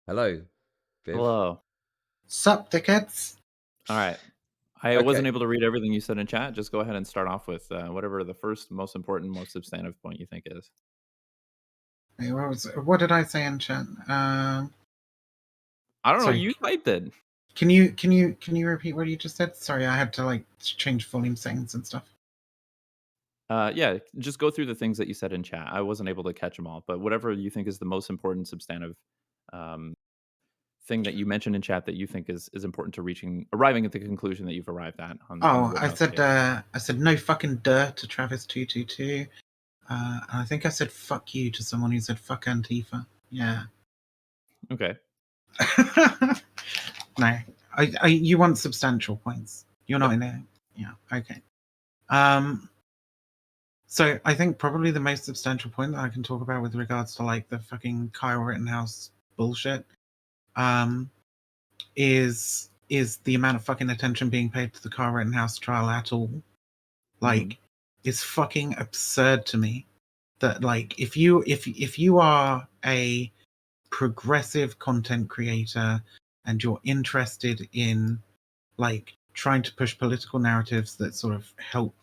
Hello, Viv. Hello. Sup, dickheads? All right. I Okay. wasn't able to read everything you said in chat. Just go ahead and start off with whatever the first, most important, most substantive point you think is. Wait, what did I say in chat? I don't know. Sorry. You typed it. Can you repeat what you just said? Sorry, I had to change volume settings and stuff. Yeah, just go through the things that you said in chat. I wasn't able to catch them all, but whatever you think is the most important, substantive um, thing that you mentioned in chat that you think is important to arriving at the conclusion that you've arrived at on the Oh, Rittenhouse case. I said no fucking dirt to Travis 222. And I think I said fuck you to someone who said fuck Antifa. Yeah. Okay. No, you want substantial points. You're not in there. Yeah. Okay. So I think probably the most substantial point that I can talk about with regards to the fucking Kyle Rittenhouse bullshit, is the amount of fucking attention being paid to the Kyle Rittenhouse trial at all. It's fucking absurd to me that if you are a progressive content creator and you're interested in trying to push political narratives that sort of help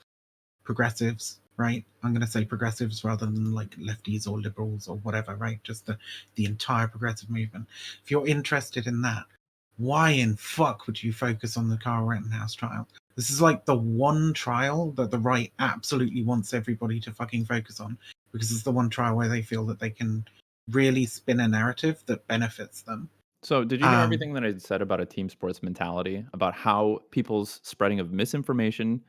progressives, right? I'm going to say progressives rather than lefties or liberals or whatever, right? Just the entire progressive movement. If you're interested in that, why in fuck would you focus on the Kyle Rittenhouse trial? This is the one trial that the right absolutely wants everybody to fucking focus on, because it's the one trial where they feel that they can really spin a narrative that benefits them. So, did you hear everything that I said about a team sports mentality, about how people's spreading of misinformation,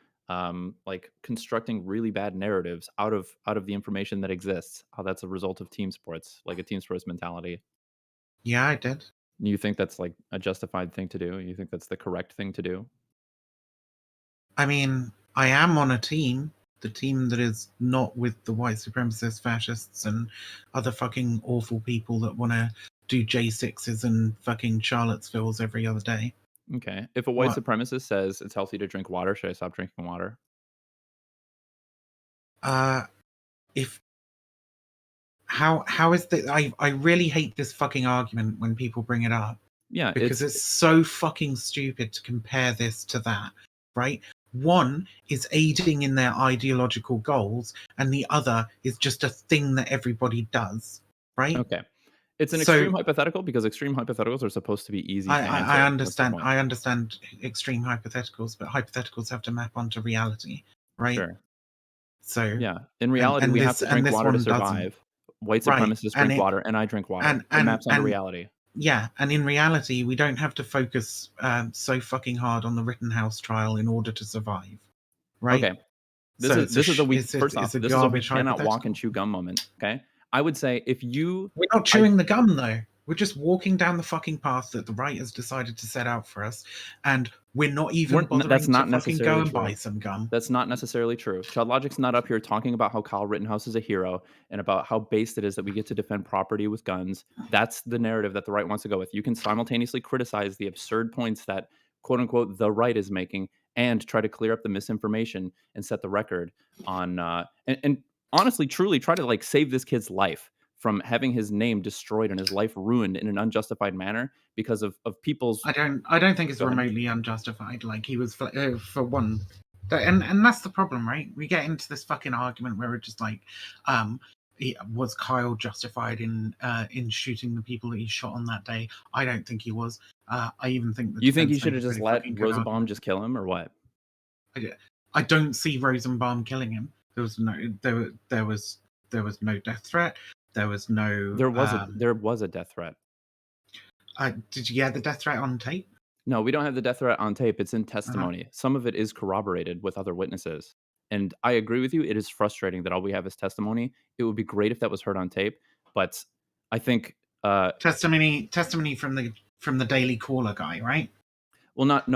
constructing really bad narratives out of the information that exists, how that's a result of team sports, like a team sports mentality? Yeah, I did. You think that's like a justified thing to do? You think that's the correct thing to do? I mean, I am on a team, the team that is not with the white supremacist fascists and other fucking awful people that want to do J6s and fucking Charlottesvilles every other day. Okay. If a white What? supremacist says it's healthy to drink water, should I stop drinking water? If how is that? I really hate this fucking argument when people bring it up. Yeah, because it's so fucking stupid to compare this to that, right? One is aiding in their ideological goals, and the other is just a thing that everybody does, right? okay. It's an So extreme hypothetical because extreme hypotheticals are supposed to be easy to answer. I What's the understand. point? I understand extreme hypotheticals, but hypotheticals have to map onto reality, right? Sure. So Yeah. In reality, we have to drink this water to one doesn't, survive. White right? supremacists And drink water, and I drink water. It maps onto reality. yeah, and in reality, we don't have to focus so fucking hard on the Rittenhouse trial in order to survive, right? Okay. This is a weak. First off, it's a this is a we garbage cannot walk and hypothetical. chew gum moment. Okay. I would say if you, We're not chewing the gum though. We're just walking down the fucking path that the right has decided to set out for us, and we're not even bothering that's to not fucking go necessarily and true. buy some gum. That's not necessarily true. Child Logic's not up here talking about how Kyle Rittenhouse is a hero and about how based it is that we get to defend property with guns. That's the narrative that the right wants to go with. You can simultaneously criticize the absurd points that quote unquote the right is making and try to clear up the misinformation and set the record on and honestly truly try to save this kid's life from having his name destroyed and his life ruined in an unjustified manner because of people's. I don't think it's Go ahead. remotely unjustified. He was for one, and that's the problem, right? We get into this fucking argument where it's just was Kyle justified in shooting the people that he shot on that day? I don't think he was. I even think You think he should have just let Rosenbaum argument. just kill him or what? I don't see Rosenbaum killing him. There was no death threat. There was no. There was a death threat. Did you get the death threat on tape? No, we don't have the death threat on tape. It's in testimony. Some of it is corroborated with other witnesses. And I agree with you. It is frustrating that all we have is testimony. It would be great if that was heard on tape, but I think testimony from the Daily Caller guy, right? Well, not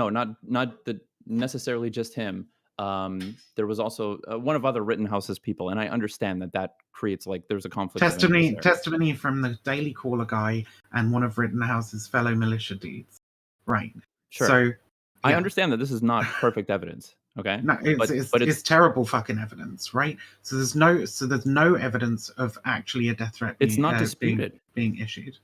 necessarily just him. There was also one of other Rittenhouse's people, and I understand that creates there's a conflict. Testimony from the Daily Caller guy and one of Rittenhouse's fellow militia dudes, right? Sure. So I understand that this is not perfect evidence. Okay. No, it's terrible fucking evidence, right? So there's no evidence of actually a death threat. It's not disputed being issued.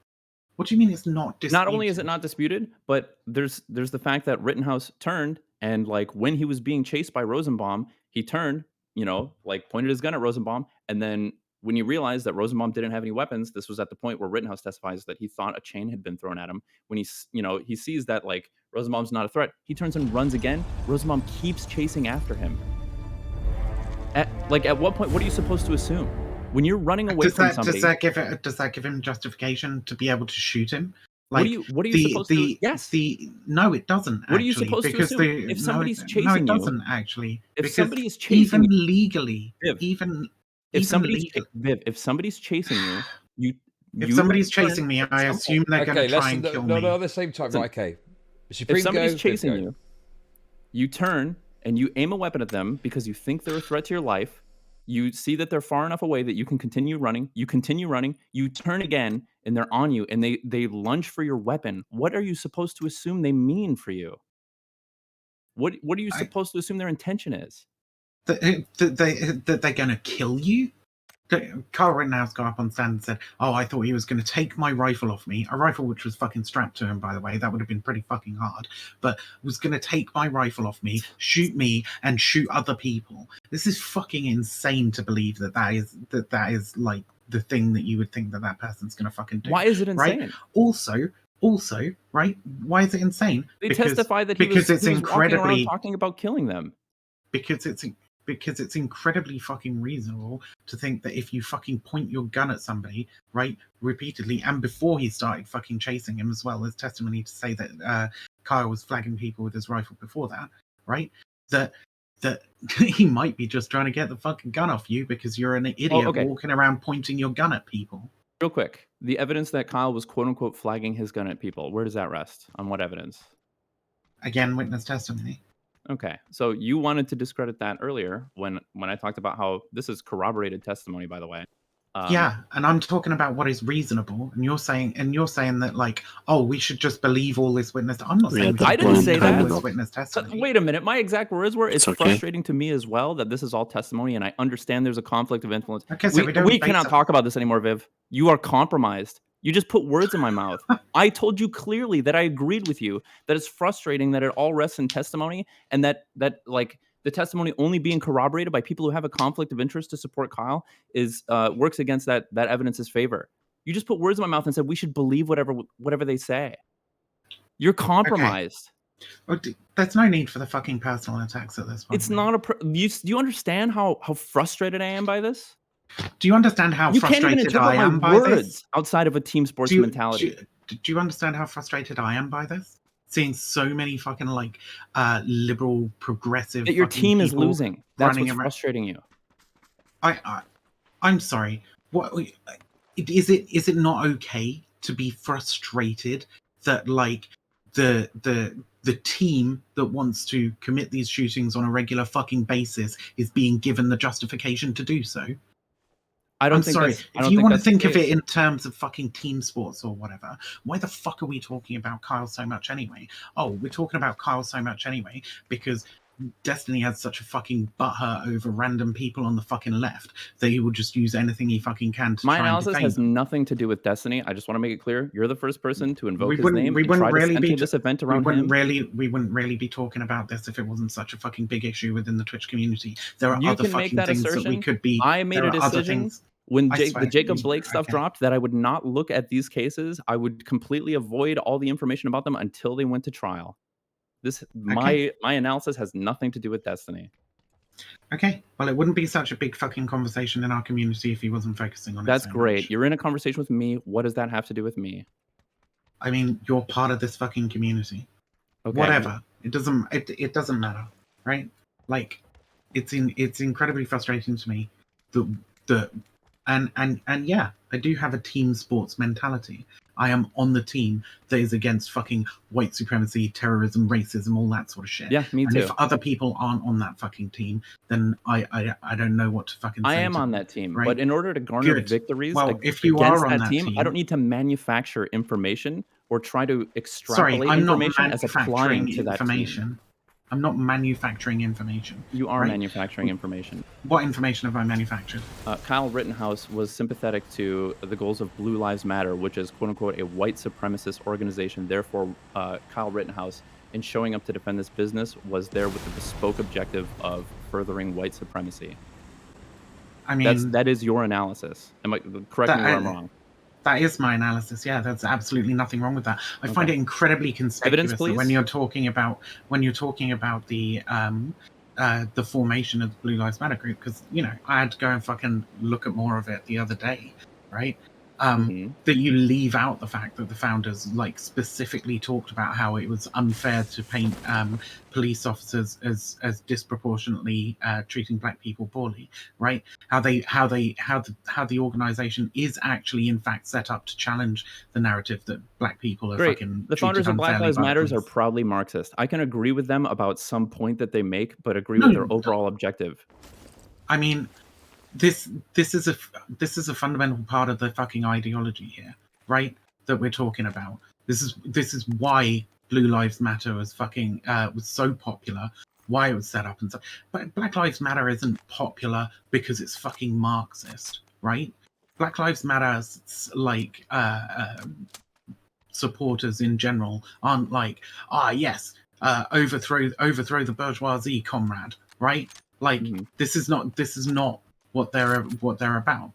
What do you mean it's not Not only is it disputed? not disputed, but there's the fact that Rittenhouse turned and, like, when he was being chased by Rosenbaum, he turned, like, pointed his gun at Rosenbaum, and then when he realized that Rosenbaum didn't have any weapons, this was at the point where Rittenhouse testifies that he thought a chain had been thrown at him. When he sees that, like, Rosenbaum's not a threat, he turns and runs again. Rosenbaum keeps chasing after him. At what point, what are you supposed to assume? When you're running away Does from that somebody, does that give him justification to be able to shoot him? what are Like you supposed to Yes. no, it doesn't What are you actually, supposed to because assume? the If no, somebody's no, it chasing you doesn't actually, if because somebody is chasing even you legally, Viv, if even somebody's legal, Viv, if somebody's chasing you, you if you somebody's turn chasing me, at I some point assume they're going to Okay, try let's and kill no, me. at the same time. Listen, Right, okay. if Supreme, somebody's go. Viv, chasing go. you, you turn and you aim a weapon at them because you think they're a threat to your life. You see that they're far enough away that you can continue running. You continue running. You turn again, and they're on you, and they lunge for your weapon. What are you supposed to assume they mean for you? What are you I, supposed to assume their intention is? that they're going to kill you. Carl Rittenhouse got up on stand and said, "Oh, I thought he was going to take my rifle off me. A rifle which was fucking strapped to him, by the way. That would have been pretty fucking hard. But was going to take my rifle off me, shoot me, and shoot other people. This is fucking insane to believe that is like the thing that you would think that person's going to fucking do. Why is it right? insane? Also, right? Why is it insane? They testify that Because it's he was walking around incredibly talking about killing them. because it's incredibly fucking reasonable to think that if you fucking point your gun at somebody, right, repeatedly, and before he started fucking chasing him as well, there's testimony to say that Kyle was flagging people with his rifle before that, right, that he might be just trying to get the fucking gun off you because you're an idiot Okay. walking around pointing your gun at people. Real quick, the evidence that Kyle was quote unquote flagging his gun at people, where does that rest? On what evidence? Again, witness testimony. Okay. So you wanted to discredit that earlier when I talked about how this is corroborated testimony, by the way. Yeah, and I'm talking about what is reasonable, and you're saying that, like, oh, we should just believe all this witness. I'm not saying I didn't say that. all this witness testimony. Wait a minute. My exact words were, it's okay. frustrating to me as well that this is all testimony, and I understand there's a conflict of influence. Okay, so we cannot talk about this anymore, Viv. You are compromised. You just put words in my mouth. I told you clearly that I agreed with you, that it's frustrating that it all rests in testimony, and that like the testimony only being corroborated by people who have a conflict of interest to support Kyle is works against that evidence's favor. You just put words in my mouth and said we should believe whatever they say. You're compromised. Okay. Well, there's no need for the fucking personal attacks at this point. It's not do you understand how frustrated I am by this? Do you understand how You can't even frustrated I interpret am my by this? words outside of a team sports mentality. Do you understand how frustrated I am by this? Seeing so many fucking like liberal, progressive. That your fucking team is people losing. That's running what's around. frustrating you. I'm sorry. What is it? Is it not okay to be frustrated that like the team that wants to commit these shootings on a regular fucking basis is being given the justification to do so? I'm sorry. If you want to think of it in terms of fucking team sports or whatever, why the fuck are we talking about Kyle so much anyway? Oh, we're talking about Kyle so much anyway because Destiny has such a fucking butthurt over random people on the fucking left that he will just use anything he fucking can to My try analysis and has them. nothing to do with Destiny. I just want to make it clear. You're the first person to invoke his name We and wouldn't try really to be center this event around we him. wouldn't really be talking about this if it wasn't such a fucking big issue within the Twitch community. There are You other can make fucking that things assertion. that we could be. I made a decision when the Jacob Blake stuff dropped that I would not look at these cases. I would completely avoid all the information about them until they went to trial. My analysis has nothing to do with Destiny. Okay, well, it wouldn't be such a big fucking conversation in our community if he wasn't focusing on it. That's so great. much. You're in a conversation with me. What does that have to do with me? I mean, you're part of this fucking community. Okay. Whatever. It doesn't matter, right? Like, it's incredibly frustrating to me and yeah, I do have a team sports mentality. I am on the team that is against fucking white supremacy, terrorism, racism, all that sort of shit. Yeah, me too. And if other people aren't on that fucking team, then I don't know what to fucking say. I am on that team, right? but in order to garner victories if you are on that team, I don't need to manufacture information or try to extrapolate I'm not information as applying to that information. team. I'm not manufacturing information. You are right? manufacturing information. What information have I manufactured? Kyle Rittenhouse was sympathetic to the goals of Blue Lives Matter, which is "quote unquote" a white supremacist organization. Therefore, Kyle Rittenhouse, in showing up to defend this business, was there with the bespoke objective of furthering white supremacy. I mean, That is your analysis. Correct me where I'm that wrong. that is my analysis. Yeah, there's absolutely nothing wrong with that. I find Okay. it incredibly Evidence, conspicuous that please. when you're talking about the formation of the Blue Lives Matter group, because I had to go and fucking look at more of it the other day, right? Hmm. That you leave out the fact that the founders like specifically talked about how it was unfair to paint police officers as disproportionately treating black people poorly, right? How the organization is actually in fact set up to challenge the narrative that black people are Great. fucking The treated founders of Black unfairly Lives by the Matters are police. proudly Marxist. I can agree with them about some point that they make, but agree with their No, overall objective. I mean, this is a fundamental part of the fucking ideology here, right? That we're talking about. This is why Blue Lives Matter was so popular, why it was set up and so. But Black Lives Matter isn't popular because it's fucking Marxist, right? Black Lives Matter, like supporters in general aren't like, yes, overthrow the bourgeoisie, comrade, right? Like Mhm. this is not what they're about.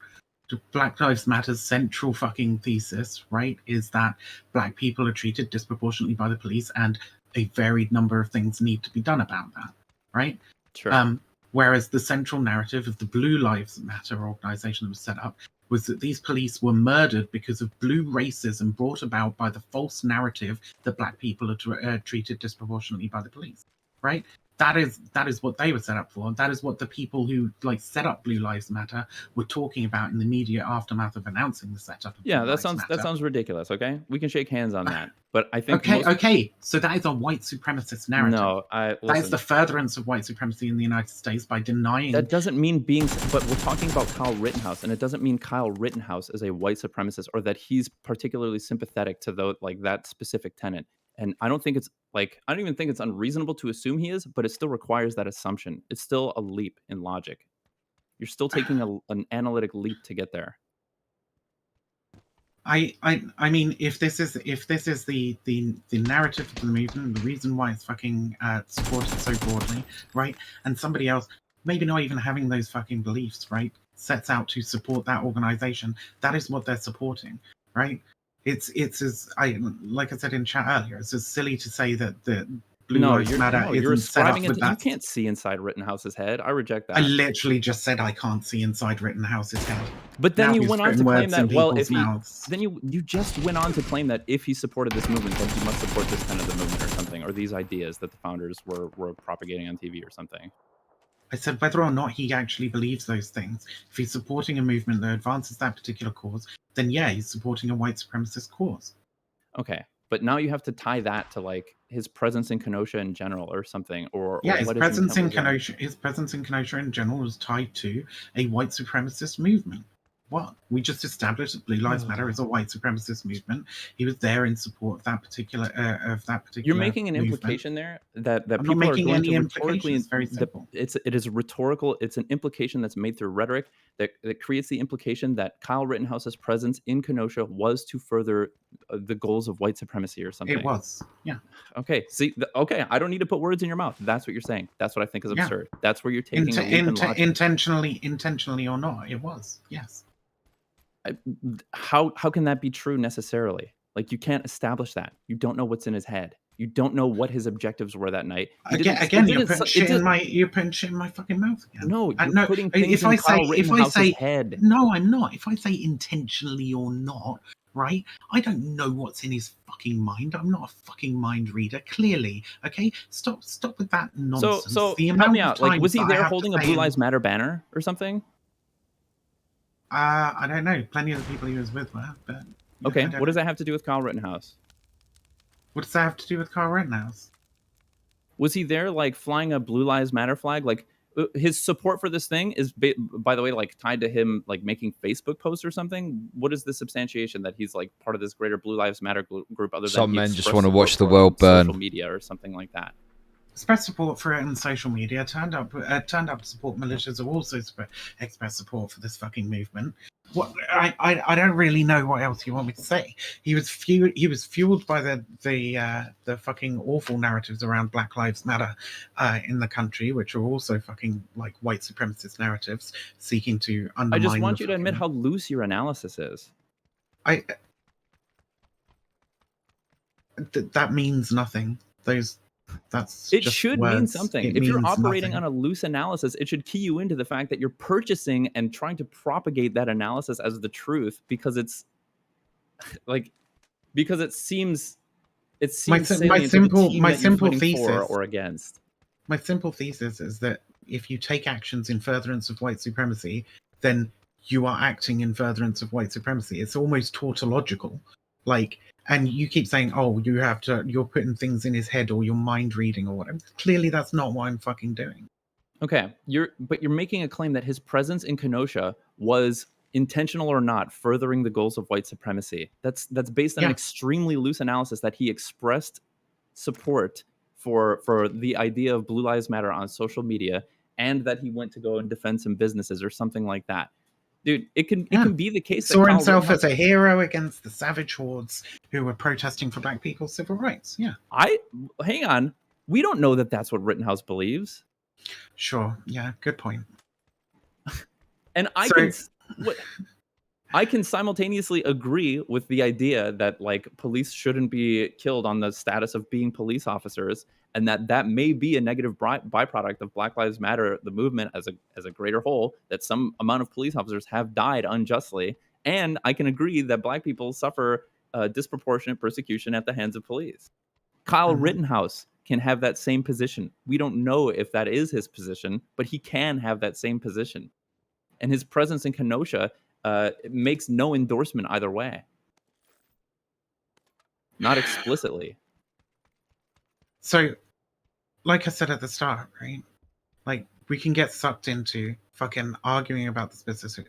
Black Lives Matter's central fucking thesis, right, is that black people are treated disproportionately by the police, and a varied number of things need to be done about that, right? Sure. Um, Whereas the central narrative of the Blue Lives Matter organization that was set up was that these police were murdered because of blue racism brought about by the false narrative that black people are treated disproportionately by the police, right? That is what they were set up for. That is what the people who like set up Blue Lives Matter were talking about in the immediate aftermath of announcing the setup of Blue Yeah, Lives that Matter. sounds ridiculous, okay? We can shake hands on that. But I think Okay, most okay. So that is a white supremacist narrative. No, I That is listen. the furtherance of white supremacy in the United States by denying. That doesn't mean but we're talking about Kyle Rittenhouse, and it doesn't mean Kyle Rittenhouse is a white supremacist or that he's particularly sympathetic to that specific tenant. And I don't even think it's unreasonable to assume he is, but it still requires that assumption. It's still a leap in logic. You're still taking an analytic leap to get there. I mean, if this is the narrative of the movement, the reason why it's fucking supported so broadly, right? And somebody else, maybe not even having those fucking beliefs, right, sets out to support that organization. That is what they're supporting, right? It's as I like I said in chat earlier. It's as silly to say that the Blue Lives Matter You're isn't set ascribing up it with you that. can't see inside Rittenhouse's head. I reject I that. literally just said I can't see inside Rittenhouse's head. But then Now you he's went on putting to claim words in that, well, if people's he mouths. then you just went on to claim that if he supported this movement, then he must support this kind of the movement or something, or these ideas that the founders were propagating on TV or something. I said whether or not he actually believes those things. If he's supporting a movement that advances that particular cause, then yeah, he's supporting a white supremacist cause. Okay. But now you have to tie that to like his presence in Kenosha in general or something, or Yeah, what his intent was there. His presence in Kenosha in general was tied to a white supremacist movement. What? We just established that Blue Lives Matter is a white supremacist movement. He was there in support of that You're particular making an movement. implication there that I'm not people are making going to any implication. rhetorically It's very the simple. it is rhetorical. It's an implication that's made through rhetoric that creates the implication that Kyle Rittenhouse's presence in Kenosha was to further the goals of white supremacy or It something. was. Yeah. Okay, see, okay, I don't need to put words in your mouth. That's what you're saying. That's what I think is Yeah. absurd. That's where you're taking a leap in logic. Intentionally or not, it was. Yes. I, how can that be true necessarily? Like you can't establish that. You don't know what's in his head. You don't know what his objectives were that night. He Again, didn't. It you're didn't. putting shit in my fucking mouth again. No, you're No, putting things in Kyle if I Rittenhouse's say head. no, I'm not. If I say intentionally or not, right? I don't know what's in his fucking mind. I'm not a fucking mind reader. Clearly, okay. Stop with that nonsense. So The help me amount of out. Like, was times he that I there have to holding a say Blue in, Lives Matter banner or something? I don't know. Plenty of the people he was with were, but Okay, I don't what does know. that have to do with Kyle Rittenhouse? What does that have to do with Carl Rittenhouse? Was he there like flying a Blue Lives Matter flag? Like his support for this thing is, by the way, like tied to him like making Facebook posts or something. What is the substantiation that he's like part of this greater Blue Lives Matter group, other than Some he men just expressed want to support watch the for it on world burn. social media or something like that? expressed support for it on social media, turned up to support militias who also expressed support for this fucking movement. What I don't really know what else you want me to say. He was fueled by the fucking awful narratives around Black Lives Matter in the country, which are also fucking like white supremacist narratives seeking to I just undermine the want you to admit fucking. how loose your analysis is. I that means nothing. That's It just should mean words. something. It If you're means operating nothing. on a loose analysis, it should key you into the fact that you're purchasing and trying to propagate that analysis as the truth because it's like because it seems salient to the team My that you're simple fighting for thesis or against. my simple thesis is that if you take actions in furtherance of white supremacy, then you are acting in furtherance of white supremacy. It's almost tautological. Like, and you keep saying, oh, you're putting things in his head or you're mind reading or whatever. Clearly, that's not what I'm fucking doing. Okay, you're making a claim that his presence in Kenosha was intentional or not furthering the goals of white supremacy. That's based on an Yeah. extremely loose analysis that he expressed support for the idea of Blue Lives Matter on social media and that he went to go and defend some businesses or something like that. Dude, it Yeah. can be the He case that saw Kyle himself Rittenhouse as a hero against the savage hordes who were protesting for black people's civil rights. Yeah. I hang on. We don't know that that's what Rittenhouse believes. Sure. Yeah. Good point. And So, what I can simultaneously agree with the idea that like police shouldn't be killed on the status of being police officers, and that may be a negative byproduct of Black Lives Matter, the movement as a greater whole. That some amount of police officers have died unjustly, and I can agree that Black people suffer disproportionate persecution at the hands of police. Kyle mhm. Rittenhouse can have that same position. We don't know if that is his position, but he can have that same position, and his presence in Kenosha makes no endorsement either way, not explicitly. So, like I said at the start, right? Like we can get sucked into fucking arguing about the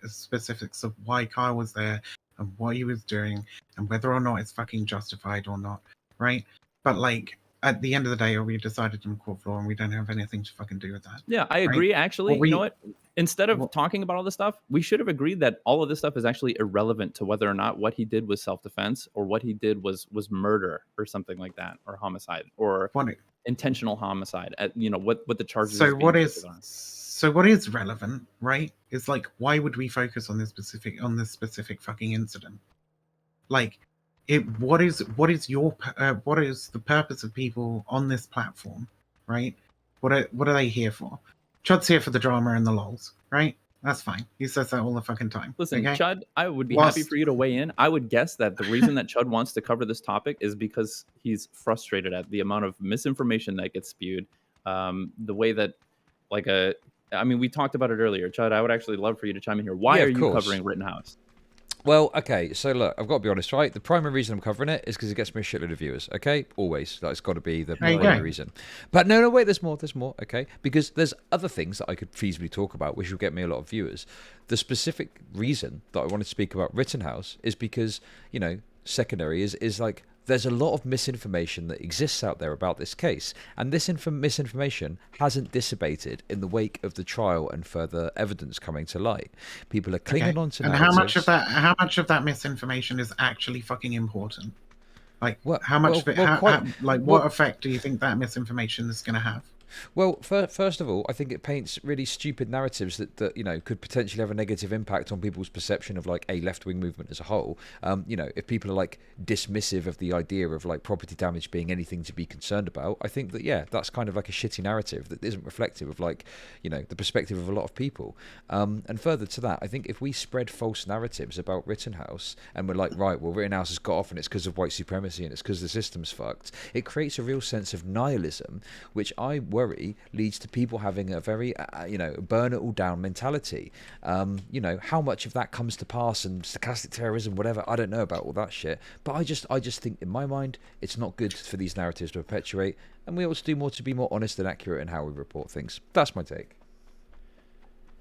specifics of why Kyle was there and what he was doing and whether or not it's fucking justified or not, right? But like at the end of the day, we decided in court of law and we don't have anything to fucking do with that, Yeah, I right? agree. Actually, What you know we what? Instead of what, talking about all this stuff, we should have agreed that all of this stuff is actually irrelevant to whether or not what he did was self-defense or what he did was murder or something like that, or homicide or what intentional homicide. You know what the charges is so being what charged with is are. so what is relevant, right? Is like why would we focus on this specific fucking incident? Like what is what is the purpose of people on this platform, right? What are they here for? Chud's here for the drama and the lols, right? That's fine. He says that all the fucking time. Listen, Okay. Chud, I would be happy Whilst for you to weigh in. I would guess that the reason that Chud wants to cover this topic is because he's frustrated at the amount of misinformation that gets spewed. The way that, like I mean, we talked about it earlier. Chud, I would actually love for you to chime in here. Why Yeah, are of you course. covering Rittenhouse? Well, okay, so look, I've got to be honest, right? The primary reason I'm covering it is because it gets me a shitload of viewers, okay? Always. That's got to be the there you primary go. reason. But no, wait, there's more, okay? Because there's other things that I could feasibly talk about which will get me a lot of viewers. The specific reason that I wanted to speak about Rittenhouse is because, you know, secondary is like there's a lot of misinformation that exists out there about this case, and this misinformation hasn't dissipated in the wake of the trial and further evidence coming to light. People are clinging Okay. on to And narratives. how much of that misinformation is actually fucking important? Like Well, how much well, of it well, quite like what well. effect do you think that misinformation is going to have? Well, first of all, I think it paints really stupid narratives that you know could potentially have a negative impact on people's perception of like a left-wing movement as a whole. You know, if people are like dismissive of the idea of like property damage being anything to be concerned about, I think that yeah, that's kind of like a shitty narrative that isn't reflective of like you know the perspective of a lot of people. And further to that, I think if we spread false narratives about Rittenhouse and we're like, right, well, Rittenhouse has got off and it's because of white supremacy and it's because the system's fucked, it creates a real sense of nihilism, which I worry leads to people having a very, you know, burn it all down mentality. You know, how much of that comes to pass and stochastic terrorism, whatever, I don't know about all that shit. But I just think in my mind, it's not good for these narratives to perpetuate, and we ought to do more to be more honest and accurate in how we report things. That's my take.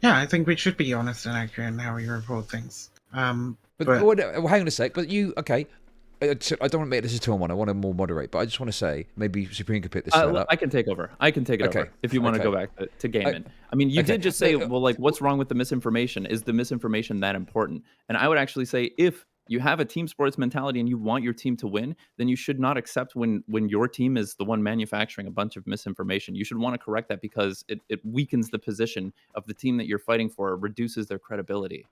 Yeah, I think we should be honest and accurate in how we report things. But But hang on a sec. But you, okay? I don't want to make this a 2-on-1. I want to more moderate, but I just want to say maybe Supreme could pick this thread up. I can take over. I can take it Okay. over if you want to Okay. go back to Gaiman. I- I mean, you okay. did just say, well, like, what's wrong with the misinformation? Is the misinformation that important? And I would actually say, if you have a team sports mentality and you want your team to win, then you should not accept when your team is the one manufacturing a bunch of misinformation. You should want to correct that because it weakens the position of the team that you're fighting for, reduces their credibility.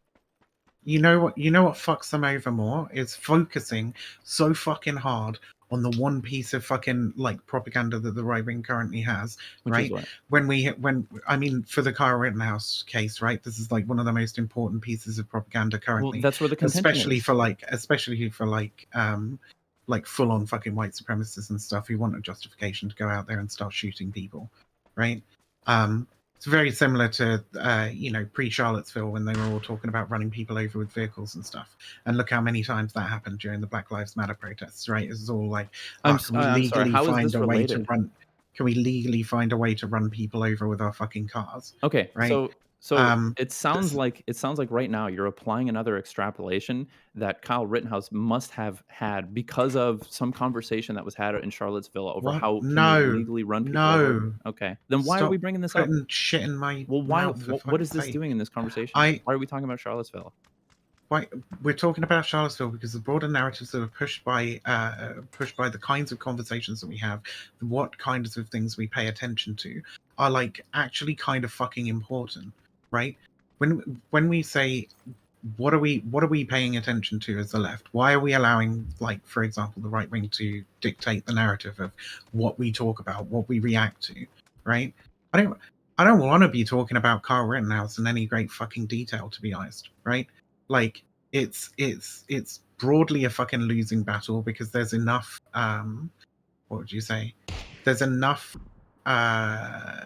You know what? You know what fucks them over more is focusing so fucking hard on the one piece of fucking like propaganda that the right wing currently has, Which is right? what? When I mean, for the Kyle Rittenhouse case, right? This is like one of the most important pieces of propaganda Well, currently, that's where the contention especially is. for like full on fucking white supremacists and stuff who want a justification to go out there and start shooting people, right? It's very similar to pre-Charlottesville when they were all talking about running people over with vehicles and stuff. And look how many times that happened during the Black Lives Matter protests, right? It's all like, I'm can we I'm sorry. legally How is find this a way to related? run? Can we legally find a way to run people over with our fucking cars, Okay, right? so Um, it sounds like right now you're applying another extrapolation that Kyle Rittenhouse must have had because of some conversation that was had in Charlottesville over what? how can we No, legally run people over. no. Okay, then why are we Stop bringing this up? putting shit in my Well, why? mouth for What fuck's is this sake. doing in this conversation? I Why are we talking about Charlottesville? Why we're talking about Charlottesville because the broader narratives that are pushed by the kinds of conversations that we have, what kinds of things we pay attention to, are like actually kind of fucking important, right? When we say what are we paying attention to as the left? Why are we allowing, like, for example, the right wing to dictate the narrative of what we talk about, what we react to, right? I don't I don't want to be talking about Kyle Rittenhouse in any great fucking detail, to be honest, right? Like, it's broadly a fucking losing battle because there's enough what would you say? There's enough uh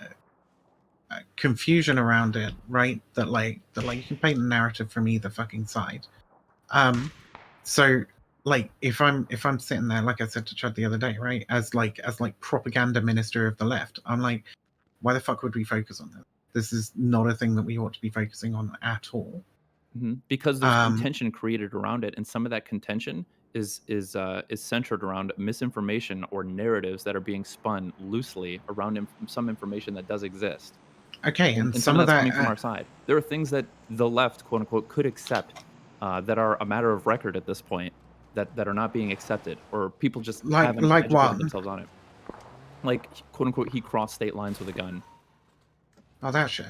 confusion around it, right? That you can paint a narrative from either fucking side. So like if I'm sitting there, like I said to Chad the other day, right, as propaganda minister of the left, I'm like, why the fuck would we focus on this? This is not a thing that we ought to be focusing on at all. Because there's Um, contention created around it, and some of that contention is centered around misinformation or narratives that are being spun loosely around some information that does exist. okay, And and some of some of that's that coming from our side. There are things that the left, quote unquote, could accept that are a matter of record at this point that are not being accepted, or people just haven't like what? educated themselves on it. Like, quote unquote, he crossed state lines with a gun. Oh, that shit.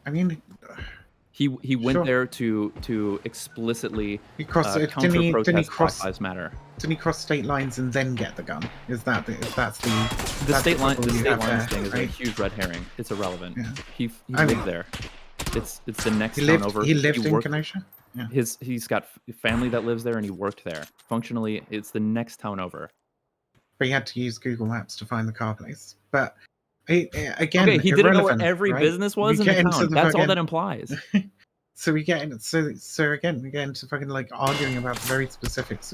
I mean, He went sure. there to explicitly He crossed. counter Didn't he protest Black cross? Lives Matter. Didn't he cross state lines and then get the gun? Is that the that's The the state line, trouble the you state have lines there, thing is a right? huge red herring. It's irrelevant. Yeah. He I lived mean, there. It's the next he town lived. over. He lived in worked. Kenosha. Yeah. He's got family that lives there, and he worked there. Functionally, it's the next town over. But he had to use Google Maps to find the car place. But Okay, again, he didn't know where irrelevant, every right? business We was in the get into town. the That's all that fucking. implies. So we get in, so again we get into fucking like arguing about very specifics,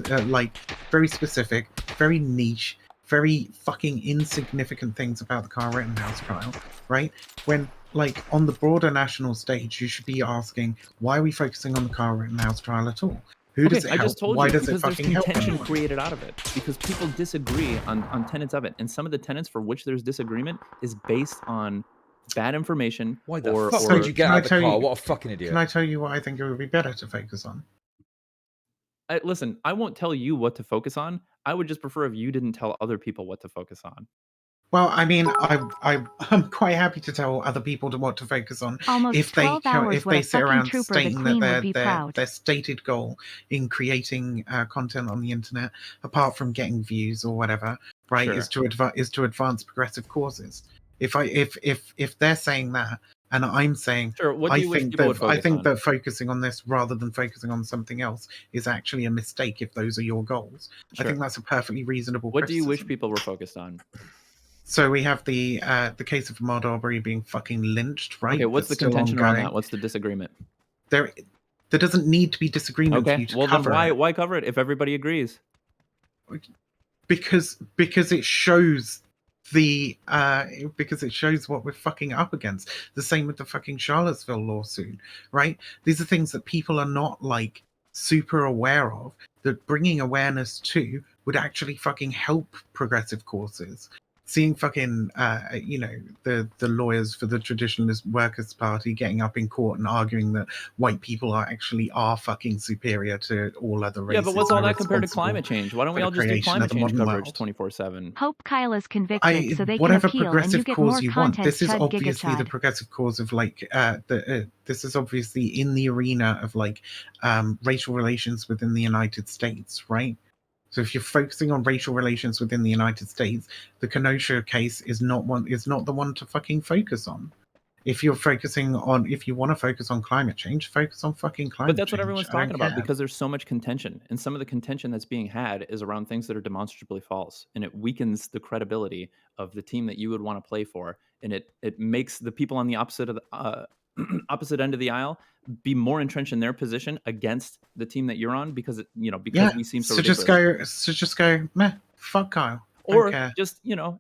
very specific, very niche, very fucking insignificant things about the Kyle Rittenhouse trial, right? When like on the broader national stage, you should be asking, why are we focusing on the Kyle Rittenhouse trial at all? Who does Okay, it I help? just told Why you does it because there's fucking help contention anyone? created out of it because people disagree on tenets of it, and some of the tenets for which there's disagreement is based on bad information Why the or fuck So would you get can out I of the tell car? you? What a fucking Can idiot. I tell you what I think it would be better to focus on? listen, I won't tell you what to focus on. I would just prefer if you didn't tell other people what to focus on. Well, I mean, I'm quite happy to tell other people what to focus on Almost if they 12 hours if what they a sit fucking around trooper the stating that queen would be proud. their stated goal in creating content on the internet, apart from getting views or whatever, right, Sure. is to advance progressive causes. If they're saying that, and I'm saying Sure. What do you wish people would I focus think on? that focusing on this rather than focusing on something else is actually a mistake if those are your goals. I Sure. think that's a perfectly reasonable What do you wish criticism. people were focused on? So we have the case of Ahmaud Arbery being fucking lynched, right? Okay, what's That's the still contention around ongoing. that? What's the disagreement? There doesn't need to be disagreement for Okay, you to well then cover it why cover it if everybody agrees? because it shows because it shows what we're fucking up against. The same with the fucking Charlottesville lawsuit, right? These are things that people are not like super aware of, that bringing awareness to would actually fucking help progressive causes. Seeing fucking, the lawyers for the Traditionalist Workers' Party getting up in court and arguing that white people are fucking superior to all other races. Yeah, but what's all and that compared to responsible climate change? Why don't for we the all just do creation climate of the change modern coverage world. 24/7? Hope Kyle is convicted so they can Whatever appeal and you progressive get cause more you want. content. This is Chud obviously the Gigachud. progressive cause of this is obviously in the arena of racial relations within the United States, right? So if you're focusing on racial relations within the United States, the Kenosha case is not the one to fucking focus on. If you want to focus on climate change, focus on fucking climate But that's change. what everyone's I don't talking about care. because there's so much contention, and some of the contention that's being had is around things that are demonstrably false, and it weakens the credibility of the team that you would want to play for, and it makes the people on the opposite of the opposite end of the aisle be more entrenched in their position against the team that you're on because because we seem so ridiculous. Just go, meh, fuck Kyle. Don't Or care. just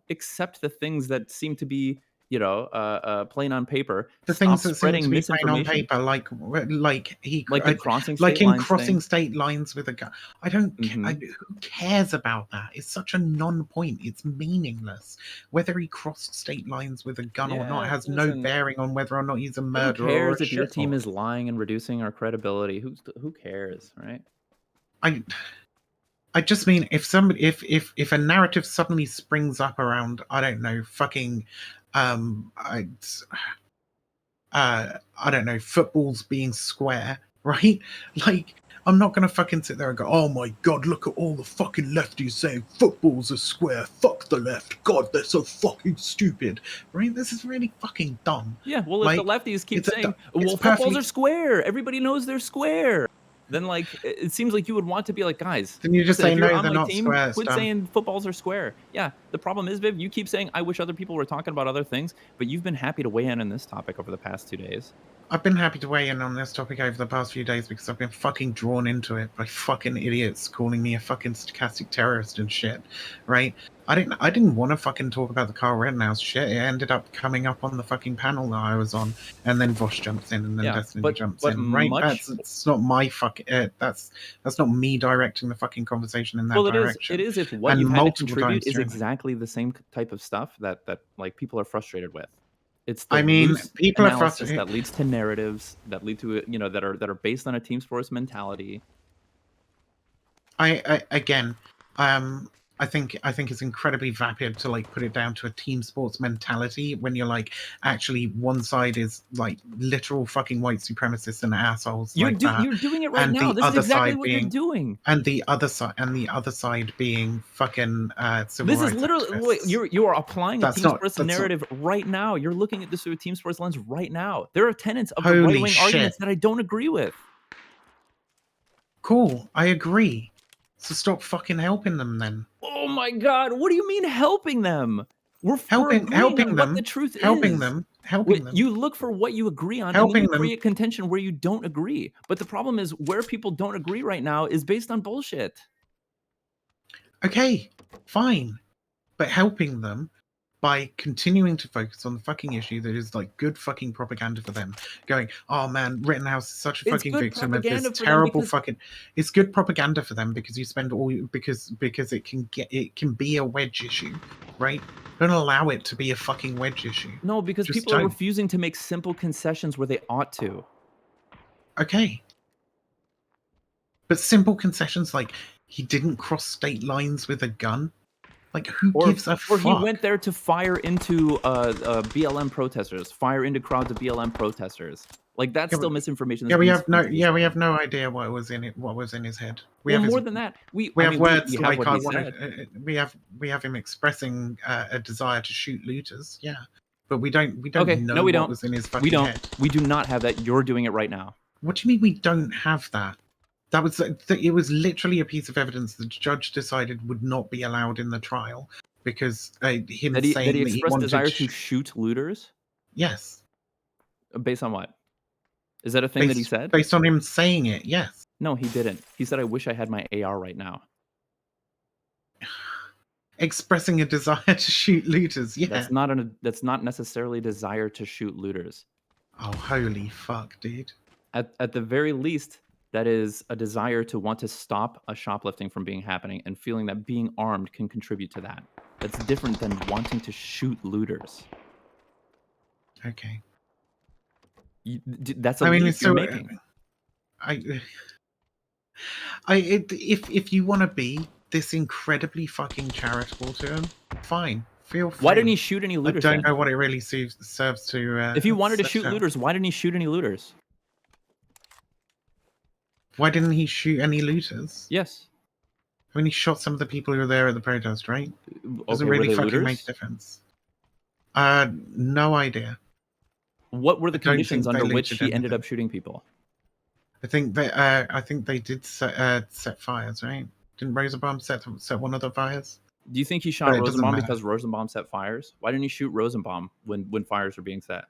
accept the things that seem to be plain on paper. The Stop things that seem spreading to be plain on misinformation, paper, like the crossing like state in lines crossing thing. state lines with a gun. I don't. Who cares about that? It's such a non-point. It's meaningless. Whether he crossed state lines with a gun or not Yeah, has no listen, bearing on whether or not he's a who murderer or cares a if your team shithole. is lying and reducing our credibility? Who cares, right? I just mean if a narrative suddenly springs up around, I don't know, fucking I don't know, footballs being square, right? Like, I'm not gonna fucking sit there and go, oh my god, look at all the fucking lefties saying footballs are square, fuck the left, god, they're so fucking stupid, right? This is really fucking dumb. Yeah, well, if the lefties keep saying, well, footballs are square, everybody knows they're square, then it seems like you would want to be like, guys, then you just listen, say if you're no, on they're my not team, square. quit saying footballs are square. Yeah, the problem is, Viv, you keep saying, I wish other people were talking about other things, but you've been happy to weigh in on this topic over the past 2 days. I've been happy to weigh in on this topic over the past few days because I've been fucking drawn into it by fucking idiots calling me a fucking stochastic terrorist and shit, right? I didn't want to fucking talk about the Carl Rittenhouse shit. It ended up coming up on the fucking panel that I was on, and then Vosh jumps in, and then Destiny jumps in, right? It's not my fucking. That's not me directing the fucking conversation in that direction. It is if what you've had to contribute is exactly the same type of stuff that people are frustrated with. It's the loose people analysis that leads to narratives that lead to that are based on a team sports mentality. I think it's incredibly vapid to put it down to a team sports mentality when you're actually one side is literal fucking white supremacists and assholes. You're doing it right now. This is exactly what you're doing. And the other side being fucking civil This rights is literally activists. you are applying a team sports narrative right now. You're looking at this through a team sports lens right now. There are tenets of the right wing arguments that I don't agree with. Cool, I agree. So stop fucking helping them then. Oh my god, what do you mean helping them? We're helping them. What the truth helping is. them. Helping them. You look for what you agree on, helping and then you create contention where you don't agree. But the problem is where people don't agree right now is based on bullshit. Okay, fine. But helping them by continuing to focus on the fucking issue that is good fucking propaganda for them. Going, oh man, Rittenhouse is such a fucking victim of this terrible fucking. It's good propaganda for them because you spend because it can be a wedge issue, right? Don't allow it to be a fucking wedge issue. No, because people are refusing to make simple concessions where they ought to. Okay. But simple concessions like he didn't cross state lines with a gun. Who gives a fuck? Or he went there to fire into BLM protesters, fire into crowds of BLM protesters. That's still misinformation. We have no idea what was in it. What was in his head. We have more than that. We have words like I wanted. We have him expressing a desire to shoot looters. Yeah, but we don't know what was in his fucking head. We do not have that. You're doing it right now. What do you mean we don't have that? It was literally a piece of evidence the judge decided would not be allowed in the trial because saying that he expressed desire to shoot looters. Yes. Based on what? Is that a thing that he said? Based on him saying it, yes. No, he didn't. He said, "I wish I had my AR right now." Expressing a desire to shoot looters, yeah. That's not necessarily a desire to shoot looters. Oh, holy fuck, dude! At the very least, that is a desire to want to stop a shoplifting from being happening and feeling that being armed can contribute to that. That's different than wanting to shoot looters. Okay. That's a I mean, leap it's you're so making. if you want to be this incredibly fucking charitable to him, fine, feel free. Why didn't he shoot any I looters don't then? know what it really serves to. If he wanted to set shoot out. looters, why didn't he shoot any looters? Why didn't he shoot any looters? Yes. I mean, he shot some of the people who were there at the protest, right? Doesn't Okay, really were they fucking make looters? a difference. No idea. What were the I don't conditions think they under which looted he ended anything. up shooting people? I think they did set fires, right? Didn't Rosenbaum set one of the fires? Do you think he shot But it doesn't Rosenbaum matter. because Rosenbaum set fires? Why didn't he shoot Rosenbaum when fires were being set?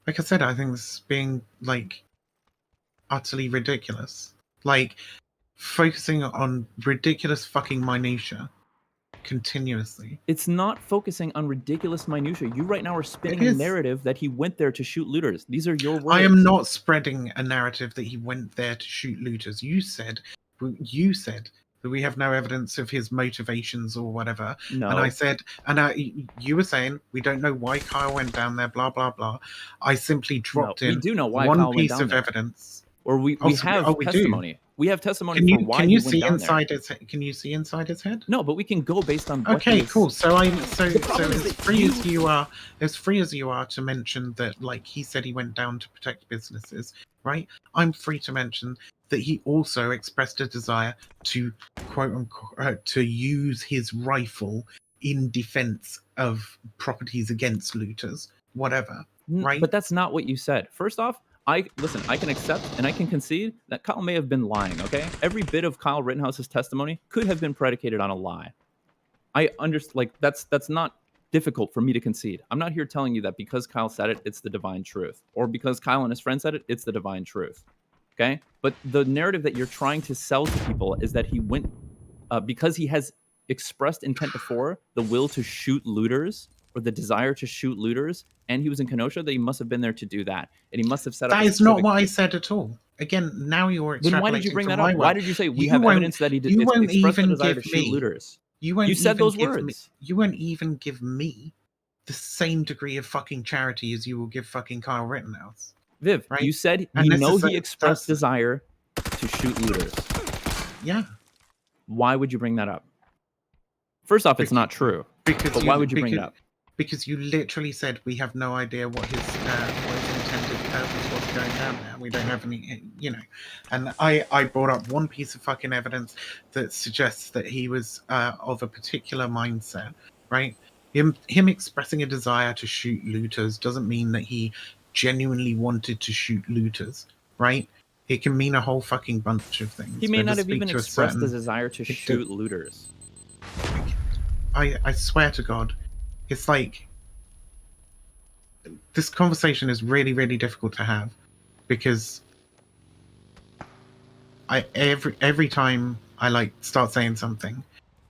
Like I said, I think this is being like utterly ridiculous. Like focusing on ridiculous fucking minutia continuously. It's not focusing on ridiculous minutia. You right now are spinning It a is. narrative that he went there to shoot looters. These are your words. I am not spreading a narrative that he went there to shoot looters. You said that we have no evidence of his motivations or whatever. No. And I said, you were saying we don't know why Kyle went down there. Blah blah blah. I simply dropped we in do know why one Kyle went piece down of there. evidence. Or we have we do. testimony. We have testimony Can for you why can he you went see down inside there. his? Can you see inside his head? No, but we can go based on what Okay, he is- cool. So problem is as that free as you are, to mention that, like, he said he went down to protect businesses, right? I'm free to mention that he also expressed a desire to quote unquote to use his rifle in defense of properties against looters, whatever. Right? But that's not what you said. First off, I can accept and I can concede that Kyle may have been lying, okay? Every bit of Kyle Rittenhouse's testimony could have been predicated on a lie. I understand, like, that's not difficult for me to concede. I'm not here telling you that because Kyle said it, it's the divine truth. Or because Kyle and his friend said it, it's the divine truth. Okay? But the narrative that you're trying to sell to people is that he went, because he has expressed intent before, the will to shoot looters, or the desire to shoot looters, and he was in Kenosha, that he must have been there to do that. And he must have set up That is not what I said at all. Again, now you're extrapolating. Then why did you bring from that my up? Why word. did you say we You have won't- evidence that he did you won't express the even desire to give shoot me- looters? You won't You said even those give words. You won't even give me the same degree of fucking charity as you will give fucking Kyle Rittenhouse. Viv, Right? you said And we this know is he a- expressed that's- desire to shoot looters. Yeah. Why would you bring that up? First off, it's not true. But why would you bring it up? Because you literally said we have no idea what his intended purpose was going down there. We don't have any, And I brought up one piece of fucking evidence that suggests that he was of a particular mindset, right? Him expressing a desire to shoot looters doesn't mean that he genuinely wanted to shoot looters, right? It can mean a whole fucking bunch of things. He may But to not have speak even to a expressed the certain- desire to shoot looters. I swear to God, it's like this conversation is really, really difficult to have because every time I like start saying something,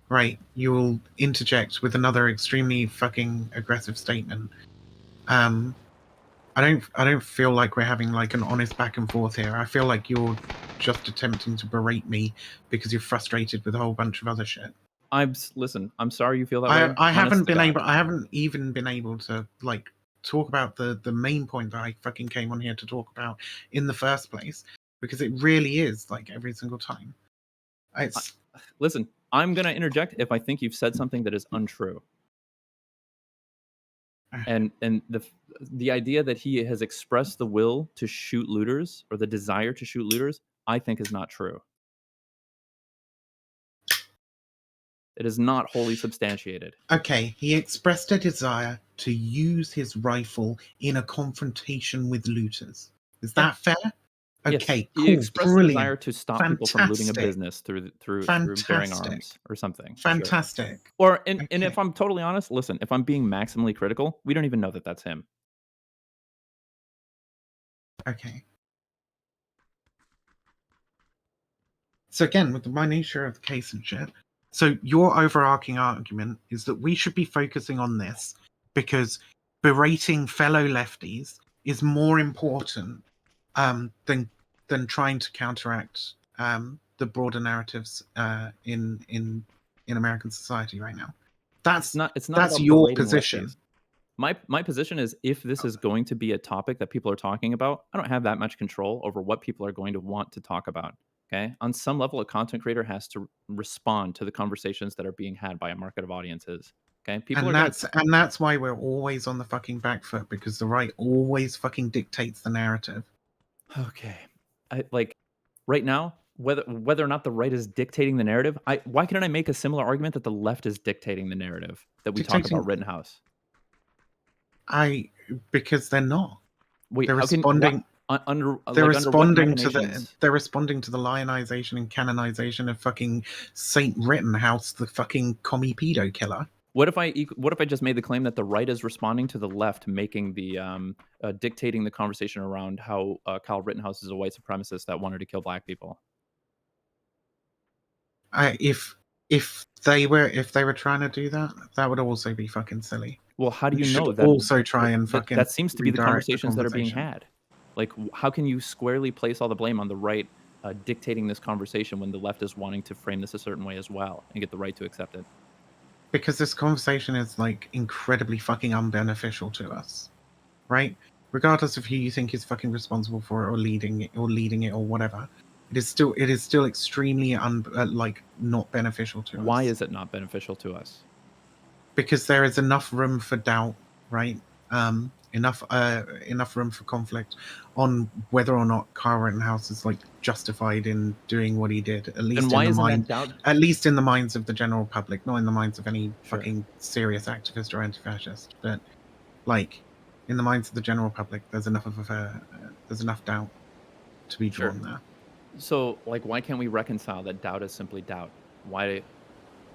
right, you will interject with another extremely fucking aggressive statement. I don't feel like we're having like an honest back and forth here. I feel like you're just attempting to berate me because you're frustrated with a whole bunch of other shit. Listen, I'm sorry you feel that way. I haven't Honest to God. I haven't even been able to like talk about the main point that I fucking came on here to talk about in the first place, because it really is like every single time. Listen, I'm gonna interject if I think you've said something that is untrue. And the idea that he has expressed the will to shoot looters or the desire to shoot looters, I think is not true. It is not wholly substantiated. Okay, he expressed a desire to use his rifle in a confrontation with looters. Is that fair? Okay, yes, cool, he expressed a brilliant. desire to stop people from looting a business through bearing arms or something. Fantastic. Sure. Or and if I'm totally honest, listen, if I'm being maximally critical, we don't even know that that's him. Okay. So again, with the minutiae of the case and shit, so your overarching argument is that we should be focusing on this because berating fellow lefties is more important than trying to counteract the broader narratives in American society right now. It's not That's about your berating position. lefties. My position is, if this is going to be a topic that people are talking about, I don't have that much control over what people are going to want to talk about. Okay, on some level, a content creator has to respond to the conversations that are being had by a market of audiences. Okay, people And are that's why we're always on the fucking back foot, because the right always fucking dictates the narrative. okay. I like right now, whether or not the right is dictating the narrative. Why couldn't I make a similar argument that the left is dictating the narrative that we talk about Dictating, Rittenhouse? because they're not. Wait, They're how can what responding. under They're like under what responding to machinations? they're responding to the lionization and canonization of fucking Saint Rittenhouse, the fucking commie pedo killer. What if I just made the claim that the right is responding to the left, making the dictating the conversation around how Kyle Rittenhouse is a white supremacist that wanted to kill black people? If they were trying to do that, that would also be fucking silly. Well, how do We you should know that? also try and fucking That seems to be the redirect the conversations that are being conversation. had. Like, how can you squarely place all the blame on the right dictating this conversation when the left is wanting to frame this a certain way as well and get the right to accept it? Because this conversation is like incredibly fucking unbeneficial to us, right? Regardless of who you think is fucking responsible for it or leading it or whatever, it is still extremely like not beneficial to us. Why is it not beneficial to us? Because there is enough room for doubt, right? Enough room for conflict on whether or not Kyle Rittenhouse is like justified in doing what he did. At least why in the isn't that mind, doubt? at least in the minds of the general public, not in the minds of any Sure. fucking serious activist or anti-fascist, but like in the minds of the general public, there's enough doubt to be Sure. drawn there. So, like, why can't we reconcile that doubt is simply doubt? Why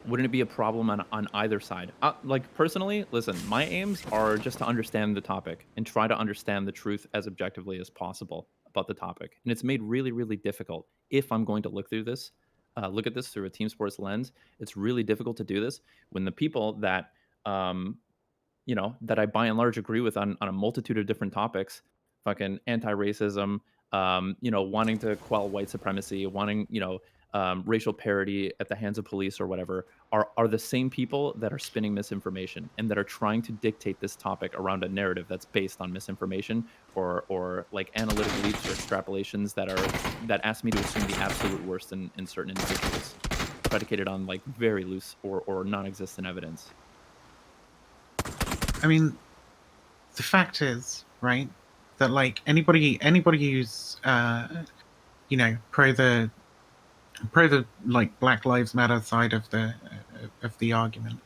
wouldn't it be a problem on either side? Like, personally, listen, my aims are just to understand the topic and try to understand the truth as objectively as possible about the topic. And it's made really, really difficult if I'm going to look at this through a team sports lens. It's really difficult to do this when the people that, that I by and large agree with on a multitude of different topics, fucking anti-racism, wanting to quell white supremacy, wanting, racial parity at the hands of police or whatever, are the same people that are spinning misinformation and that are trying to dictate this topic around a narrative that's based on misinformation or like analytic leaps or extrapolations that ask me to assume the absolute worst in certain individuals, predicated on like very loose or non-existent evidence. I mean, the fact is, right, that like anybody who's pro the like Black Lives Matter side of the argument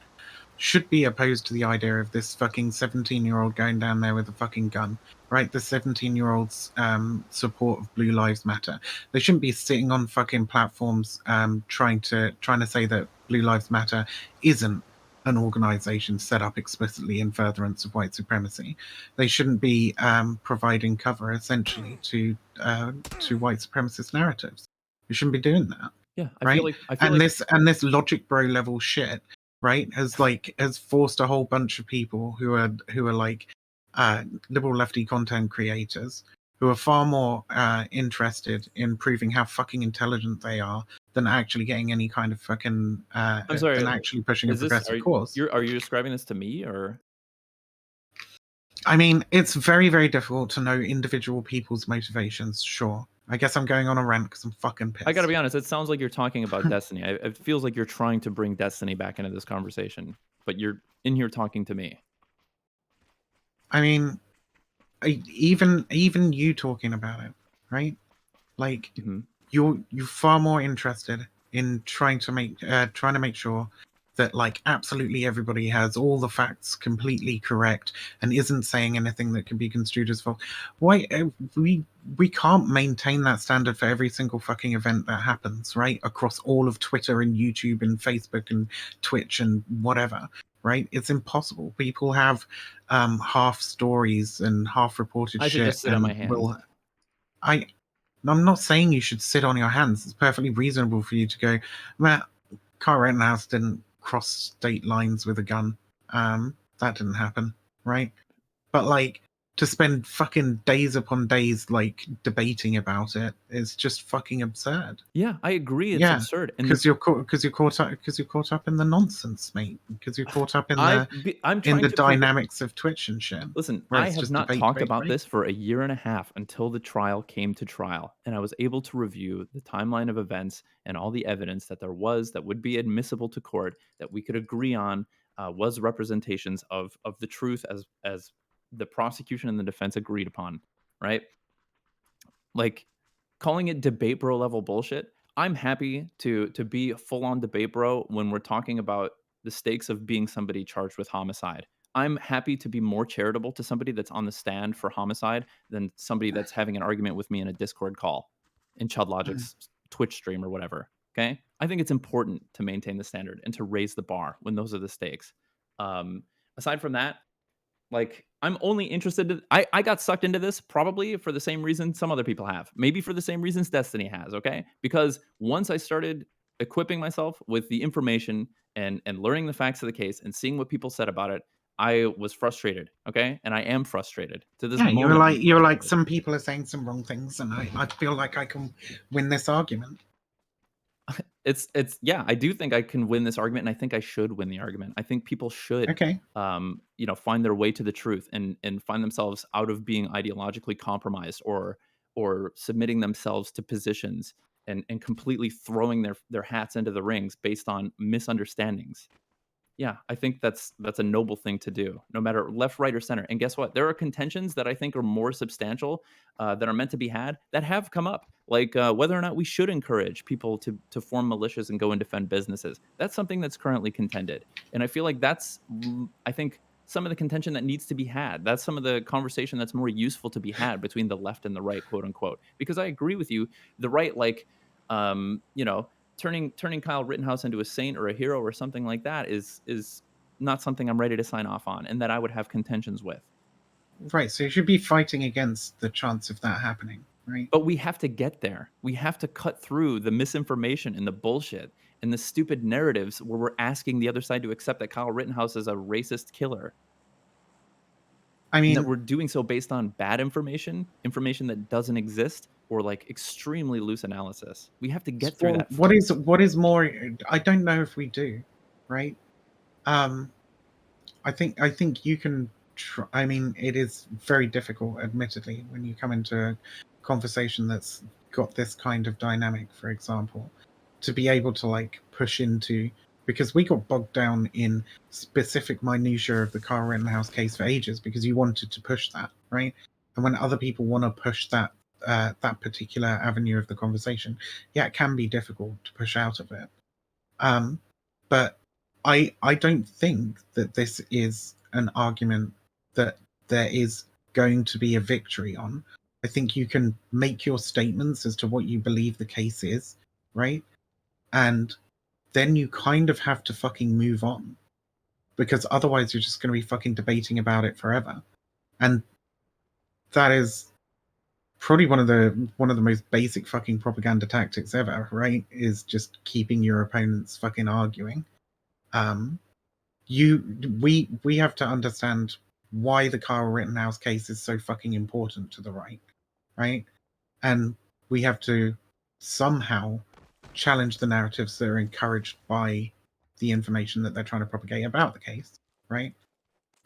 should be opposed to the idea of this fucking 17-year-old going down there with a fucking gun, right? The 17-year-old's support of Blue Lives Matter. They shouldn't be sitting on fucking platforms trying to say that Blue Lives Matter isn't an organization set up explicitly in furtherance of white supremacy. They shouldn't be providing cover essentially to white supremacist narratives. You shouldn't be doing that. Yeah, I feel like this logic bro level shit, right, has forced a whole bunch of people who are like liberal lefty content creators who are far more interested in proving how fucking intelligent they are than actually getting any kind of fucking I'm sorry, than actually pushing a progressive cause. Are you describing this to me or? I mean, it's very, very difficult to know individual people's motivations. Sure, I guess I'm going on a rant because I'm fucking pissed. I gotta be honest. It sounds like you're talking about Destiny. It feels like you're trying to bring Destiny back into this conversation, but you're in here talking to me. I mean, even you talking about it, right? Like you're far more interested in trying to make sure that like absolutely everybody has all the facts completely correct and isn't saying anything that can be construed as false. Why we can't maintain that standard for every single fucking event that happens, right? Across all of Twitter and YouTube and Facebook and Twitch and whatever, right? It's impossible. People have half stories and half reported I should shit. just sit on my hands. I'm not saying you should sit on your hands. It's perfectly reasonable for you to go, Matt, Kyle Rittenhouse didn't cross state lines with a gun. That didn't happen, right? But like, to spend fucking days upon days like debating about it is just fucking absurd. Yeah, I agree. It's Yeah, absurd. And because you're caught up in the nonsense, mate. Because you're caught up in I'm in trying the to dynamics of Twitch and shit. Listen, Where I it's have just not debate, talked debate, about debate. this for a year and a half until the trial came to trial, and I was able to review the timeline of events and all the evidence that there was that would be admissible to court that we could agree on was representations of the truth as the prosecution and the defense agreed upon, right? Like calling it debate bro level bullshit. I'm happy to be full on debate bro when we're talking about the stakes of being somebody charged with homicide. I'm happy to be more charitable to somebody that's on the stand for homicide than somebody that's having an argument with me in a Discord call in Chud Logic's Twitch stream or whatever. Okay. I think it's important to maintain the standard and to raise the bar when those are the stakes. Um, Aside from that, like, I'm only interested in I got sucked into this probably for the same reason some other people have. Maybe for the same reasons Destiny has, okay? Because once I started equipping myself with the information and learning the facts of the case and seeing what people said about it, I was frustrated, okay? And I am frustrated. To this Yeah, moment, I'm you're like frustrated. some people are saying some wrong things, and I feel like I can win this argument. It's yeah, I do think I can win this argument, and I think I should win the argument. I think people should, Okay. find their way to the truth and find themselves out of being ideologically compromised or submitting themselves to positions and completely throwing their hats into the rings based on misunderstandings. Yeah, I think that's a noble thing to do, no matter left, right, or center. And guess what? There are contentions that I think are more substantial that are meant to be had that have come up, like whether or not we should encourage people to form militias and go and defend businesses. That's something that's currently contended, and I feel like I think some of the contention that needs to be had. That's some of the conversation that's more useful to be had between the left and the right, quote unquote. Because I agree with you, the right, like, you know, turning Kyle Rittenhouse into a saint or a hero or something like that is not something I'm ready to sign off on and that I would have contentions with. Right. So you should be fighting against the chance of that happening, right? But we have to get there. We have to cut through the misinformation and the bullshit and the stupid narratives where we're asking the other side to accept that Kyle Rittenhouse is a racist killer. I And that mean, we're doing so based on bad information that doesn't exist, or like extremely loose analysis. We have to get through that first. what is more? I don't know if we do, right? Um, I think you can. I mean, it is very difficult, admittedly, when you come into a conversation that's got this kind of dynamic, for example, to be able to like push into, because we got bogged down in specific minutiae of the Kyle Rittenhouse case for ages because you wanted to push that, right? And when other people want to push that that particular avenue of the conversation, yeah, it can be difficult to push out of it. But I don't think that this is an argument that there is going to be a victory on. I think you can make your statements as to what you believe the case is, right? And then you kind of have to fucking move on. Because otherwise you're just gonna be fucking debating about it forever. And that is probably one of the most basic fucking propaganda tactics ever, right? Is just keeping your opponents fucking arguing. Um we have to understand why the Kyle Rittenhouse case is so fucking important to the right? And we have to somehow challenge the narratives that are encouraged by the information that they're trying to propagate about the case, right?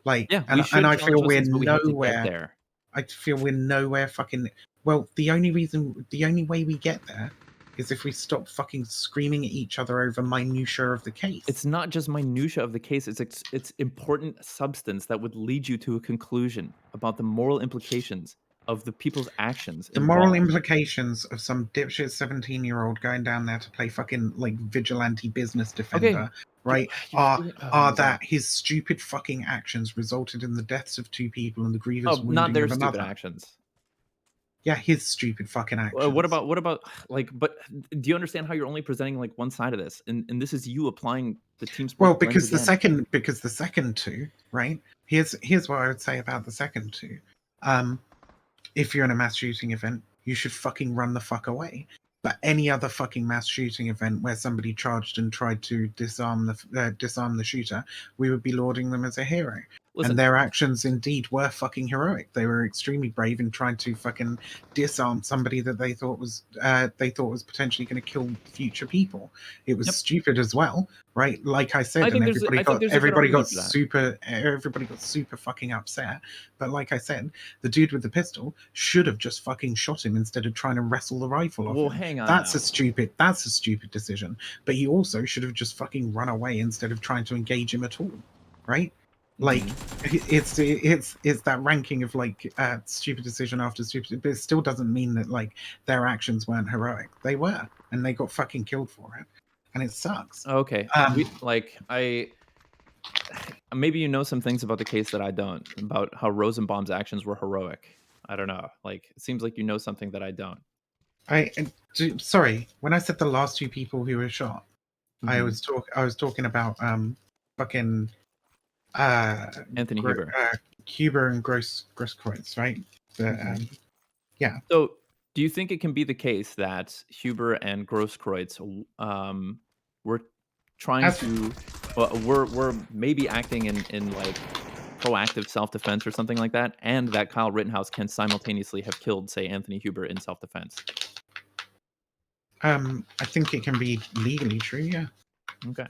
Like, Yeah, we and should I challenge feel those we're things, but we have to get nowhere. there. I feel we're nowhere fucking. Well, the only way we get there is if we stop fucking screaming at each other over minutiae of the case. It's not just minutia of the case, it's important substance that would lead you to a conclusion about the moral implications of the people's actions The moral involved. implications of some dipshit 17-year-old going down there to play fucking like vigilante business Okay. defender, right? Oh my Are God. that his stupid fucking actions resulted in the deaths of 2 people and the grievous not wounding their of stupid another? actions. Yeah, his stupid fucking actions. What about like? But do you understand how you're only presenting like one side of this, and this is you applying the team sport Well, lens again? because the second two, right? Here's what I would say about the second two. If you're in a mass shooting event, you should fucking run the fuck away. But any other fucking mass shooting event where somebody charged and tried to disarm the shooter, we would be lauding them as a hero. Listen, And their actions indeed were fucking heroic. They were extremely brave in trying to fucking disarm somebody that they thought was potentially going to kill future people. It was Yep. stupid as well, right? Like I said, I think and there's a good argument for that. everybody got super fucking upset. But like I said, the dude with the pistol should have just fucking shot him instead of trying to wrestle the rifle off Well, him. hang on That's now. a stupid decision. But he also should have just fucking run away instead of trying to engage him at all, right? Like it's that ranking of like stupid decision after stupid, but it still doesn't mean that like their actions weren't heroic. They were, and they got fucking killed for it, and it sucks. Okay. Maybe you know some things about the case that I don't, about how Rosenbaum's actions were heroic. I don't know. Like, it seems like you know something that I don't. Sorry, when I said the last two people who were shot, I Mhm. was talking about fucking Anthony Huber. Huber and Grosskreutz, right? Yeah. So, do you think it can be the case that Huber and Grosskreutz were trying As- to, were maybe acting in like proactive self-defense or something like that, and that Kyle Rittenhouse can simultaneously have killed, say, Anthony Huber in self-defense? I think it can be legally true, yeah. Okay.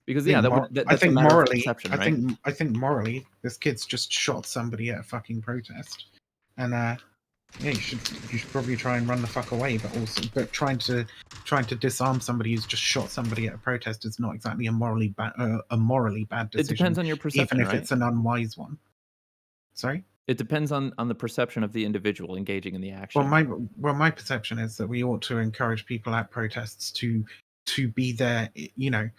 Because yeah, I that's a think matter of morally, perception, right? I think morally, this kid's just shot somebody at a fucking protest, and yeah, you should probably try and run the fuck away. But trying to disarm somebody who's just shot somebody at a protest is not exactly a morally bad It decision. depends on your perception, even if right? it's an unwise one. Sorry. It depends on the perception of the individual engaging in the action. My perception is that we ought to encourage people at protests to be there. You know,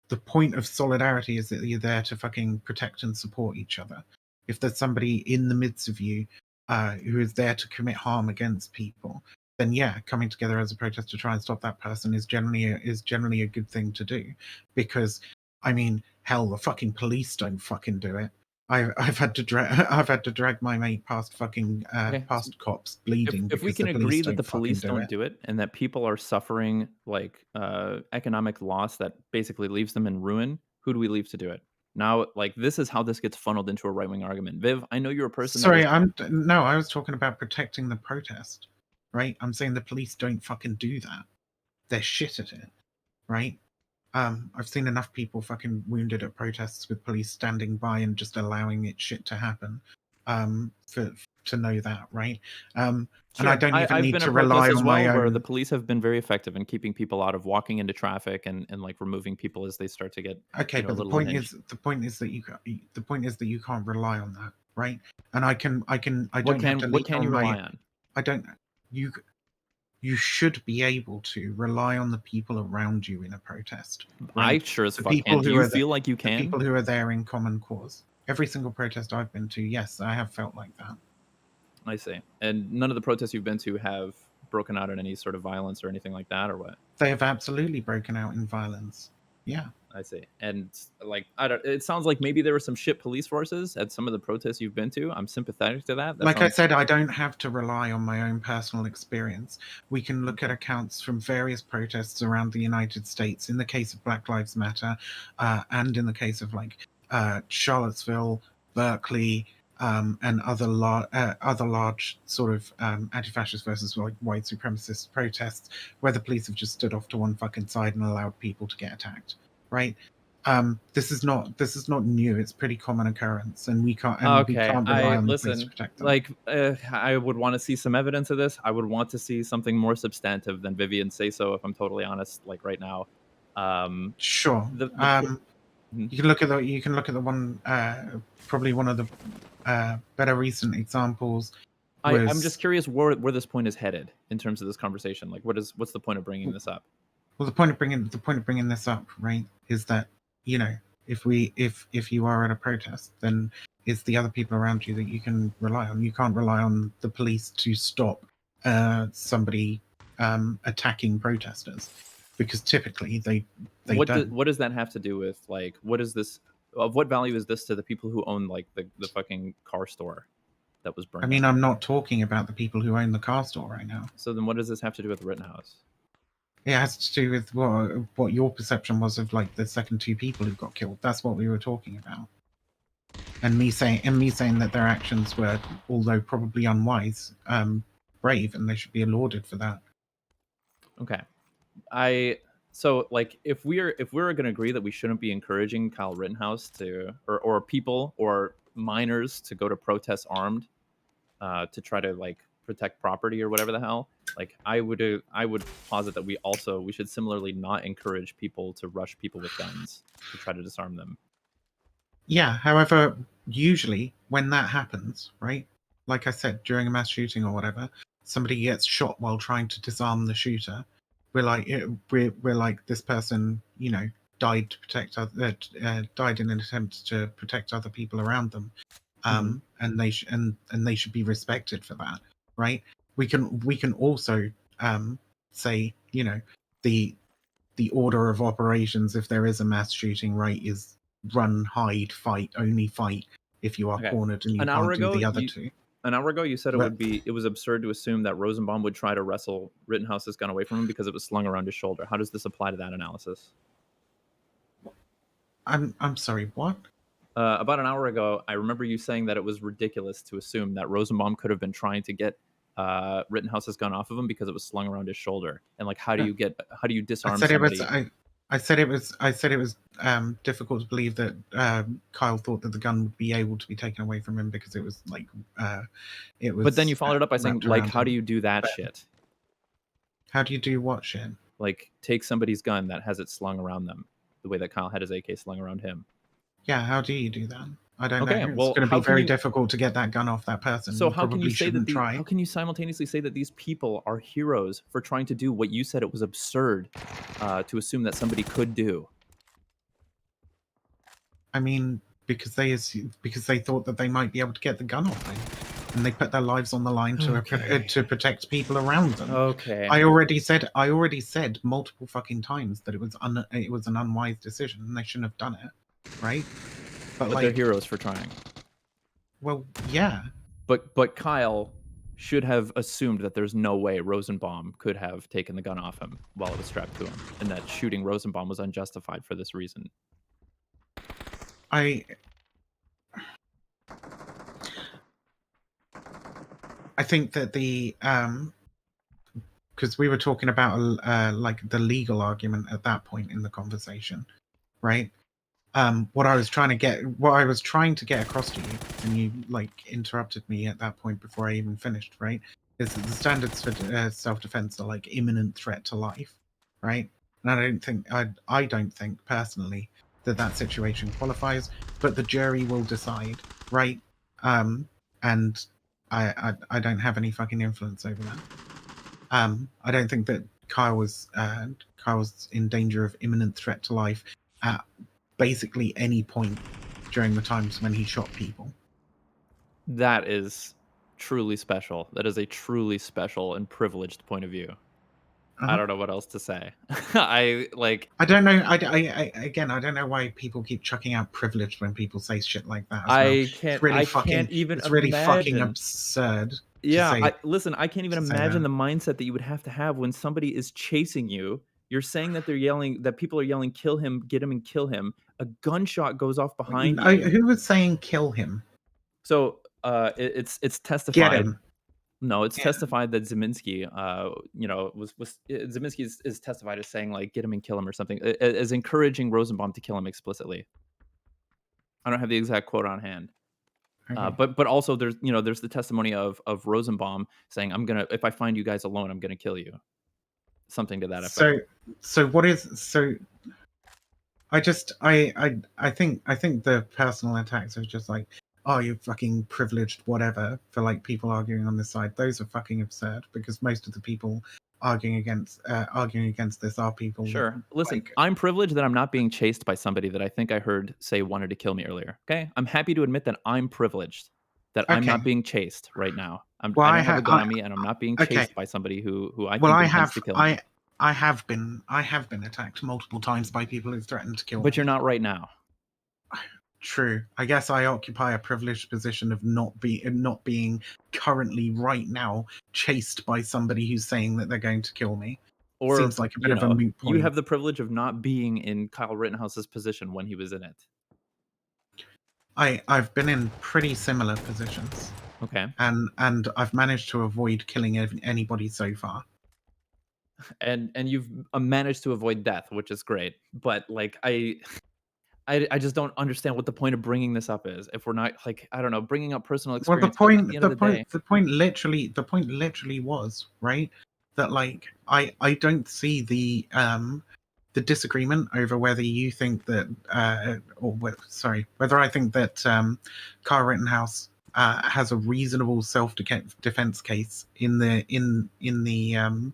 the point of solidarity is that you're there to fucking protect and support each other. If there's somebody in the midst of you who is there to commit harm against people, then yeah, coming together as a protest to try and stop that person is generally a good thing to do. Because I mean, hell, the fucking police don't fucking do it. I've had to drag my mate past fucking past cops bleeding If we because can the agree police that don't the fucking police do don't it. do it and that people are suffering like economic loss that basically leaves them in ruin, who do we leave to do it? Now, like this is how this gets funneled into a right wing argument. Viv, I know you're a person that Sorry, was I was talking about protecting the protest, right? I'm saying the police don't fucking do that. They're shit at it, right? I've seen enough people fucking wounded at protests with police standing by and just allowing it shit to happen, for to know that, right? And I sure. don't even I've need been to at protests rely as on well my where the own. police have been very effective in keeping people out of walking into traffic and like removing people as they start to get Okay, a but little unhinged. the point is that you can't rely on that, right? And I What don't have to lean can you on rely my on? I don't you you should be able to rely on the people around you in a protest, I right? sure as The fuck can. people Do who you are feel like you the can? people who are there in common cause. Every single protest I've been to, yes, I have felt like that. I see. And none of the protests you've been to have broken out in any sort of violence or anything like that, or what? They have absolutely broken out in violence. Yeah. I see. And like, I don't. It sounds like maybe there were some shit police forces at some of the protests you've been to. I'm sympathetic to that. That Like I sounds. said, I don't have to rely on my own personal experience. We can look at Okay. accounts from various protests around the United States. In the case of Black Lives Matter, and in the case of like Charlottesville, Berkeley, and other large sort of anti-fascist versus like white supremacist protests, where the police have just stood off to one fucking side and allowed people to get attacked. Right? This is not new. It's pretty common occurrence, and we can't Okay. rely I on the police to listen. protect them. Like, I would want to see some evidence of this. I would want to see something more substantive than Vivian say so. If I'm totally honest, like right now, Sure. the Mhm. You can look at the one probably one of the better recent examples I'm just was curious where this point is headed in terms of this conversation. Like, what's the point of bringing this up? well the point of bringing this up, right, is that you know if you are at a protest, then it's the other people around you that you can rely on. You can't rely on the police to stop somebody attacking protesters because typically they don't. What does that have to do with like what is this of what value is this to the people who own like the fucking car store that was I burned mean, down? I'm not talking about the people who own the car store right now. So then what does this have to do with Rittenhouse? It has to do with what your perception was of like the second two people who got killed. That's what we were talking about. and me saying that their actions were, although probably unwise, brave, and they should be lauded for that. Okay. So like if we're going to agree that we shouldn't be encouraging Kyle Rittenhouse to or people or minors to go to protest armed to try to like protect property or whatever the hell, like I would posit that we should similarly not encourage people to rush people with guns to try to disarm them. Yeah, however, usually when that happens, right? Like I said, during a mass shooting or whatever, somebody gets shot while trying to disarm the shooter. We're like, we're like, this person, you know, died to protect died in an attempt to protect other people around them, and they and they should be respected for that, right? We can also say, you know, the order of operations if there is a mass shooting, right, is run, hide, fight, only fight if you are Okay. cornered and you An hour can't do ago, the other two. An hour ago, you said But it was absurd to assume that Rosenbaum would try to wrestle Rittenhouse's gun away from him because it was slung around his shoulder. How does this apply to that analysis? I'm sorry, what? About an hour ago, I remember you saying that it was ridiculous to assume that Rosenbaum could have been trying to get Rittenhouse's gun off of him because it was slung around his shoulder. And like, how do you disarm somebody? I said it was difficult to believe that Kyle thought that the gun would be able to be taken away from him because it was like it was. But then you followed it up by saying, like, how do him. you do that shit? How do you do what shit? Like, take somebody's gun that has it slung around them, the way that Kyle had his AK slung around him. Yeah, how do you do that? I don't Okay, know. It's well, going to be very difficult to get that gun off that person. So You how can you say that try. how can you simultaneously say that these people are heroes for trying to do what you said it was absurd to assume that somebody could do? I mean, because they thought that they might be able to get the gun off him, and they put their lives on the line to protect people around them. Okay. I already said multiple fucking times that it was an unwise decision, and they shouldn't have done it, right? But like, they're heroes for trying. Well, yeah. But Kyle should have assumed that there's no way Rosenbaum could have taken the gun off him while it was strapped to him, and that shooting Rosenbaum was unjustified for this reason. I think that the because we were talking about like the legal argument at that point in the conversation, right? What I was trying to get across to you, and you like interrupted me at that point before I even finished, right? Is that the standards for self-defense are like imminent threat to life, right? And I don't think personally that situation qualifies, but the jury will decide, right? And I don't have any fucking influence over that. I don't think that Kyle was in danger of imminent threat to life at basically any point during the times when he shot people. That is truly special. That is a truly special and privileged point of view. I don't know what else to say. I don't know. I don't know why people keep chucking out privileged when people say shit like that. I can't even it's really fucking absurd. Yeah, listen, I can't even imagine the mindset that you would have to have when somebody is chasing you. You're saying that they're yelling, that people are yelling, kill him, get him and kill him. A gunshot goes off behind you. Who was saying kill him? So it's testified. Get him. No, it's testified that Zeminski, Zeminski is testified as saying like get him and kill him or something, as encouraging Rosenbaum to kill him explicitly. I don't have the exact quote on hand. Okay. But also there's the testimony of Rosenbaum saying if I find you guys alone, I'm gonna kill you. Something to that effect. So what is I think the personal attacks are just like, oh, you're fucking privileged, whatever, for like people arguing on this side. Those are fucking absurd because most of the people arguing against this are people. Sure. Listen, I'm privileged that I'm not being chased by somebody that I think I heard say wanted to kill me earlier. Okay, I'm happy to admit that I'm privileged, that I'm not being chased right now. I don't have a gun on me, and I'm not being chased by somebody who I think intends to kill me. I have been attacked multiple times by people who threatened to kill me. But you're not right now. True. I guess I occupy a privileged position of not being currently right now chased by somebody who's saying that they're going to kill me. Or seems like a bit of a moot point. You have the privilege of not being in Kyle Rittenhouse's position when he was in it. I've been in pretty similar positions, Okay. and I've managed to avoid killing anybody so far. And you've managed to avoid death, which is great. But like I just don't understand what the point of bringing this up is. If we're not like, I don't know, bringing up personal Well, experience, but at the end of the day, the point literally was, right, that like I don't see the disagreement over whether you think that whether I think that Kyle Rittenhouse has a reasonable self-defense case in the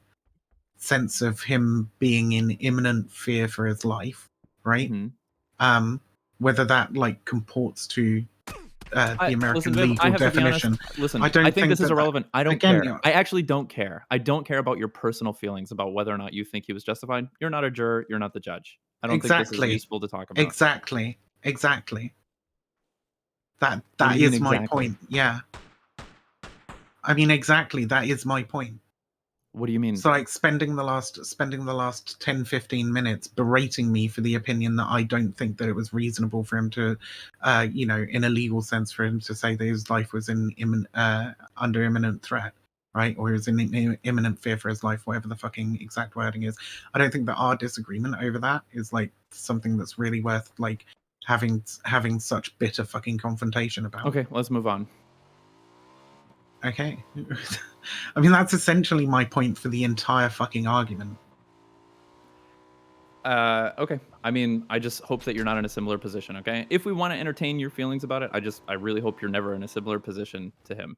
sense of him being in imminent fear for his life, right? Mhm. Whether that like comports to the listen, American Viv, I legal have to be honest. definition. Listen, I I don't think think this is that irrelevant. I don't again, care. I actually don't care. I don't care about your personal feelings about whether or not you think he was justified. You're not a juror. You're not the judge. I don't think this is exactly, useful to talk about. exactly. That What do that you mean is my exactly? point. Yeah, I mean exactly. That is my point. What do you mean? So like spending the last 10, 15 minutes berating me for the opinion that I don't think that it was reasonable for him to, in a legal sense, for him to say that his life was under imminent threat, right? Or he was in imminent fear for his life, whatever the fucking exact wording is. I don't think that our disagreement over that is like something that's really worth like having such bitter fucking confrontation about. Okay, let's move on. Okay. I mean, that's essentially my point for the entire fucking argument. Okay. I mean, I just hope that you're not in a similar position, okay? If we want to entertain your feelings about it, I really hope you're never in a similar position to him.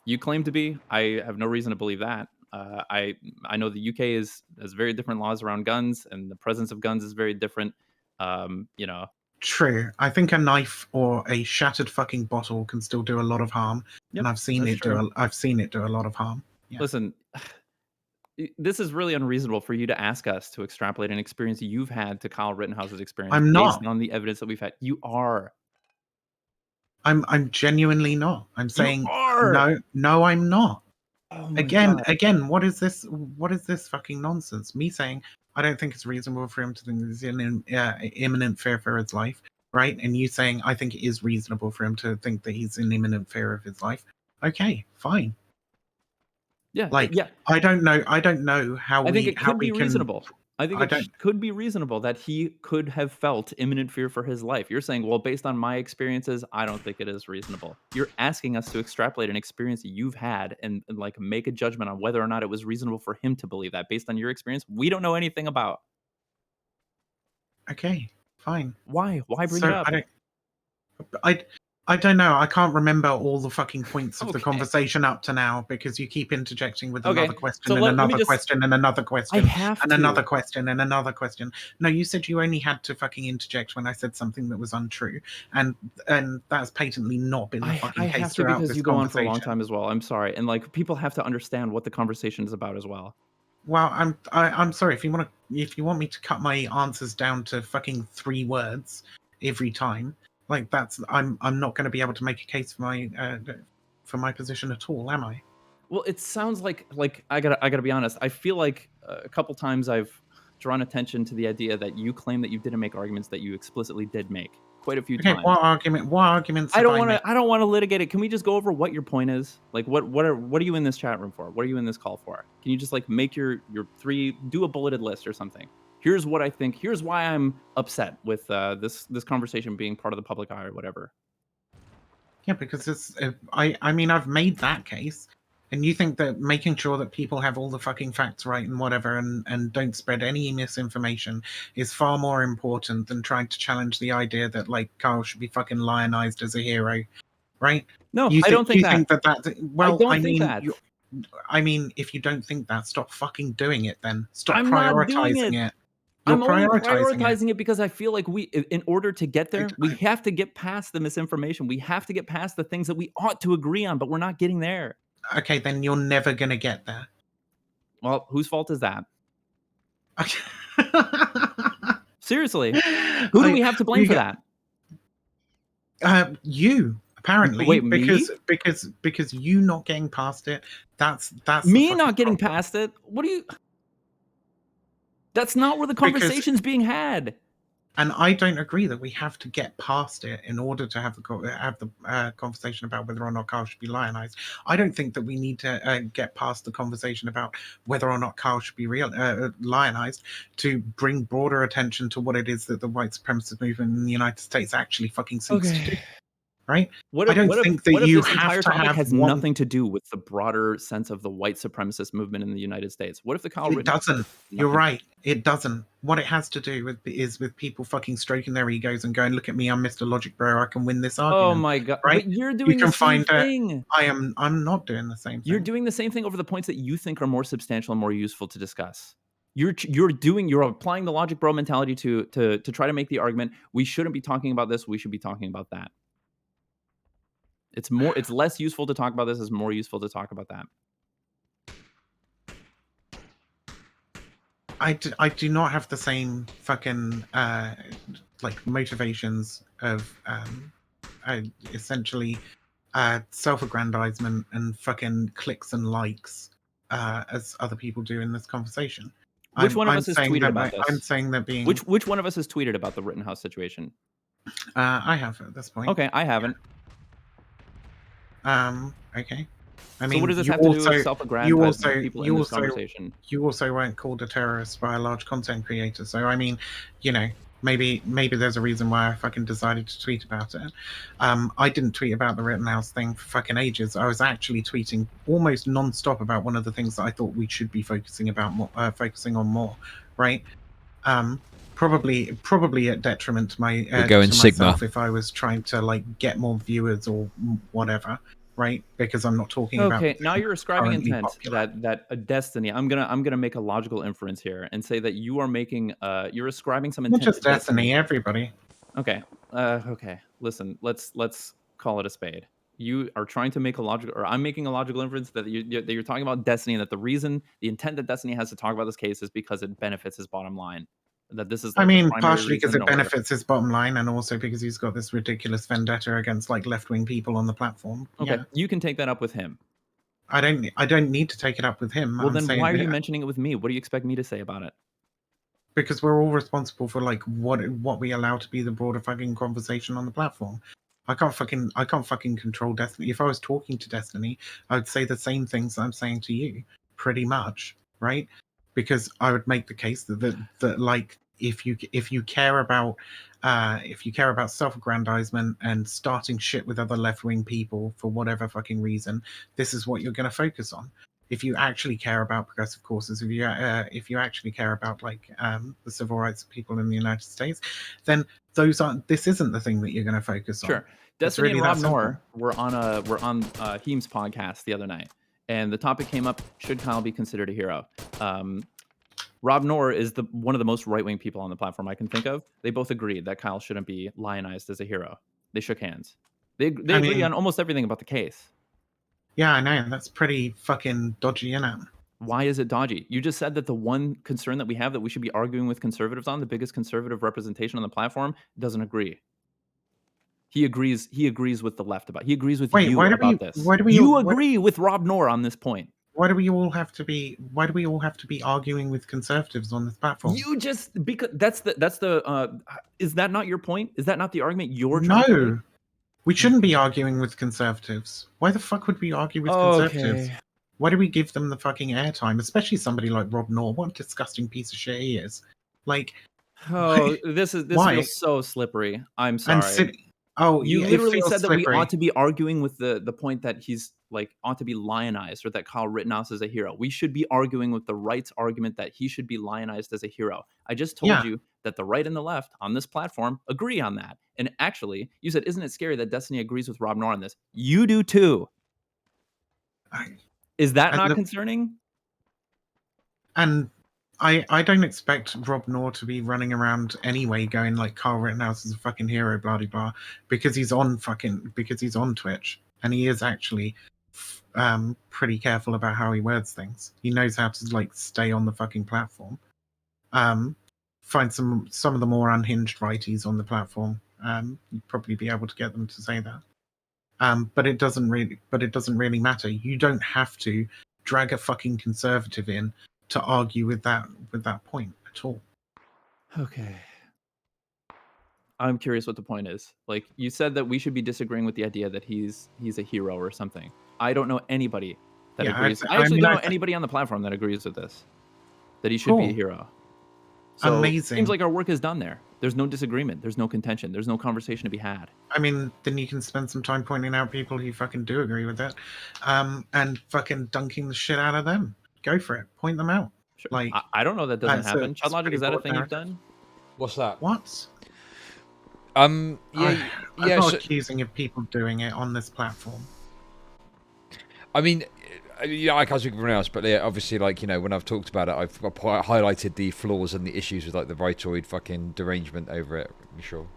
You claim to be. I have no reason to believe that. I know the UK has very different laws around guns, and the presence of guns is very different. You know, True. I think a knife or a shattered fucking bottle can still do a lot of harm, yep, and I've seen that's it true. do a lot of harm. Yeah. Listen, this is really unreasonable for you to ask us to extrapolate an experience you've had to Kyle Rittenhouse's experience I'm based not. on the evidence that we've had. You are. I'm genuinely not. I'm You saying are. no, I'm not. Oh my god. Again, what is this? What is this fucking nonsense? Me saying I don't think it's reasonable for him to think he's in imminent fear for his life, right? And you saying I think it is reasonable for him to think that he's in imminent fear of his life. Okay, fine. Yeah, Like yeah. I don't know how I think we it could be can. reasonable. I think I don't. could be reasonable that he could have felt imminent fear for his life. You're saying, well, based on my experiences, I don't think it is reasonable. You're asking us to extrapolate an experience that you've had and like make a judgment on whether or not it was reasonable for him to believe that based on your experience. We don't know anything about. Okay, fine. Why? Why bring it So up? I don't know. I can't remember all the fucking points of the Okay. conversation up to now because you keep interjecting with Okay, another question so and let me another just. question and another I question have and to. another question and another question. No, you said you only had to fucking interject when I said something that was untrue, and that's patently not been the fucking I case have to throughout because this you go on for a long conversation. time as well. I'm sorry, and like people have to understand what the conversation is about as well. Well, I'm sorry if you want me to cut my answers down to fucking 3 words every time. Like that's I'm not going to be able to make a case for my position at all, am I? Well, it sounds like I gotta be honest. I feel like a couple times I've drawn attention to the idea that you claim that you didn't make arguments that you explicitly did make quite a few Okay, times. what arguments I have don't I want made? to. I don't want to litigate it. Can we just go over what your point is? Like, what are you in this chat room for? What are you in this call for? Can you just like make your 3, do a bulleted list or something? Here's what I think. Here's why I'm upset with this conversation being part of the public eye or whatever. Yeah, because I mean I've made that case, and you think that making sure that people have all the fucking facts right and whatever and don't spread any misinformation is far more important than trying to challenge the idea that like Carl should be fucking lionized as a hero, right? No, I don't think You that. think that I well, don't think that. I mean, if you don't think that, stop fucking doing it then. Stop I'm not doing prioritizing it. it. You're I'm only prioritizing it. prioritizing it because I feel like in order to get I, there, we have to get past the misinformation. We have to get past the things that we ought to agree on, but we're not getting there. okay, then you're never gonna get there. Well, whose fault is that? Seriously, who do we have to blame for that? You apparently Wait, me? because you not getting past it. That's Me not getting past it? What do you? That's not where the because conversation's being had. And I don't agree that we have to get past it in order to have the conversation about whether or not Kyle should be lionized. I don't think that we need to get past the conversation about whether or not Kyle should be lionized to bring broader attention to what it is that the white supremacist movement in the United States actually fucking seeks to do. Right? I don't think that you this have entire to topic have has one. nothing to do with the broader sense of the white supremacist movement in the United States? What if the Kyle It Rittenhouse doesn't. You're nothing- right. It doesn't. What it has to do with is with people fucking stroking their egos and going, "Look at me, I'm Mr. Logic Bro. I can win this argument." Oh my god! Right? But you're You doing the can same find that thing. I'm not doing the same thing. You're doing the same thing over the points that you think are more substantial and more useful to discuss. You're applying the Logic Bro mentality to try to make the argument we shouldn't be talking about this. We should be talking about that. It's less useful to talk about this. It's more useful to talk about that. I do not have the same fucking like motivations of essentially self-aggrandizement and fucking clicks and likes as other people do in this conversation. Which one of us has tweeted about this? I'm saying that being which one of us has tweeted about the Rittenhouse situation? I have at this point. Okay, I haven't. Okay. I mean, so what does this have to do with self-aggrandizement people in this conversation? You also weren't called a terrorist by a large content creator. So I mean, you know, maybe there's a reason why I fucking decided to tweet about it. I didn't tweet about the Rittenhouse thing for fucking ages. I was actually tweeting almost non-stop about one of the things that I thought we should be focusing on more, right? Probably at detriment to my going to Sigma. myself if I was trying to like get more viewers or whatever, right? Because I'm not talking about. Okay, now you're ascribing intent popular. that a destiny. I'm gonna make a logical inference here and say that you are making you're ascribing some intent. Not just to destiny, everybody. Okay, okay. Listen, let's call it a spade. You are trying to make a logical, or I'm making a logical inference that you're talking about destiny, and that the intent that destiny has to talk about this case is because it benefits his bottom line. That this is, like, I mean, the primary partially because reason, it benefits his bottom line, and also because he's got this ridiculous vendetta against like left-wing people on the platform. Okay, yeah. You can take that up with him. I don't need to take it up with him. Well, then why are you mentioning it with me? What do you expect me to say about it? Because we're all responsible for like what we allow to be the broader fucking conversation on the platform. I can't fucking control Destiny. If I was talking to Destiny, I would say the same things I'm saying to you, pretty much, right? Because I would make the case that like if you care about self-aggrandizement and starting shit with other left-wing people for whatever fucking reason, this is what you're going to focus on. If you actually care about progressive causes, if you actually care about like the civil rights of people in the United States, then this isn't the thing that you're going to focus on. Sure. Destiny really and Rob that simple. Noor were on Heem's podcast the other night, and the topic came up: should Kyle be considered a hero? Rob Noor is one of the most right-wing people on the platform I can think of. They both agreed that Kyle shouldn't be lionized as a hero. They shook hands. They agree on almost everything about the case. Yeah, I know. That's pretty fucking dodgy, isn't it? Why is it dodgy? You just said that the one concern that we have that we should be arguing with conservatives on, the biggest conservative representation on the platform, doesn't agree. He agrees with the left about. He agrees with you about this. You agree with Rob Noor on this point. Why do we all have to be arguing with conservatives on this platform? You just, because that's the is that not your point? Is that not the argument you're trying to make? We shouldn't be arguing with conservatives. Why the fuck would we argue with conservatives? Why do we give them the fucking airtime? Especially somebody like Rob Noor. What a disgusting piece of shit he is. Like, this feels so slippery. I'm sorry. You literally said that we ought to be arguing with the point that he's like ought to be lionized, or that Kyle Rittenhouse is a hero. We should be arguing with the right's argument that he should be lionized as a hero. I just told you that the right and the left on this platform agree on that. And actually, you said, isn't it scary that Destiny agrees with Rob Noor on this? You do too. Is that not concerning? And I don't expect Rob Noor to be running around anyway going like Kyle Rittenhouse is a fucking hero, blah blah blah, because he's on Twitch, and he is actually pretty careful about how he words things. He knows how to like stay on the fucking platform. Find some of the more unhinged righties on the platform. You'd probably be able to get them to say that. But it doesn't really matter. You don't have to drag a fucking conservative in to argue with that point at all. Okay. I'm curious what the point is. Like, you said that we should be disagreeing with the idea that he's a hero or something. I don't know anybody that Yeah, agrees. I I actually mean, don't know anybody on the platform that agrees with this, that he should be a cool, hero. So seems amazing. like our work is done there. There's no disagreement. There's no contention. There's no conversation to be had. I mean, then you can spend some time pointing out people who fucking do agree with it, and fucking dunking the shit out of them. Go for it. Point them out. Sure. Like, I don't know that doesn't happen. it's Child Logic, pretty is that a broad thing you've narrative. done? What's that? What? Yeah, I'm yeah. not So, accusing of people doing it on this platform. I mean, yeah, I can't speak for everyone else, but yeah, obviously, like, you know, when I've talked about it, I've highlighted the flaws and the issues with like the rightoid fucking derangement over it. I'm sure.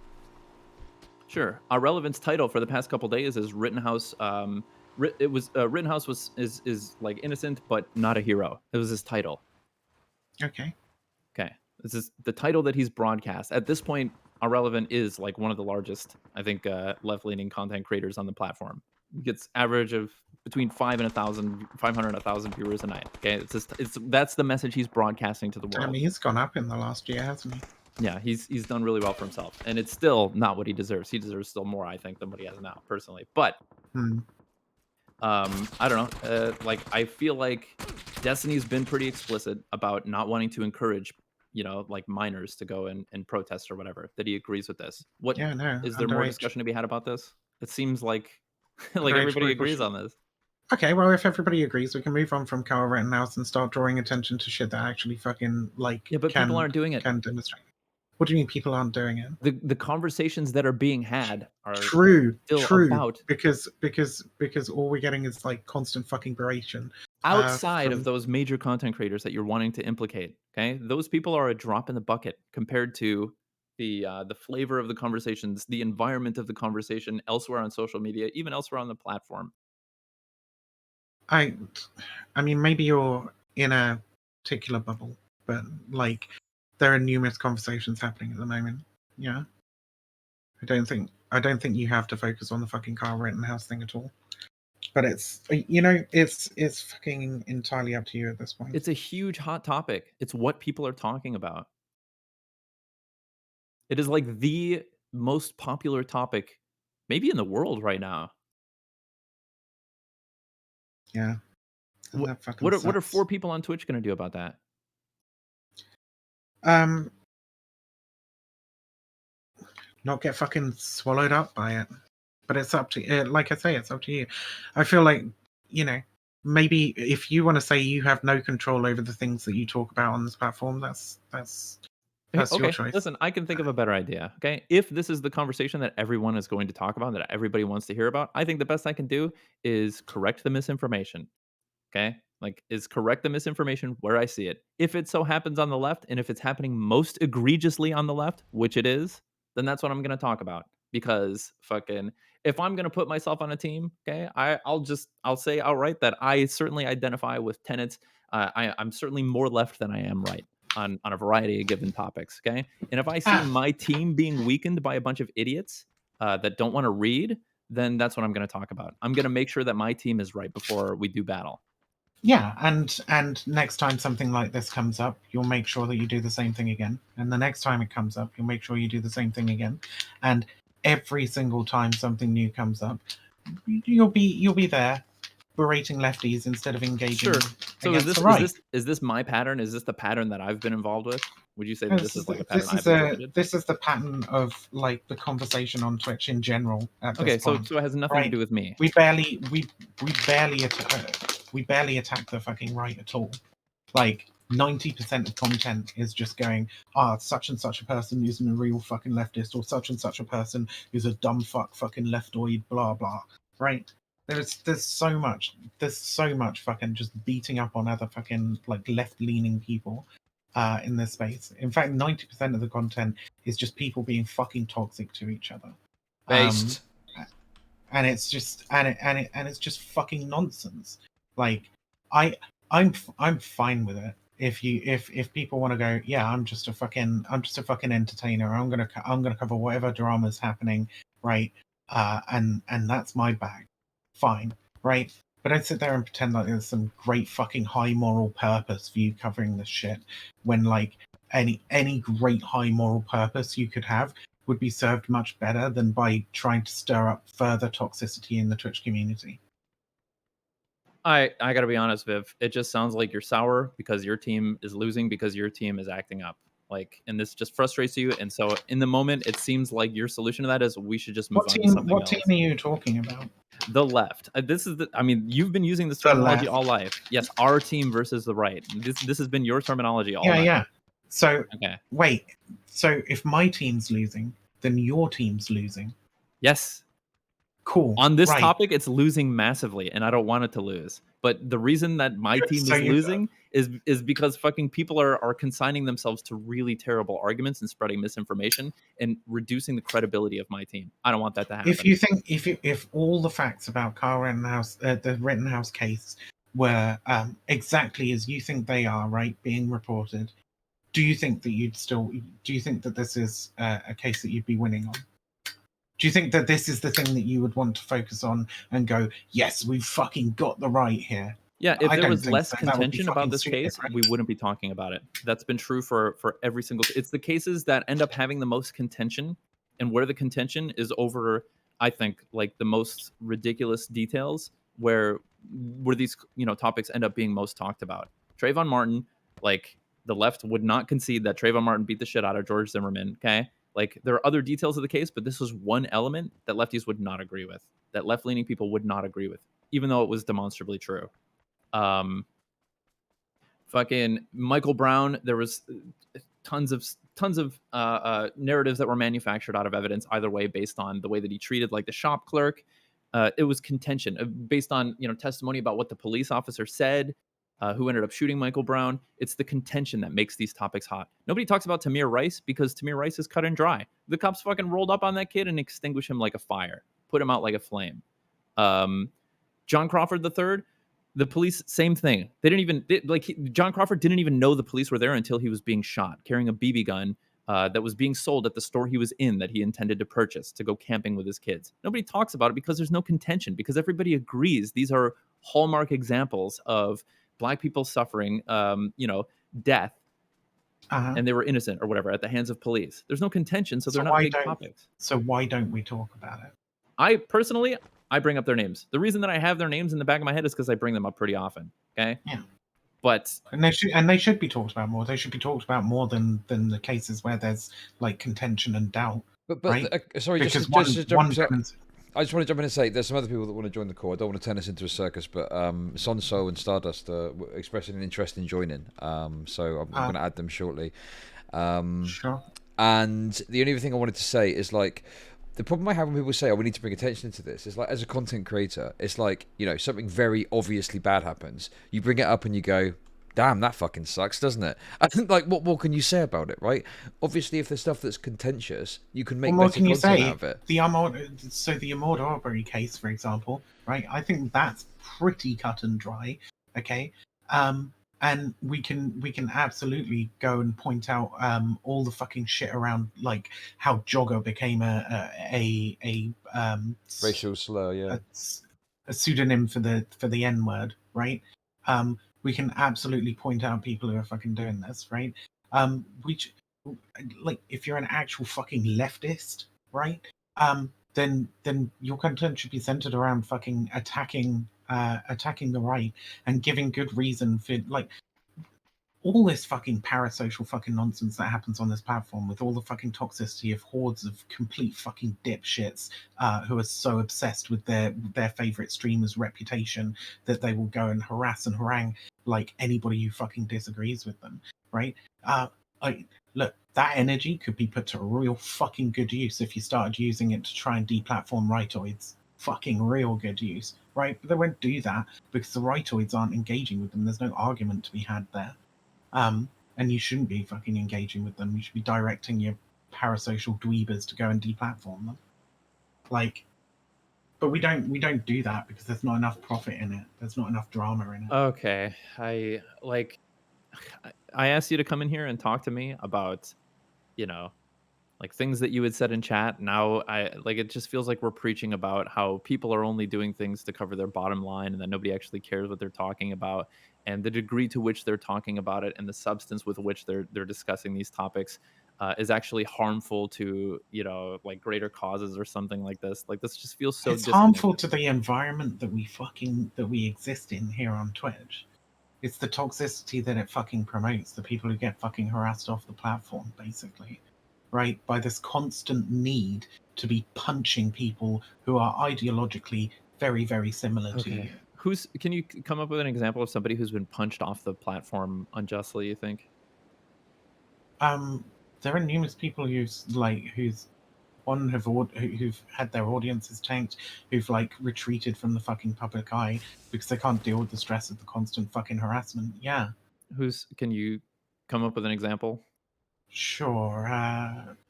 Sure. Our relevance title for the past couple days is Rittenhouse. Rittenhouse is like innocent but not a hero. It was his title. Okay. Okay. This is the title that he's broadcast. At this point, our relevant is like one of the largest, I think, left-leaning content creators on the platform. He gets average of between 500 and 1,000 viewers a night. Okay. That's the message he's broadcasting to the I world. mean, he's gone up in the last year, hasn't he? Yeah, he's done really well for himself, and it's still not what he deserves. He deserves still more, I think, than what he has now, personally. But I don't know. Like, I feel like Destiny's been pretty explicit about not wanting to encourage, you know, like minors to go and protest or whatever. That he agrees with this. What Yeah, no. is there more Underage. discussion to be had about this? It seems like like Underage everybody people agrees should- on this. Okay, well, if everybody agrees, we can move on from Carl Rittenhouse and start drawing attention to shit that actually fucking like Yeah, but people aren't doing it. can demonstrate. What do you mean people aren't doing it? The conversations that are being had are True, still about because all we're getting is like constant fucking beration. outside of from- those major content creators that you're wanting to implicate. Okay, those people are a drop in the bucket compared to the flavor of the conversations, the environment of the conversation elsewhere on social media, even elsewhere on the platform. I mean, maybe you're in a particular bubble, but like there are numerous conversations happening at the moment. Yeah, I don't think you have to focus on the fucking Carl Rittenhouse thing at all. But it's it's fucking entirely up to you at this point. It's a huge hot topic. It's what people are talking about. It is like the most popular topic, maybe in the world right now. Yeah. What, That fucking what are sucks. 4 people on Twitch going to do about that? Not get fucking swallowed up by it. But it's up to, like I say, it's up to you. I feel like, maybe if you want to say you have no control over the things that you talk about on this platform, that's your choice. Listen, I can think of a better idea. Okay, if this is the conversation that everyone is going to talk about, that everybody wants to hear about, I think the best I can do is correct the misinformation. Okay, like, is correct the misinformation where I see it. If it so happens on the left, and if it's happening most egregiously on the left, which it is, then that's what I'm going to talk about. Because fucking, if I'm going to put myself on a team, okay, I'll say outright that I certainly identify with tenets. I'm certainly more left than I am right on a variety of given topics. Okay, and if I see my team being weakened by a bunch of idiots that don't want to read, then that's what I'm going to talk about. I'm going to make sure that my team is right before we do battle. Yeah, and next time something like this comes up, you'll make sure that you do the same thing again. And the next time it comes up, you'll make sure you do the same thing again. And every single time something new comes up, you'll be there berating lefties instead of engaging. Sure. So against the right. is this my pattern? Is this the pattern that I've been involved with? Would you say that this is like a pattern I've exhibited? This is the pattern of like the conversation on Twitch in general. At this point. So it has nothing to do with me. We barely attack the fucking right at all. Like 90% of content is just going, such and such a person isn't a real fucking leftist, or such and such a person is a dumb fucking leftoid, blah blah. Right? There's so much fucking just beating up on other fucking like left-leaning people in this space. In fact, 90% of the content is just people being fucking toxic to each other. Based. And it's just it's just fucking nonsense. Like I'm fine with it. If people want to go, yeah, I'm just a fucking entertainer. I'm gonna cover whatever drama's happening, right? And that's my bag. Fine, right? But don't sit there and pretend like there's some great fucking high moral purpose for you covering this shit, when like any great high moral purpose you could have would be served much better than by trying to stir up further toxicity in the Twitch community. I gotta be honest, Viv. It just sounds like you're sour because your team is losing because your team is acting up. Like, and this just frustrates you. And so, in the moment, it seems like your solution to that is we should just move on to something else. What team are you talking about? The left. This is the. I mean, you've been using this The terminology left. all life. Yes, our team versus the right. This has been your terminology all Yeah, night. yeah. So Okay. wait. So if my team's losing, then your team's losing. Yes. Cool. On this Right. topic, it's losing massively, and I don't want it to lose. But the reason that my team So is you- losing is because fucking people are consigning themselves to really terrible arguments and spreading misinformation and reducing the credibility of my team. I don't want that to happen. If you think if all the facts about Carl Rittenhouse, the Rittenhouse case, were exactly as you think they are, right, being reported, do you think that do you think that this is a case that you'd be winning on? Do you think that this is the thing that you would want to focus on and go, yes, we've fucking got the right here? Yeah, if I there don't was think less so. That would be contention about fucking this stupid, case, right? we wouldn't be talking about it. That's been true for every single. It's the cases that end up having the most contention, and where the contention is over, I think, like the most ridiculous details, where these topics end up being most talked about. Trayvon Martin, like the left would not concede that Trayvon Martin beat the shit out of George Zimmerman. Okay, like there are other details of the case, but this was one element that lefties would not agree with, that left-leaning people would not agree with, even though it was demonstrably true. Fucking Michael Brown, there was tons of narratives that were manufactured out of evidence either way based on the way that he treated like the shop clerk. It was contention based on testimony about what the police officer said, who ended up shooting Michael Brown. It's the contention that makes these topics hot. Nobody talks about Tamir Rice because Tamir Rice is cut and dry. The cops fucking rolled up on that kid and extinguished him like a fire, put him out like a flame. John Crawford III, the police, same thing. They didn't even John Crawford didn't even know the police were there until he was being shot, carrying a BB gun that was being sold at the store he was in that he intended to purchase to go camping with his kids. Nobody talks about it because there's no contention, because everybody agrees these are hallmark examples of Black people suffering, death, and they were innocent or whatever at the hands of police. There's no contention, so they're not big topics. So why don't we talk about it? I personally bring up their names. The reason that I have their names in the back of my head is because I bring them up pretty often. Okay. Yeah. But they should be talked about more. They should be talked about more than the cases where there's like contention and doubt. But right? Sorry, Because I just want to jump in and say there's some other people that want to join the call. I don't want to turn this into a circus, but Sonso and Stardust are expressing an interest in joining. So I'm going to add them shortly. Sure. And the only other thing I wanted to say is like, the problem I have when people say, "Oh, we need to bring attention to this," is like, as a content creator, it's like, something very obviously bad happens. You bring it up and you go, "Damn, that fucking sucks, doesn't it?" I think, like, what more can you say about it, right? Obviously, if there's stuff that's contentious, you can make better content out of it. The Ahmaud Arbery case, for example, right? I think that's pretty cut and dry. Okay. And we can absolutely go and point out all the fucking shit around, like how Jogger became a Racial slur, yeah, a pseudonym for the N word, right? We can absolutely point out people who are fucking doing this, right? Which, like, if you're an actual fucking leftist, right? Then your content should be centered around fucking attacking the right and giving good reason for, like, all this fucking parasocial fucking nonsense that happens on this platform, with all the fucking toxicity of hordes of complete fucking dipshits who are so obsessed with their favorite streamer's reputation that they will go and harass and harangue like anybody who fucking disagrees with them, right? Look, that energy could be put to real fucking good use if you started using it to try and deplatform rightoids. Fucking real good use, right? But they won't do that because the rightoids aren't engaging with them. There's no argument to be had there. And you shouldn't be fucking engaging with them. You should be directing your parasocial dweebers to go and deplatform them. Like, but we don't do that because there's not enough profit in it. There's not enough drama in it. Okay, I asked you to come in here and talk to me about, like things that you had said in chat. Now it just feels like we're preaching about how people are only doing things to cover their bottom line and that nobody actually cares what they're talking about, and the degree to which they're talking about it and the substance with which they're discussing these topics. is actually harmful to, like greater causes or something like this. Like this just feels so It's harmful disconnected. to the environment that we exist in here on Twitch. It's the toxicity that it fucking promotes, the people who get fucking harassed off the platform, basically. Right? By this constant need to be punching people who are ideologically very, very similar to you. Can you come up with an example of somebody who's been punched off the platform unjustly, you think? Um, there are numerous people who've had their audiences tanked, who've like retreated from the fucking public eye because they can't deal with the stress of the constant fucking harassment. Yeah, Can you come up with an example? sure.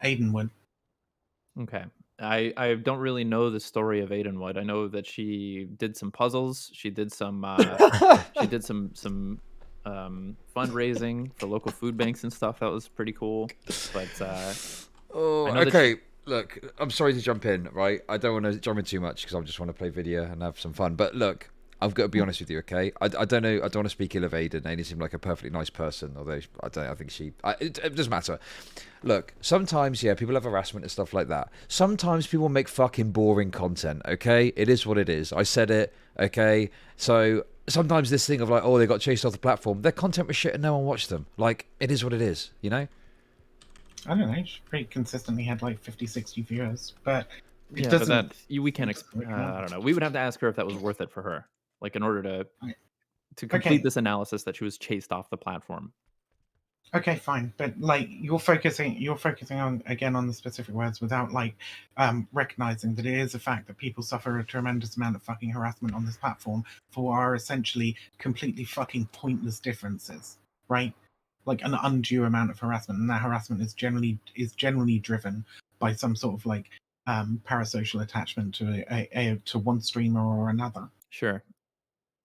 Aiden would. Okay. I don't really know the story of Aidenwood. I know that she did some puzzles. She did some fundraising for local food banks and stuff. That was pretty cool. But Oh, I know that okay. Look, I'm sorry to jump in, right? I don't want to jump in too much because I just want to play video and have some fun. But look, I've got to be honest with you, okay? I don't know. I don't want to speak ill of Aiden. Aiden seemed like a perfectly nice person, although I don't. I think it doesn't matter. Look, sometimes people have harassment and stuff like that. Sometimes people make fucking boring content. Okay, it is what it is. I said it. Okay, so sometimes this thing of like, oh, they got chased off the platform. Their content was shit and no one watched them. Like, it is what it is. You know. I don't know. She pretty consistently had like 50, 60 viewers, but it yeah, but doesn't. we can't. I don't know. We would have to ask her if that was worth it for her, like in order to complete Okay, this analysis that she was chased off the platform. okay, fine, but like you're focusing on again on the specific words without like recognizing that it is a fact that people suffer a tremendous amount of fucking harassment on this platform for our essentially completely fucking pointless differences, right? Like an undue amount of harassment, and that harassment is generally driven by some sort of like parasocial attachment to one streamer or another. Sure.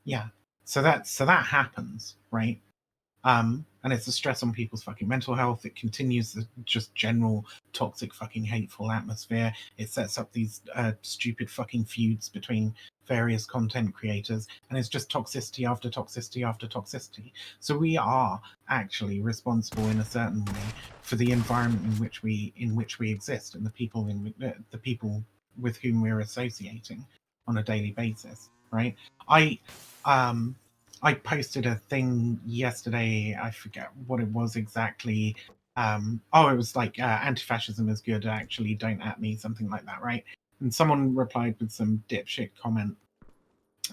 Yeah, so that happens, right? And it's a stress on people's fucking mental health. It continues the just general toxic fucking hateful atmosphere. It sets up these stupid fucking feuds between various content creators, and it's just toxicity after toxicity after toxicity. So we are actually responsible in a certain way for the environment in which we exist and the people with whom we're associating on a daily basis, right? I um I posted a thing yesterday. I forget what it was exactly. It was like anti-fascism is good. Actually, don't at me, something like that, right? And someone replied with some dipshit comment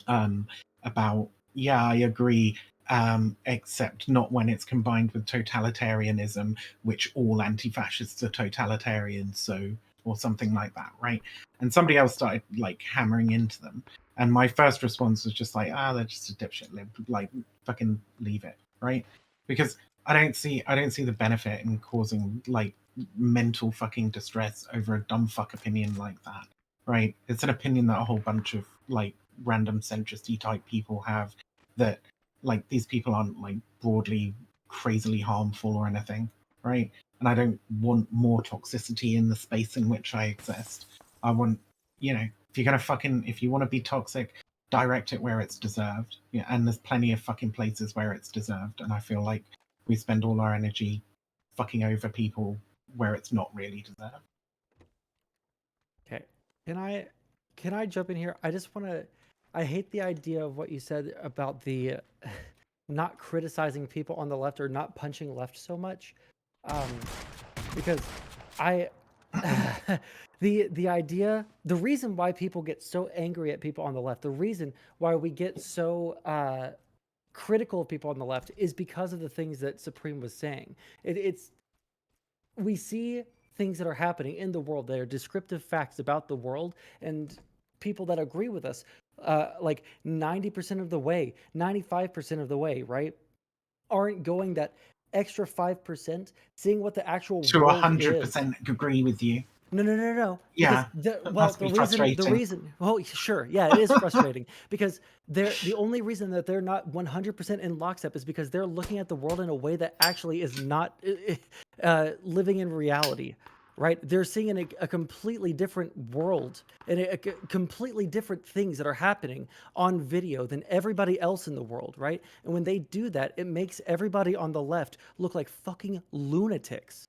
um, about, yeah, I agree, except not when it's combined with totalitarianism, which all anti-fascists are totalitarians, so, or something like that, right? And somebody else started like hammering into them, and my first response was just like, they're just a dipshit lib, like fucking leave it, right? Because I don't see the benefit in causing like mental fucking distress over a dumb fuck opinion like that, right? It's an opinion that a whole bunch of like random centricity type people have, that like these people aren't like broadly crazily harmful or anything, right? And I don't want more toxicity in the space in which I exist. I want, if you want to be toxic, direct it where it's deserved. Yeah, and there's plenty of fucking places where it's deserved, and I feel like we spend all our energy fucking over people where it's not really deserved. Okay. Can I jump in here? I hate the idea of what you said about the not criticizing people on the left or not punching left so much. Because I the reason why people get so angry at people on the left, the reason why we get so critical of people on the left is because of the things that Supreme was saying. We see things that are happening in the world that are descriptive facts about the world, and people that agree with us, like 90% of the way, 95% of the way, right, aren't going that extra 5%, seeing what the actual To world is. 100% agree with you. No. Yeah, Because that must be frustrating. well, sure, yeah, it is frustrating because the only reason that they're not 100% in lockstep is because they're looking at the world in a way that actually is not living in reality, right? They're seeing a completely different world and completely different things that are happening on video than everybody else in the world, right? And when they do that, it makes everybody on the left look like fucking lunatics.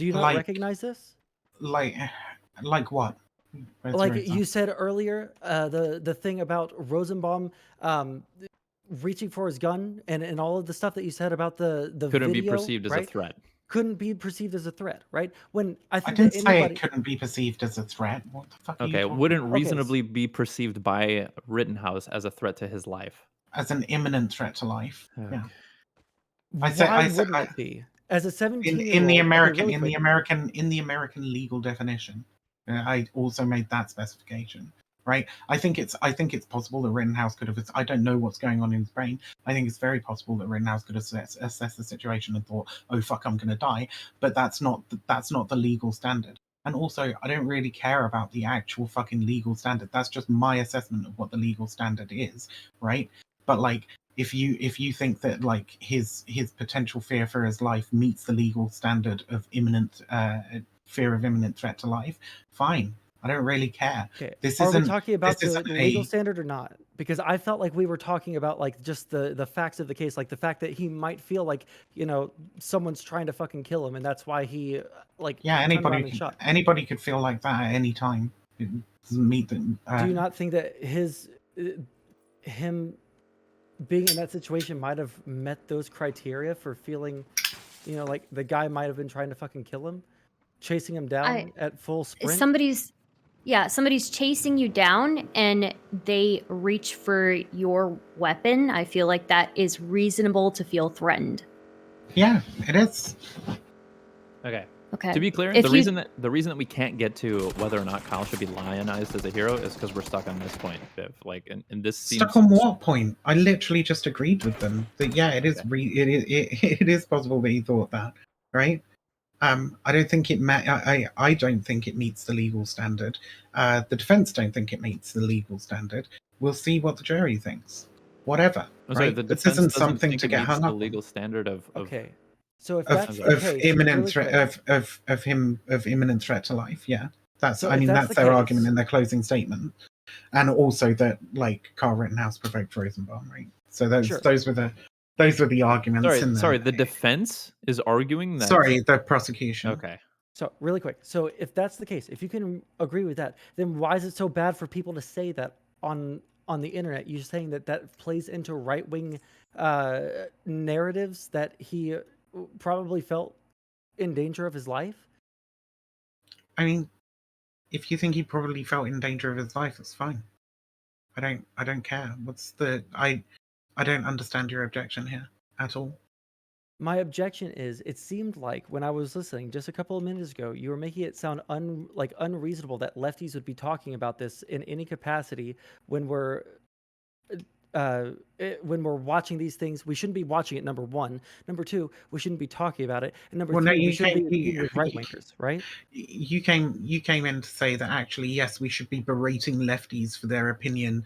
Do you not Like- recognize this? Like what? Where's Like your you example? said earlier, the thing about Rosenbaum reaching for his gun and all of the stuff that you said about the Couldn't video, be perceived as a right? threat. Couldn't be perceived as a threat, right? When I I think didn't that say anybody, it couldn't be perceived as a threat. What the fuck are you Okay, talking wouldn't about? reasonably be perceived by Rittenhouse as a threat to his life. As an imminent threat to life. Okay. Yeah. why wouldn't it be? As a in 17-year-old, the okay, American really in the quick, American legal definition, I also made that specification. Right, I think it's possible that Rittenhouse could have. I don't know what's going on in his brain. I think it's very possible that Rittenhouse could have assessed the situation and thought, "Oh fuck, I'm going to die." But that's not the legal standard. And also, I don't really care about the actual fucking legal standard. That's just my assessment of what the legal standard is, right? But like, if you think that like his potential fear for his life meets the legal standard of imminent fear of imminent threat to life, fine. I don't really care. okay, This are we isn't talking about this the isn't legal a standard or not? Because I felt like we were talking about like just the facts of the case, like the fact that he might feel like, you know, someone's trying to fucking kill him, and that's why he like turned around and shot. anybody could feel like that at any time. It doesn't mean that. Do you not think that him being in that situation might have met those criteria for feeling, you know, like the guy might have been trying to fucking kill him, chasing him down at full sprint? Somebody's chasing you down and they reach for your weapon. I feel like that is reasonable to feel threatened. Yeah, it is. Okay. Okay. To be clear, If the you- reason that we can't get to whether or not Kyle should be lionized as a hero is because we're stuck on this point, Viv. Like, and this seems Stuck on what point? I literally just agreed with them that yeah, it is Okay. it is possible that he thought that, right? I don't think it I don't think it meets the legal standard. The defense don't think it meets the legal standard. We'll see what the jury thinks. Whatever. I'm sorry, Right? the This defense isn't doesn't something think to it get meets hung the up on. legal standard of Okay, so if Of, that's the case, imminent really threat quick, of imminent threat to life. Yeah, that's So I if mean that's that's the their argument case- in their closing statement, and also that like Carl Rittenhouse provoked Rosenbaum, right? So Sure. those were the arguments in there. sorry, the defense is arguing that. Sorry, the prosecution. Okay. So really quick, so if that's the case, if you can agree with that, then why is it so bad for people to say that on the internet? You're saying that that plays into right-wing narratives that he probably felt in danger of his life? I mean, if you think he probably felt in danger of his life, that's fine. I don't care. I don't understand your objection here at all. My objection is, it seemed like when I was listening just a couple of minutes ago, you were making it sound unreasonable that lefties would be talking about this in any capacity when we're watching these things. We shouldn't be watching it, number one. Number two, we shouldn't be talking about it. And number Well, no, three, we you shouldn't can't- be you- with right-wingers, right? You came in to say that actually yes, we should be berating lefties for their opinion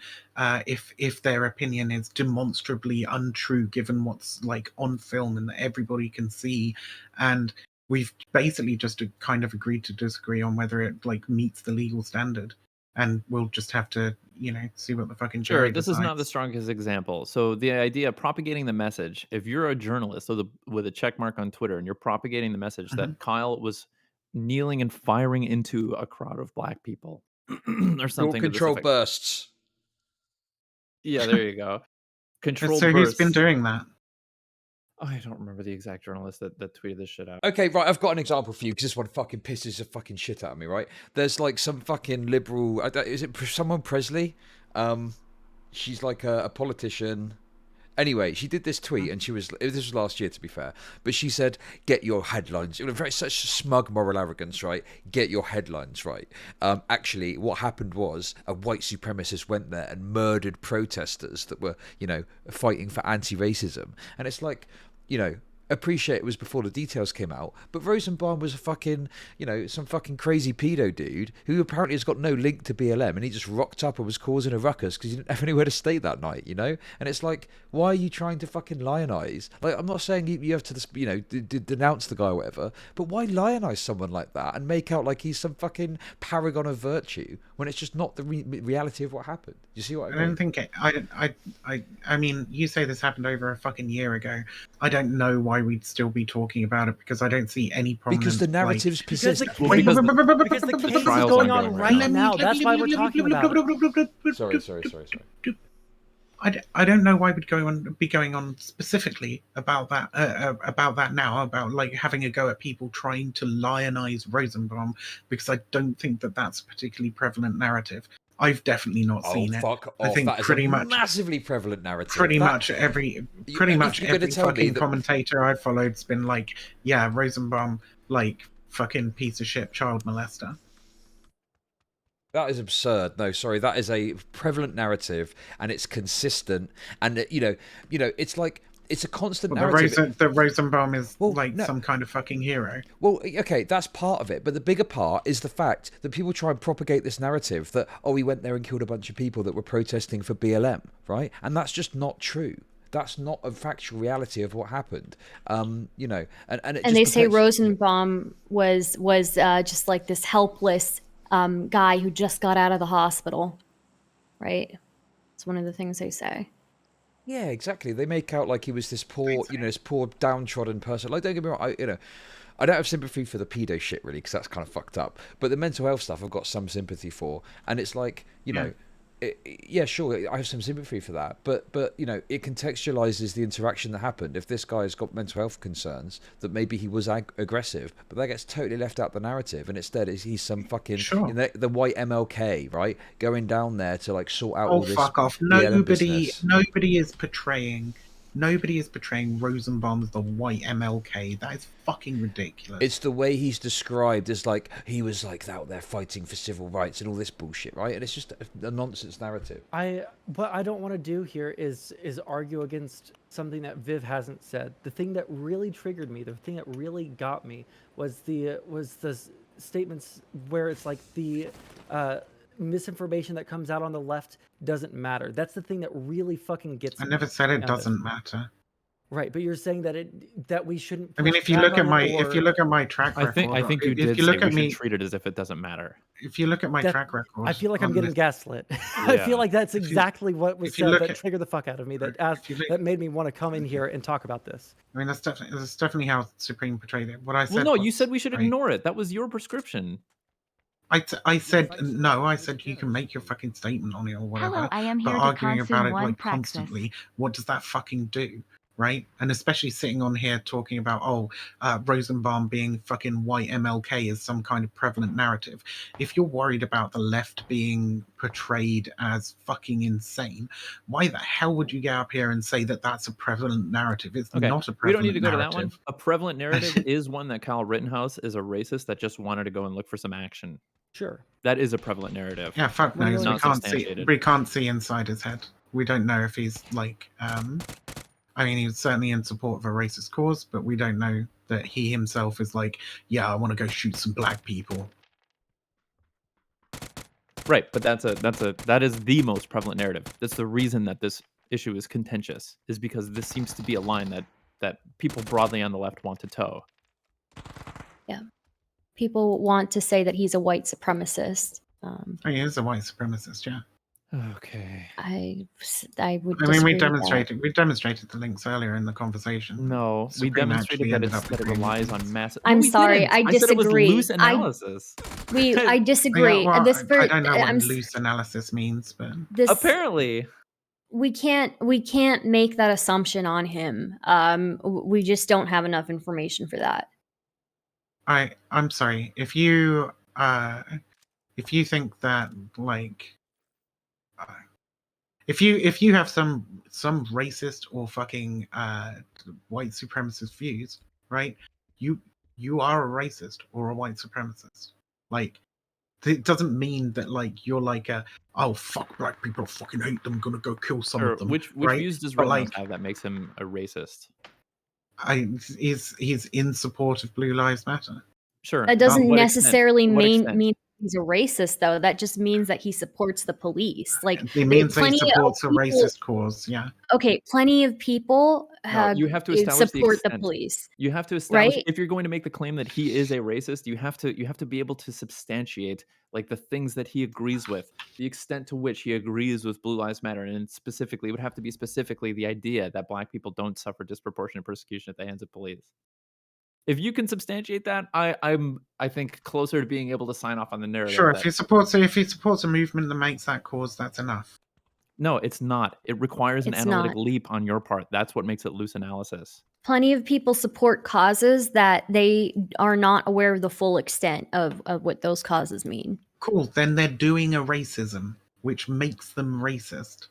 if their opinion is demonstrably untrue given what's like on film and that everybody can see, and we've basically just kind of agreed to disagree on whether it like meets the legal standard, and we'll just have to see what the fucking Sure, jury this is not the decides. strongest example. So the idea of propagating the message, if you're a journalist with a check mark on Twitter and you're propagating the message that Kyle was kneeling and firing into a crowd of black people or Your something to this control effect. bursts. Yeah, there you go. Controlled So who's bursts. been doing that? I don't remember the exact journalist that tweeted this shit out. Okay, right, I've got an example for you because this one fucking pisses the fucking shit out of me, right? There's like some fucking liberal, is it someone Presley? She's like a politician. Anyway, she did this tweet, and this was last year, to be fair, but she said, get your headlines. It was such smug moral arrogance, right? Get your headlines right. Actually, what happened was a white supremacist went there and murdered protesters that were, fighting for anti-racism. And it's like, appreciate it was before the details came out, but Rosenbaum was a fucking, some fucking crazy pedo dude who apparently has got no link to BLM, and he just rocked up and was causing a ruckus because he didn't have anywhere to stay that night, And it's like, why are you trying to fucking lionize? Like, I'm not saying you have to, denounce the guy or whatever, but why lionize someone like that and make out like he's some fucking paragon of virtue when it's just not the reality of what happened? You see what I mean? I don't think it. I mean, you say this happened over a fucking year ago. I don't know why why we'd still be talking about it, because I don't see any prominent. Because the narratives Because persist. the Well, case, because because the the case is trial's going on ongoing right right now. That's why we're talking about it. Sorry. I don't know why we'd be going on specifically about that now, about like having a go at people trying to lionize Rosenbaum, because I don't think that that's a particularly prevalent narrative. I've definitely not seen it. Fuck I off! think That is pretty a much massively prevalent narrative. pretty That- much every if you're gonna tell me fucking that- commentator I've followed's been like, yeah, Rosenbaum, like fucking piece of shit child molester. That is absurd. No, sorry, that is a prevalent narrative, and it's consistent. And you know, it's like it's a constant Well, narrative. the Rosenbaum is Well, like no. some kind of fucking hero. Well, okay, that's part of it, but the bigger part is the fact that people try and propagate this narrative that he went there and killed a bunch of people that were protesting for BLM, right? And that's just not true. That's not a factual reality of what happened. You know, and they say Rosenbaum was just like this helpless guy who just got out of the hospital, right? It's one of the things they say. Yeah, exactly. They make out like he was this poor, this poor downtrodden person. Like, don't get me wrong, I don't have sympathy for the pedo shit really, because that's kind of fucked up. But the mental health stuff, I've got some sympathy for, and it's like, you know, yeah, sure, I have some sympathy for that, but it contextualizes the interaction that happened. If this guy's got mental health concerns, that maybe he was aggressive, but that gets totally left out the narrative, and instead he's some fucking the white MLK, right, going down there to like sort out all this. Fuck off! Nobody is portraying Rosenbaum as the white MLK. That is fucking ridiculous. It's the way he's described as like he was like out there fighting for civil rights and all this bullshit, right? And it's just a nonsense narrative. What I don't want to do here is argue against something that Viv hasn't said. The thing that really triggered me, the thing that really got me, was the statements where it's like the misinformation that comes out on the left doesn't matter. That's the thing that really fucking gets me. I never said it doesn't matter. Right, but you're saying that we shouldn't. I mean, if you look at my track record, I think you did say we should treat it as if it doesn't matter. If you look at my track record, I feel like I'm getting gaslit. I feel like that's exactly what was said that triggered the fuck out of me. That made me want to come in here and talk about this. I mean, that's definitely how Supreme portrayed it. What I said. Well, no, you said we should ignore it. That was your prescription. I said no. I said you can make your fucking statement on it or whatever. Hello, I am here but to arguing about it like praxis. constantly, what does that fucking do, right? And especially sitting on here talking about Rosenbaum being fucking white MLK is some kind of prevalent narrative. If you're worried about the left being portrayed as fucking insane, why the hell would you get up here and say that that's a prevalent narrative? It's not a prevalent narrative. We don't need to go to that one. A prevalent narrative is one that Kyle Rittenhouse is a racist that just wanted to go and look for some action. Sure. That is a prevalent narrative. Yeah, fuck knows. We can't see inside his head. We don't know if he's like I mean, he's certainly in support of a racist cause, but we don't know that he himself is like, yeah, I want to go shoot some black people. Right, but that is the most prevalent narrative. That's the reason that this issue is contentious, is because this seems to be a line that people broadly on the left want to toe. Yeah. People want to say that he's a white supremacist. He is a white supremacist, yeah. Okay. I would. I mean, we demonstrated the links earlier in the conversation. No, we demonstrated that it relies on massive. I'm sorry, I disagree. Said it was loose analysis. I disagree. Yeah, well, I don't know what loose analysis means, but apparently we can't make that assumption on him. We just don't have enough information for that. I'm sorry if you think that like. If you have some racist or fucking white supremacist views, right? You are a racist or a white supremacist. Like, it doesn't mean that like you're like fuck black people, I fucking hate them, I'm gonna go kill some of them. Which views does Rittenhouse have that makes him a racist? He's in support of Blue Lives Matter. Sure. That doesn't necessarily mean he's a racist, though. That just means that he supports the police. Like, It means that he plenty of supports a people. racist cause. Yeah. Okay, plenty of people No, you have to establish the support the extent. police, You have to establish right? if you're going to make the claim that he is a racist, you have to be able to substantiate like the things that he agrees with, the extent to which he agrees with Blue Lives Matter, and specifically it would have to be specifically the idea that black people don't suffer disproportionate persecution at the hands of police. If you can substantiate that, I think closer to being able to sign off on the narrative. Sure. That, If he supports a movement that makes that cause, that's enough. no, it's not. It requires an It's analytic not. leap on your part. That's what makes it loose analysis. Plenty of people support causes that they are not aware of the full extent of what those causes mean. Cool. Then they're doing a racism, which makes them racist.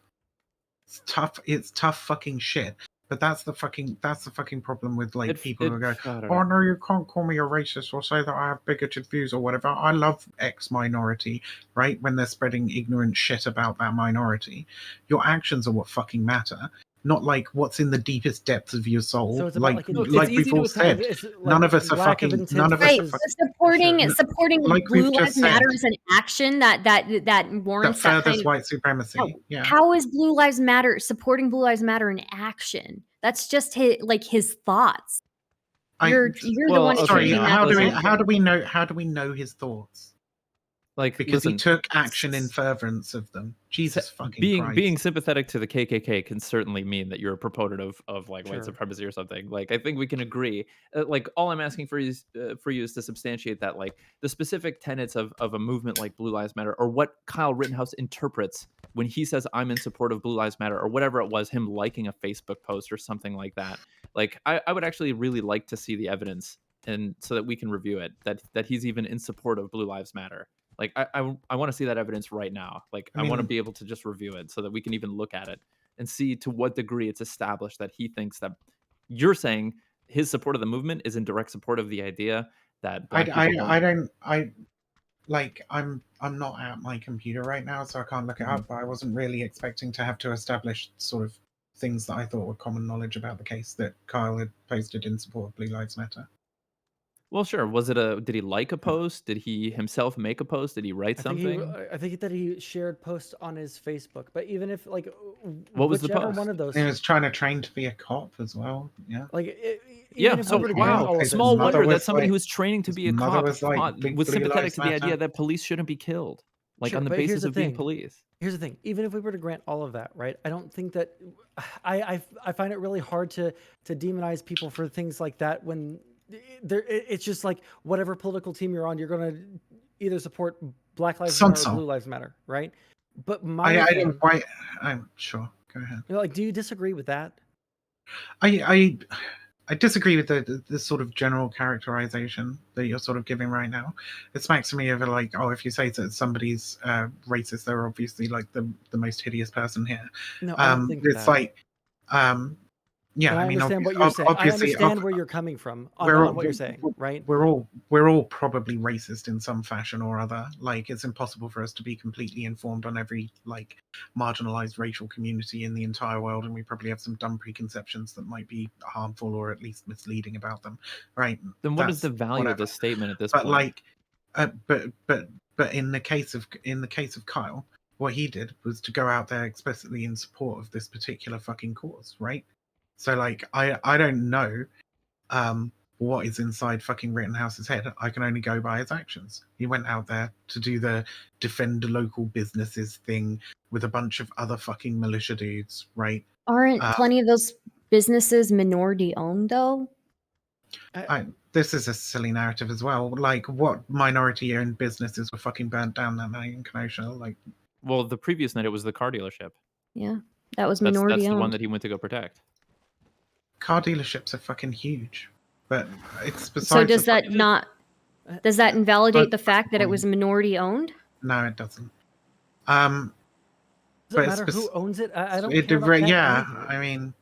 It's tough. It's tough fucking shit. But that's the fucking problem with like people who go, I don't oh know. no, you can't call me a racist or say that I have bigoted views or whatever. I love X minority, right? When they're spreading ignorant shit about that minority. Your actions are what fucking matter. Not like what's in the deepest depths of your soul. So it's about like like it's like easy we've to all attack. said. it's None of us are lack of fucking. intent None of us Right, are versus fucking. supporting Like Blue we've just Lives Matter said. as an action that That warrants that kind furthers of. white supremacy. Yeah. How is Blue Lives Matter supporting Blue Lives Matter in action? That's just his thoughts. You're the Well, one okay, Sorry, treating no, that as listen. action. how do we know his thoughts? Like, Because listen, he took action in furtherance of them. Jesus fucking being Christ. sympathetic to the KKK can certainly mean that you're a proponent of like white Sure. supremacy or something. Like, I think we can agree. Like, all I'm asking for you is to substantiate that, like, the specific tenets of a movement like Blue Lives Matter, or what Kyle Rittenhouse interprets when he says I'm in support of Blue Lives Matter, or whatever it was, him liking a Facebook post or something like that. Like, I would actually really like to see the evidence, and so that we can review it, that he's even in support of Blue Lives Matter. Like, I want to see that evidence right now. Like, I want to mean- be able to just review it so that we can even look at it and see to what degree it's established that he thinks that you're saying his support of the movement is in direct support of the idea that black people I'm not at my computer right now, so I can't look it up, but I wasn't really expecting to have to establish sort of things that I thought were common knowledge about the case that Kyle had posted in support of Blue Lives Matter. Well, sure. Did he like a post? Did he himself make a post? Did he write something? I think that he shared posts on his Facebook. But even if like, What was the whichever post? one of those, He was trying to train to be a cop as well. Yeah. like, Yeah. even if So we were to grant wow, all of his this, small mother wonder that was somebody like- who was training to his be a mother cop was like, "Big was Blue sympathetic Lives to the idea Matter." that police shouldn't be killed, like Sure, on the but here's basis the of being thing. police. Here's the thing. Even if we were to grant all of that, right? I don't think that I find it really hard to demonize people for things like that when it's just like whatever political team you're on, you're going to either support Black Lives Matter or Blue Lives Matter, right? But I didn't quite. I'm sure. Go ahead. like, do you disagree with that? I disagree with the sort of general characterization that you're sort of giving right now. It smacks to me of like, oh, if you say that somebody's racist, they're obviously like the most hideous person here. No, I don't think it's that. like, yeah, And I mean, understand what you're saying. I obviously, understand where you're coming from on what you're saying, right? We're all probably racist in some fashion or other. Like, it's impossible for us to be completely informed on every like marginalized racial community in the entire world, and we probably have some dumb preconceptions that might be harmful or at least misleading about them, right? Then what is the That's value of whatever. this statement at this But point? like, but in the case of Kyle, what he did was to go out there explicitly in support of this particular fucking cause, right? So like, I don't know what is inside fucking Rittenhouse's head. I can only go by his actions. He went out there to do the defend local businesses thing with a bunch of other fucking militia dudes, right? Aren't plenty of those businesses minority owned though? This is a silly narrative as well. Like, what minority-owned businesses were fucking burnt down that night in Kenosha? Like, Well, the previous night it was the car dealership. Yeah, that was That's minority the owned. one that he went to go protect. car dealerships are fucking huge, but it's besides. So does the that fucking- not? Does that invalidate But- the fact that it was minority owned? No, it doesn't. Does But it it's matter who owns it? I don't It, care about that yeah, either. I mean,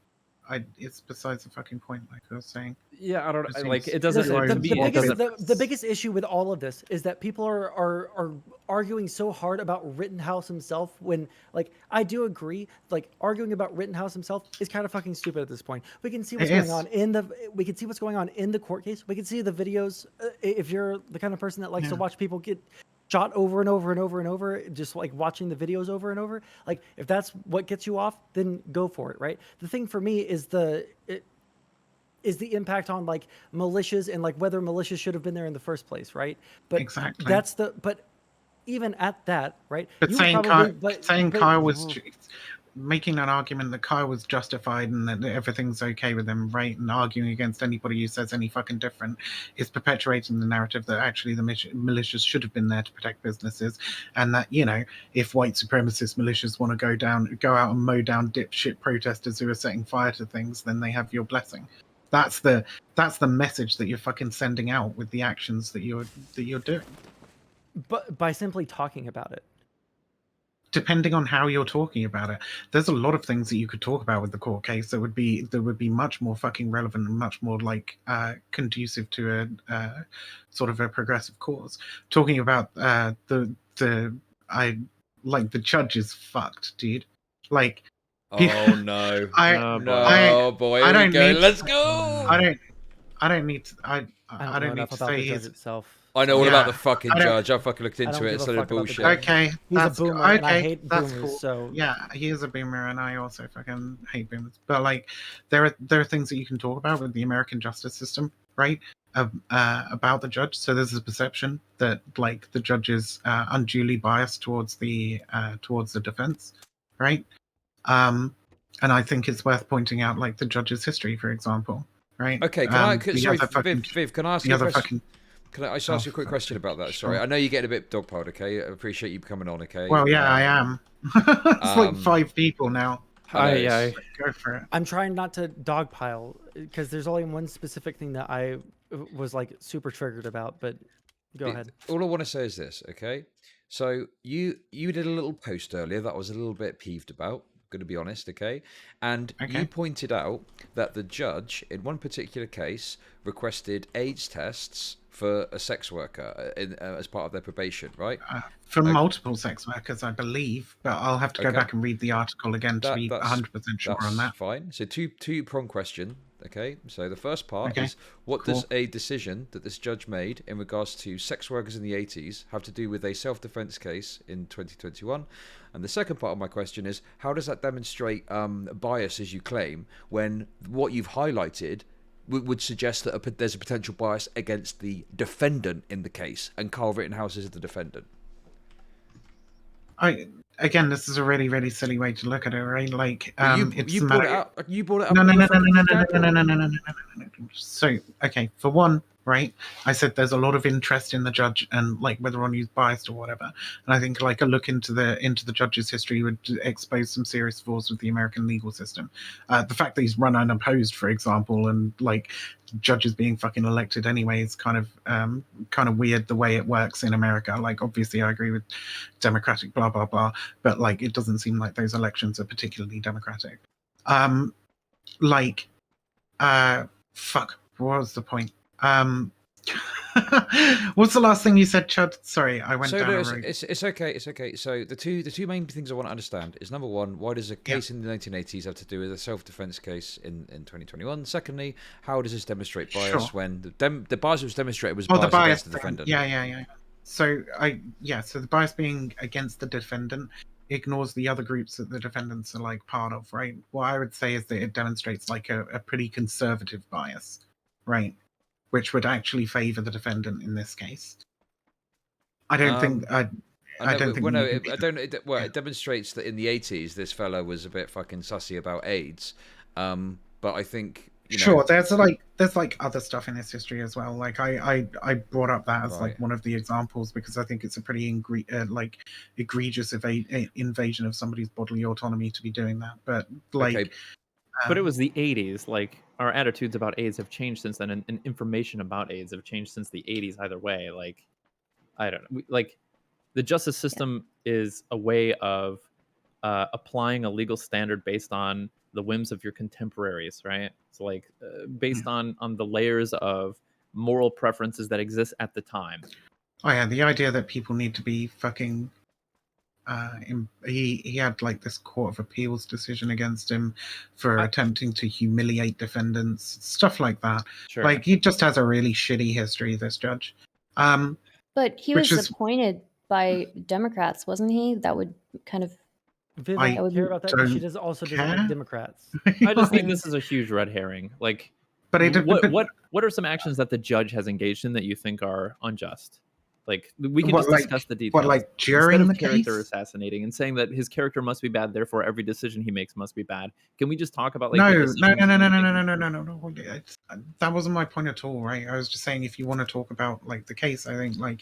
it's besides the fucking point, like I was saying. Yeah, I don't It like seems- it doesn't. Listen, To The me, it biggest, doesn't. the biggest issue with all of this is that people are arguing so hard about Rittenhouse himself when, like, I do agree, like, arguing about Rittenhouse himself is kind of fucking stupid at this point. We can see what's It going is. on we can see what's going on in the court case. We can see the videos if you're the kind of person that likes to watch people get shot over and over and over and over, just like watching the videos over and over. Like if that's what gets you off, then go for it, right? The thing for me is the impact on like militias and like whether militias should have been there in the first place, right? But Exactly. but even at that, right? But you saying probably, Kyle was making an argument that Kyle was justified and that everything's okay with him, right? And arguing against anybody who says any fucking different is perpetuating the narrative that actually the militias should have been there to protect businesses, and that, you know, if white supremacist militias want to go out and mow down dipshit protesters who are setting fire to things, then they have your blessing. That's the message that you're fucking sending out with the actions that you're doing. But by simply talking about it. Depending on how you're talking about it, there's a lot of things that you could talk about with the court case that would be much more fucking relevant and much more like conducive to a sort of a progressive cause. Talking about the judge is fucked, dude. Like, oh no, Oh, boy, I here we don't go. need- Let's go. I don't need to. I I don't know need enough to about say the judge he's itself. I know all Yeah, about the fucking I don't- judge. I fucking looked I don't into it. give It's a a fuck about the bullshit. judge. okay. He's a That's boomer, okay. and I hate That's boomers. cool. So Yeah, he is a boomer, and I also fucking hate boomers. But like, there are things that you can talk about with the American justice system, right? About the judge. So there's a perception that like the judge is unduly biased towards the defense, right? And I think it's worth pointing out like the judge's history, for example, right? Okay, sorry, fucking, Viv, can I ask the you a other question? fucking. Can I just ask you a quick question about that? Sorry, Sure. I know you're getting a bit dogpiled. Okay, I appreciate you coming on. Okay. Well, yeah, I am. It's like 5 people now. I know it's- Go for it. I'm trying not to dogpile because there's only one specific thing that I was like super triggered about. But go ahead. All I want to say is this, okay? So you did a little post earlier that I was a little bit peeved about. Going to be honest, okay? And Okay. you pointed out that the judge, in one particular case, requested AIDS tests for a sex worker as part of their probation, right? For multiple sex workers, I believe, but I'll have to go Okay. back and read the article again to be 100% sure on that. That's fine. So two-prong question, okay? So the first part Okay, is, what cool. does a decision that this judge made in regards to sex workers in the 80s have to do with a self-defense case in 2021? And the second part of my question is, how does that demonstrate bias, as you claim, when what you've highlighted would suggest that there's a potential bias against the defendant in the case, and Carl Rittenhouse is the defendant? Again, this is a really, really silly way to look at it, right? Like, You brought it up. You brought it up. No. So, okay, for one, right, I said there's a lot of interest in the judge and like whether or not he's biased or whatever. And I think like a look into the judge's history would expose some serious flaws with the American legal system. The fact that he's run unopposed, for example, and like judges being fucking elected anyway is kind of weird the way it works in America. Like, obviously, I agree with democratic blah blah blah, but like it doesn't seem like those elections are particularly democratic. Fuck. What was the point? What's the last thing you said, Chud? Sorry, I went down a road. It's okay. It's okay. So the two main things I want to understand is, number one, why does a case in the 1980s have to do with a self-defense case in 2021? Secondly, how does this demonstrate bias when the bias was demonstrated was bias against the defendant? Yeah. So so the bias being against the defendant ignores the other groups that the defendants are like part of, right? What I would say is that it demonstrates like a pretty conservative bias, right? Which would actually favour the defendant in this case. I don't think. It demonstrates that in the 80s, this fellow was a bit fucking sussy about AIDS. But I think. Sure, there's like other stuff in his history as well. Like I brought up that as like one of the examples because I think it's a pretty egregious invasion of somebody's bodily autonomy to be doing that. But like. Okay. But it was the 80s. Like, our attitudes about AIDS have changed since then, and information about AIDS have changed since the 80s either way. Like, I don't know. Like, the justice system is a way of applying a legal standard based on the whims of your contemporaries, right? So, like, based on the layers of moral preferences that exist at the time. Oh, yeah, the idea that people need to be fucking... he had like this Court of Appeals decision against him for attempting to humiliate defendants, stuff like that. Sure. Like, he just has a really shitty history, this judge. But he was appointed by Democrats, wasn't he? That would kind of Viv I doesn't care about that because she don't also doesn't like care. Democrats. I just think this is a huge red herring. Like, But what are some actions that the judge has engaged in that you think are unjust? Like, we can What, just like- discuss the details. what, like, Instead during of the character case? assassinating and saying that his character must be bad, therefore every decision he makes must be bad. Can we just talk about like No, the no, decisions no, he's no, no, no, making? no, no, no, no, no. That wasn't my point at all, right? I was just saying if you want to talk about like the case, I think like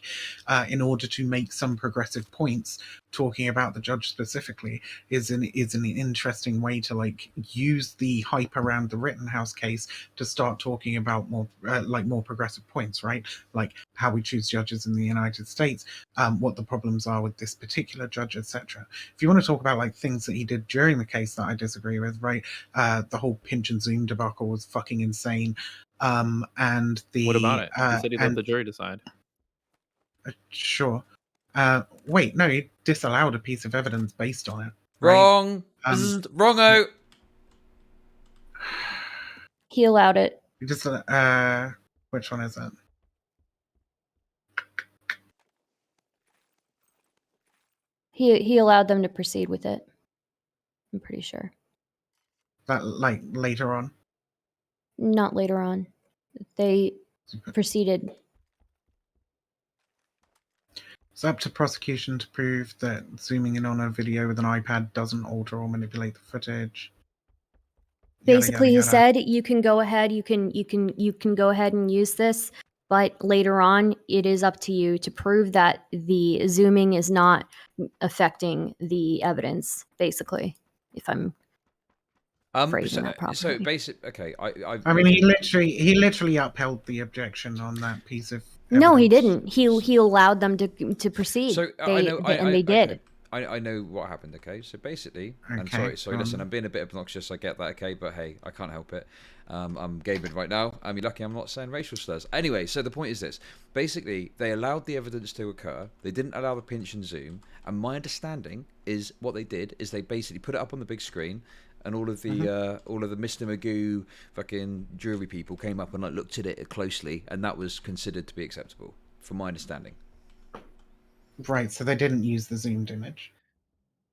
in order to make some progressive points, talking about the judge specifically is an interesting way to like use the hype around the Rittenhouse case to start talking about more more progressive points, right? Like how we choose judges in the United States, what the problems are with this particular judge, etc. If you want to talk about like things that he did during the case that I disagree with, right? The whole pinch and zoom debacle was fucking insane. And the What about it? He said he'd let and the jury decide. sure. Wait, no, he disallowed a piece of evidence based on it. Right? Wrong. Wrongo. he allowed it. He just which one is that? He allowed them to proceed with it. I'm pretty sure. That like later on. Not later on. They proceeded. It's up to prosecution to prove that zooming in on a video with an iPad doesn't alter or manipulate the footage. Yada, Basically, yada, he yada. said you can go ahead, you can go ahead and use this, but later on, it is up to you to prove that the zooming is not affecting the evidence. Basically, if I'm phrasing that properly. So basic. Okay, I mean, he literally upheld the objection on that piece of. No, he evidence. didn't. He allowed them to proceed. So They did. Okay. I know what happened. Okay, so basically, and Okay, sorry. Listen, I'm being a bit obnoxious. I get that. Okay, but hey, I can't help it. I'm gaming right now. I'm lucky I'm not saying racial slurs. Anyway, so the point is this: basically, they allowed the evidence to occur. They didn't allow the pinch and zoom. And my understanding is what they did is they basically put it up on the big screen. And all of the Mr. Magoo fucking jury people came up and like looked at it closely, and that was considered to be acceptable, from my understanding. Right, so they didn't use the zoomed image.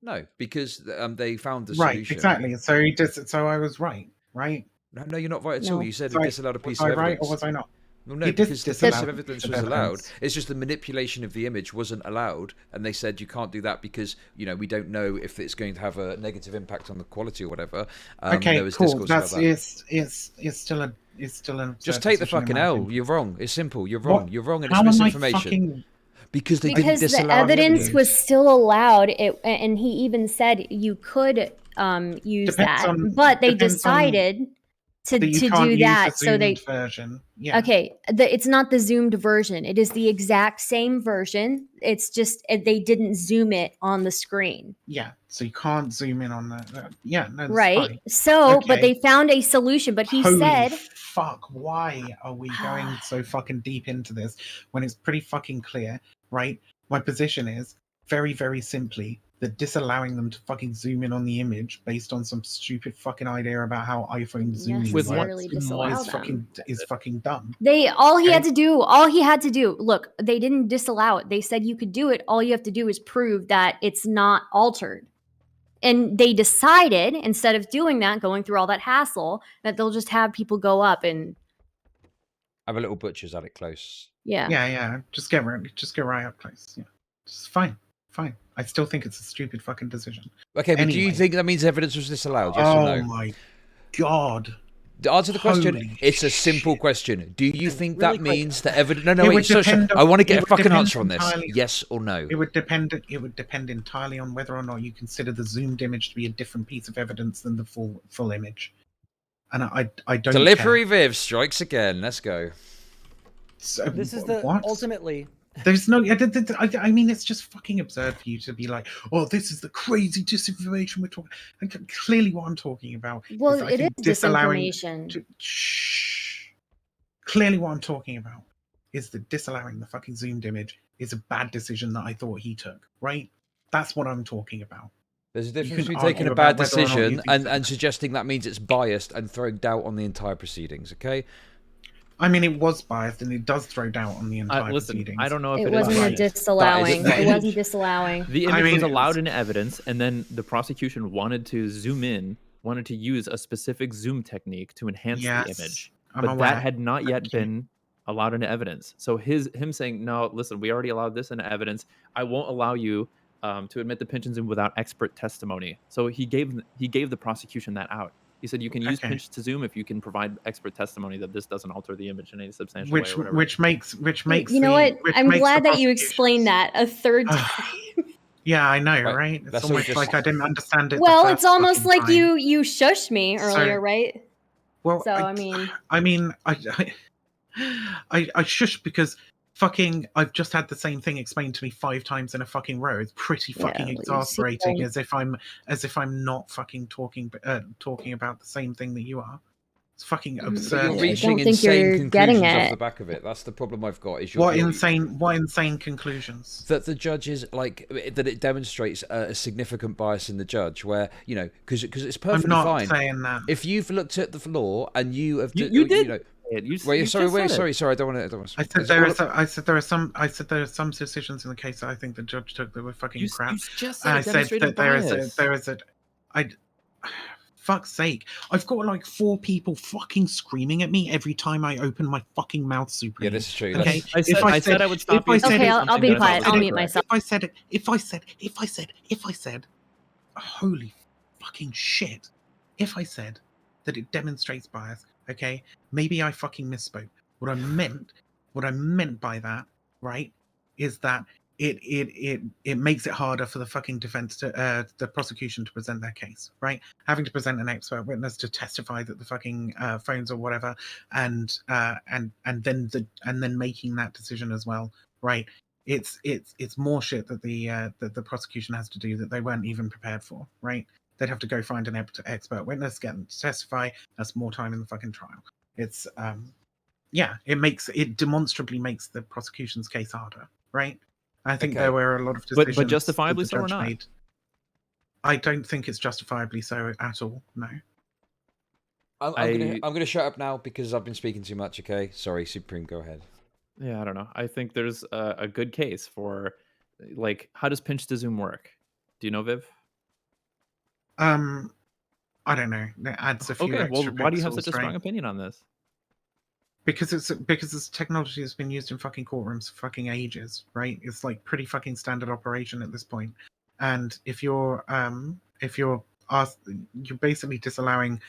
No, because they found the Right, solution. exactly. So he just. So I was right, right? No, you're not right at all. You said So it disallowed a piece was of I right evidence. or was I not? Well, no, He did because the piece disallow of the evidence piece of was allowed. evidence. It's just the manipulation of the image wasn't allowed, and they said you can't do that because we don't know if it's going to have a negative impact on the quality or whatever. Okay, there was cool. discourse about That's that. it's still an. Just take the fucking L. You're wrong. It's simple. You're wrong. What? You're wrong, and How it's am I misinformation. fucking? Because they Because didn't the disallow evidence was still allowed, and he even said you could use Depends that, on- but they depends on decided to That you can't do use that. the So they zoomed version. Yeah. okay, it's not the zoomed version. It is the exact same version. It's just they didn't zoom it on the screen. Yeah. So you can't zoom in on that. Yeah. No. That's Right. Fine. So, but Okay. they found a solution. But he Holy said, fuck! Why are we going so fucking deep into this when it's pretty fucking clear, right? My position is very, very simply that disallowing them to fucking zoom in on the image based on some stupid fucking idea about how iPhone zooming With necessarily what- disallow is them. fucking dumb. All he had Okay. to do, look, they didn't disallow it. They said you could do it. All you have to do is prove that it's not altered. And they decided, instead of doing that, going through all that hassle, that they'll just have people go up and have a little butcher's at it close. yeah. Just get right up close. Yeah. Just fine. I still think it's a stupid fucking decision. Okay, but do you Anyway. think that means evidence was disallowed? Yes or no? Oh my god. To answer the question, Holy it's a simple shit. question. Do you think Really that quick. means that evidence? No, It wait. would So, depend on- I want to it get a would fucking depend answer on this. entirely- Yes or no? It would depend entirely on whether or not you consider the zoomed image to be a different piece of evidence than the full image. And I don't Delivery care. Viv strikes again. Let's go. So, This is the what? ultimately. There's no. I mean, it's just fucking absurd for you to be like, "Oh, this is the crazy disinformation we're talking." And clearly, what I'm talking about. Well, I it is think disallowing. disinformation. Shh. Clearly, what I'm talking about is that disallowing the fucking zoomed image is a bad decision that I thought he took. Right? That's what I'm talking about. There's a difference can between taking a argue bad about whether or not you decision think and, so. and suggesting that means it's biased and throwing doubt on the entire proceedings. Okay. I mean, it was biased, and it does throw doubt on the entire Listen, proceedings. I don't know if It it is wasn't a biased. disallowing. That It is- wasn't disallowing. The I image mean, was allowed it's- in evidence, and then the prosecution wanted to zoom in, wanted to use a specific zoom technique to enhance the Yes, image, I'm but aware. that had not yet Thank you. been allowed into evidence. So him saying, "No, listen, we already allowed this into evidence. I won't allow you to admit the pinch and zoom without expert testimony." So he gave the prosecution that out. He said, "You can use Okay. pinch to zoom if you can provide expert testimony that this doesn't alter the image in any substantial way Which or whatever." which makes You know what? which I'm makes glad the that you explained prosecutions- that a third Ugh. time. Yeah, I know, Right, right? It's that's all almost just- like I didn't understand it. the Well, first it's almost fucking like time. you shushed me So- earlier, right? Well, So I mean, I shush because fucking I've just had the same thing explained to me 5 times in a fucking row. It's pretty fucking well, you see, exasperating, as if I'm not fucking talking about the same thing that you are. It's fucking But But absurd. you're I reaching don't think insane you're getting conclusions off it. the back of it. That's the problem I've got. Is What insane conclusions? that the judges that it demonstrates a significant bias in the judge, where because it's I'm perfectly not fine saying that. if you've looked at the law and you have You did. know. You Wait, you sorry, just said it. sorry. I don't want to. I said there are some decisions in the case that I think the judge took that were fucking You crap. just And said I it said demonstrated that bias. fuck's sake, I've got like 4 people fucking screaming at me every time I open my fucking mouth, Supreme. Yeah, this is true. Okay, I said I would stop you. Okay, saying I'll something be that I thought quiet. was I'll mute incorrect. myself. if I said, holy fucking shit, if I said that it demonstrates bias, okay, maybe I fucking misspoke. What I meant by that, right, is that it makes it harder for the fucking defense to the prosecution to present their case, right? Having to present an expert witness to testify that the fucking phones or whatever, and then making that decision as well, right? It's more shit that the prosecution has to do that they weren't even prepared for, right? They'd have to go find an expert witness, get them to testify. That's more time in the fucking trial. It's yeah, it demonstrably makes the prosecution's case harder, right? I think Okay. there were a lot of But decisions justifiably that the so or judge not? made. I don't think it's justifiably so at all. No. I'm gonna shut up now because I've been speaking too much. Okay, sorry, Supreme, go ahead. Yeah, I don't know. I think there's a good case for, like, how does pinch to zoom work? Do you know, Viv? I don't know. It adds a few Okay, well, extra why do you have pixels, such a strong right? opinion on this? Because it's technology that's been used in fucking courtrooms for fucking ages, right? It's like pretty fucking standard operation at this point. And if you're asked, you're basically disallowing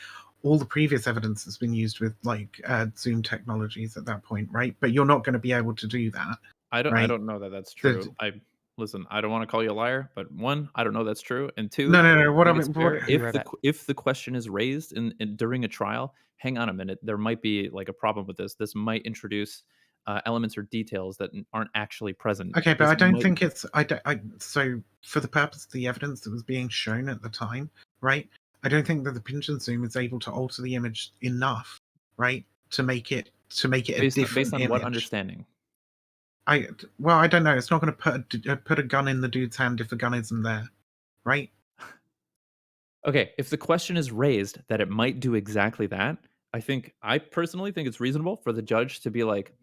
all the previous evidence that's been used with like Zoom technologies at that point, right? But you're not going to be able to do that. I Right. don't know that that's The- true. Listen, I don't want to call you a liar, but 1, I don't know that's true, and 2, No. What I I think it's mean, fair what, You're right. if the question is raised in during a trial, hang on a minute, there might be like a problem with this. This might introduce elements or details that aren't actually present. okay, but This I don't might- think it's. So for the purpose of the evidence that was being shown at the time, right? I don't think that the pinch and zoom is able to alter the image enough, right, to make it a different based on image. what understanding. I don't know. It's not going to put a gun in the dude's hand if the gun isn't there, right? Okay, if the question is raised that it might do exactly that, I personally think it's reasonable for the judge to be like,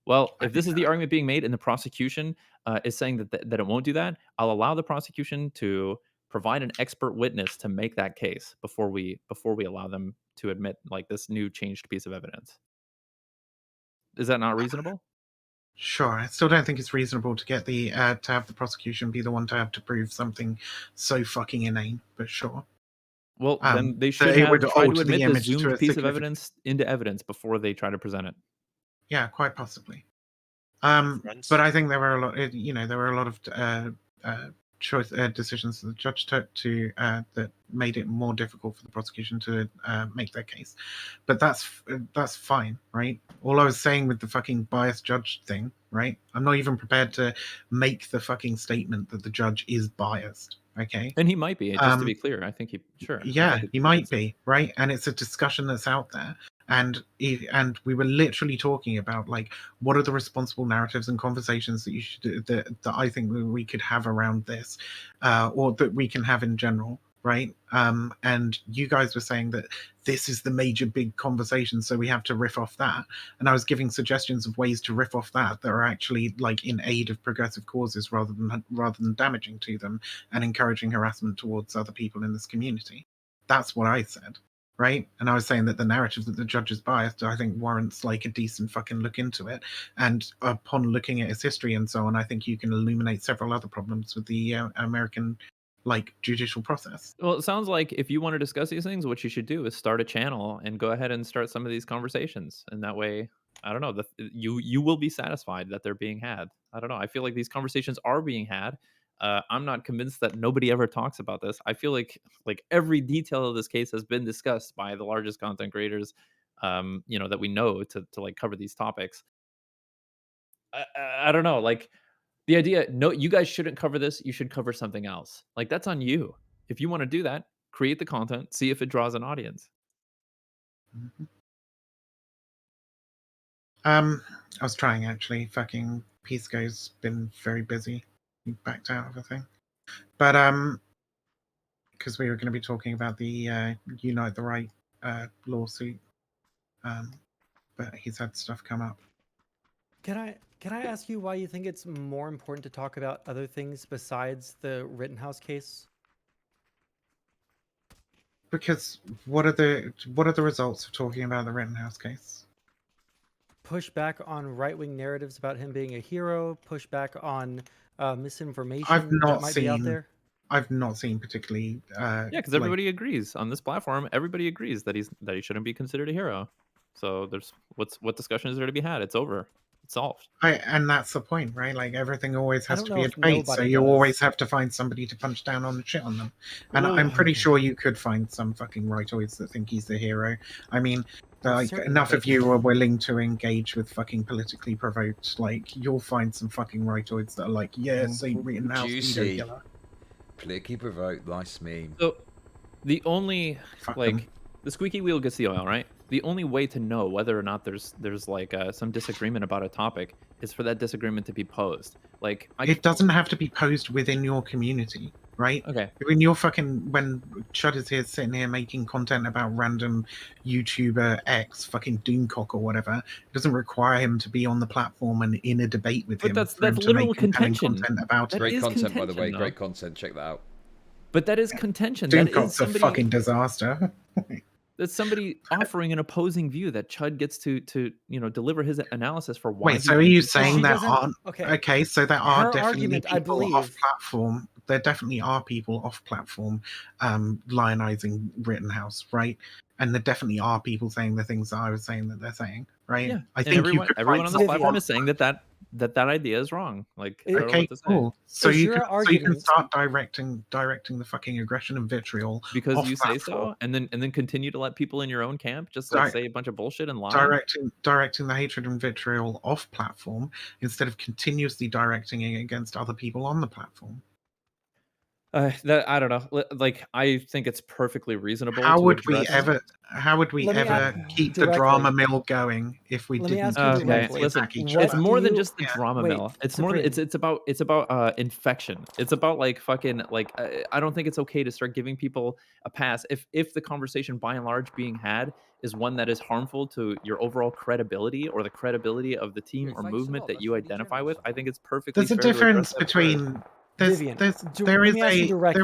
well, I if this think is the argument being made and the prosecution is saying that it won't do that, I'll allow the prosecution to provide an expert witness to make that case before we allow them to admit like this new changed piece of evidence. Is that not reasonable? Sure. I still don't think it's reasonable to get the to have the prosecution be the one to have to prove something so fucking inane. But sure. Well, then they so should it have would tried to alter the admit the image to zoomed a piece of significant- evidence into evidence before they try to present it. Yeah, quite possibly. Friends. But I think there were a lot. There were a lot of choice decisions that the judge took to that made it more difficult for the prosecution to make their case. But that's fine, right? All I was saying with the fucking biased judge thing, right? I'm not even prepared to make the fucking statement that the judge is biased. Okay. And he might be, just to be clear. I think he Yeah, he might be, right? And it's a discussion that's out there. And we were literally talking about like what are the responsible narratives and conversations that I think that we could have around this, or that we can have in general, right? And you guys were saying that this is the major big conversation, so we have to riff off that. And I was giving suggestions of ways to riff off that are actually like in aid of progressive causes rather than damaging to them and encouraging harassment towards other people in this community. That's what I said, right? And I was saying that the narrative that the judge is biased, I think warrants like a decent fucking look into it. And upon looking at its history and so on, I think you can illuminate several other problems with the American like judicial process. Well, it sounds like if you want to discuss these things, what you should do is start a channel and go ahead and start some of these conversations. And that way, I don't know, you will be satisfied that they're being had. I don't know. I feel like these conversations are being had. I'm not convinced that nobody ever talks about this. I feel like every detail of this case has been discussed by the largest content creators, that we know to like cover these topics. I don't know. Like the idea, no, you guys shouldn't cover this. You should cover something else. Like that's on you. If you want to do that, create the content, see if it draws an audience. Mhm. I was trying actually. Fucking Pisco's been very busy. He backed out of a thing. But because we were going to be talking about the Unite the Right lawsuit, but he's had stuff come up. Can I ask you why you think it's more important to talk about other things besides the Rittenhouse case? Because what are the results of talking about the Rittenhouse case? Push back on right-wing narratives about him being a hero. Push back on misinformation I've not that might be out seen. there. I've not seen particularly. Yeah, because everybody agrees on this platform. Everybody agrees that he shouldn't be considered a hero. So there's what discussion is there to be had? It's over. It's solved. And that's the point, right? Like everything always I has don't to know be a if debate, so nobody you does. always have to find somebody to punch down on and shit on them. And I'm pretty sure you could find some fucking rightoids that think he's the hero. I mean, Well, like certainly, enough but- of you are willing to engage with fucking politically provoked. Like you'll find some fucking rightoids that are like, yeah, Saint Rittenhouse, Juicy. pedo killer. Politically provoked, nice meme. So the only Fuck like them. the squeaky wheel gets the oil, right? The only way to know whether or not there's like some disagreement about a topic is for that disagreement to be posed. Like It doesn't have to be posed within your community, right? Okay. When Chud is here sitting here making content about random YouTuber X fucking Doomcock or whatever, it doesn't require him to be on the platform and in a debate with But him. that's for him to literal make compelling contention. content about That it. Great is content, by the way. contention, Great though. content. Check that out. But that is contention. That is Doomcock's a somebody fucking disaster. that's somebody offering an opposing view that Chud gets to deliver his analysis for why. Wait, so are you saying She there doesn't- aren't? okay. So there are Her definitely argument, I people believe- off platform. There definitely are people off platform lionizing Rittenhouse, right? And there definitely are people saying the things that I was saying that they're saying, right? Yeah, I and think everyone you could on find this someone- platform is saying that idea is wrong. Like, I don't know Okay, what to say. cool. So Is you your can argument- start directing the fucking aggression and vitriol Because off you say platform. so, and then continue to let people in your own camp just Di- say a bunch of bullshit and lie. Directing the hatred and vitriol off platform instead of continuously directing it against other people on the platform. That I don't know. Like, I think it's perfectly reasonable. How to would we address- Let me ever ask keep the directly. drama mill going if we Let me didn't ask you Okay, directly. listen. attack each What It's other? more do than you- just the drama Wait, mill. It's more. Supreme. It's about infection. It's about like fucking like. I don't think it's okay to start giving people a pass if the conversation by and large being had is one that is harmful to your overall credibility or the credibility of the team Dude, or thanks a movement lot. that That's you really identify generous with. of I you. think it's perfectly There's a fair to address difference that between first. Vivian, there let is me ask you a directly.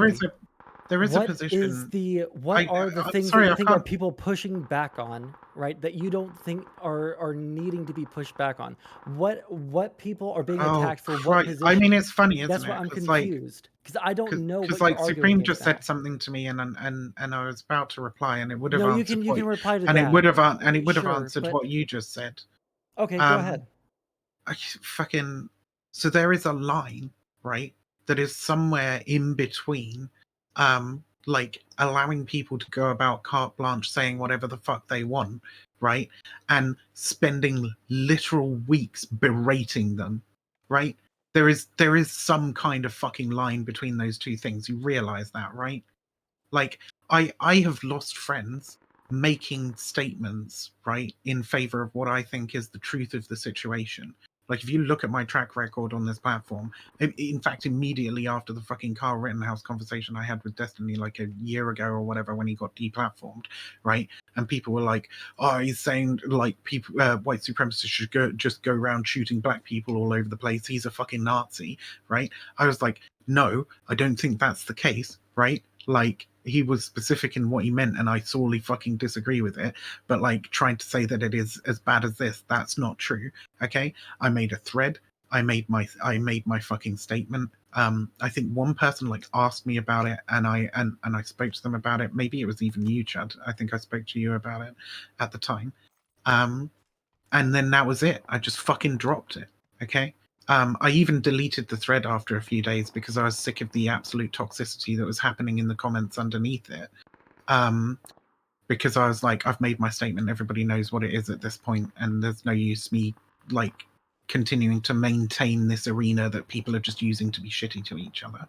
there is a What position. is the what are the I'm things sorry, that you I think are can't- people pushing back on, right? That you don't think are needing to be pushed back on? What people are being attacked for what Christ. position? I mean, it's funny, isn't That's it? why I'm 'Cause, like- confused because I don't know what Because you're like arguing Supreme against just now. said something to me, and I was about to reply, and it would have No, you answered can reply to and that. it would have answered Sure, what but- you just said. Okay, go Um, ahead. So there is a line, right, that is somewhere in between, like allowing people to go about carte blanche saying whatever the fuck they want, right, and spending literal weeks berating them, right. There is some kind of fucking line between those two things. You realize that, right? Like I have lost friends making statements, right, in favor of what I think is the truth of the situation, Like, if you look at my track record on this platform, in fact, immediately after the fucking Carl Rittenhouse conversation I had with Destiny like a year ago or whatever, when he got deplatformed, right? And people were like, "Oh, he's saying like people, white supremacists should just go around shooting black people all over the place. He's a fucking Nazi," right? I was like, "No, I don't think that's the case," right? Like, he was specific in what he meant, and I sorely fucking disagree with it. But like, trying to say that it is as bad as this, that's not true. Okay, I made a thread. I made my fucking statement. I think one person like asked me about it, and I spoke to them about it. Maybe it was even you, Chad. I think I spoke to you about it at the time. And then that was it. I just fucking dropped it. Okay. I even deleted the thread after a few days because I was sick of the absolute toxicity that was happening in the comments underneath it. Because I was like, I've made my statement. Everybody knows what it is at this point, and there's no use me like continuing to maintain this arena that people are just using to be shitty to each other.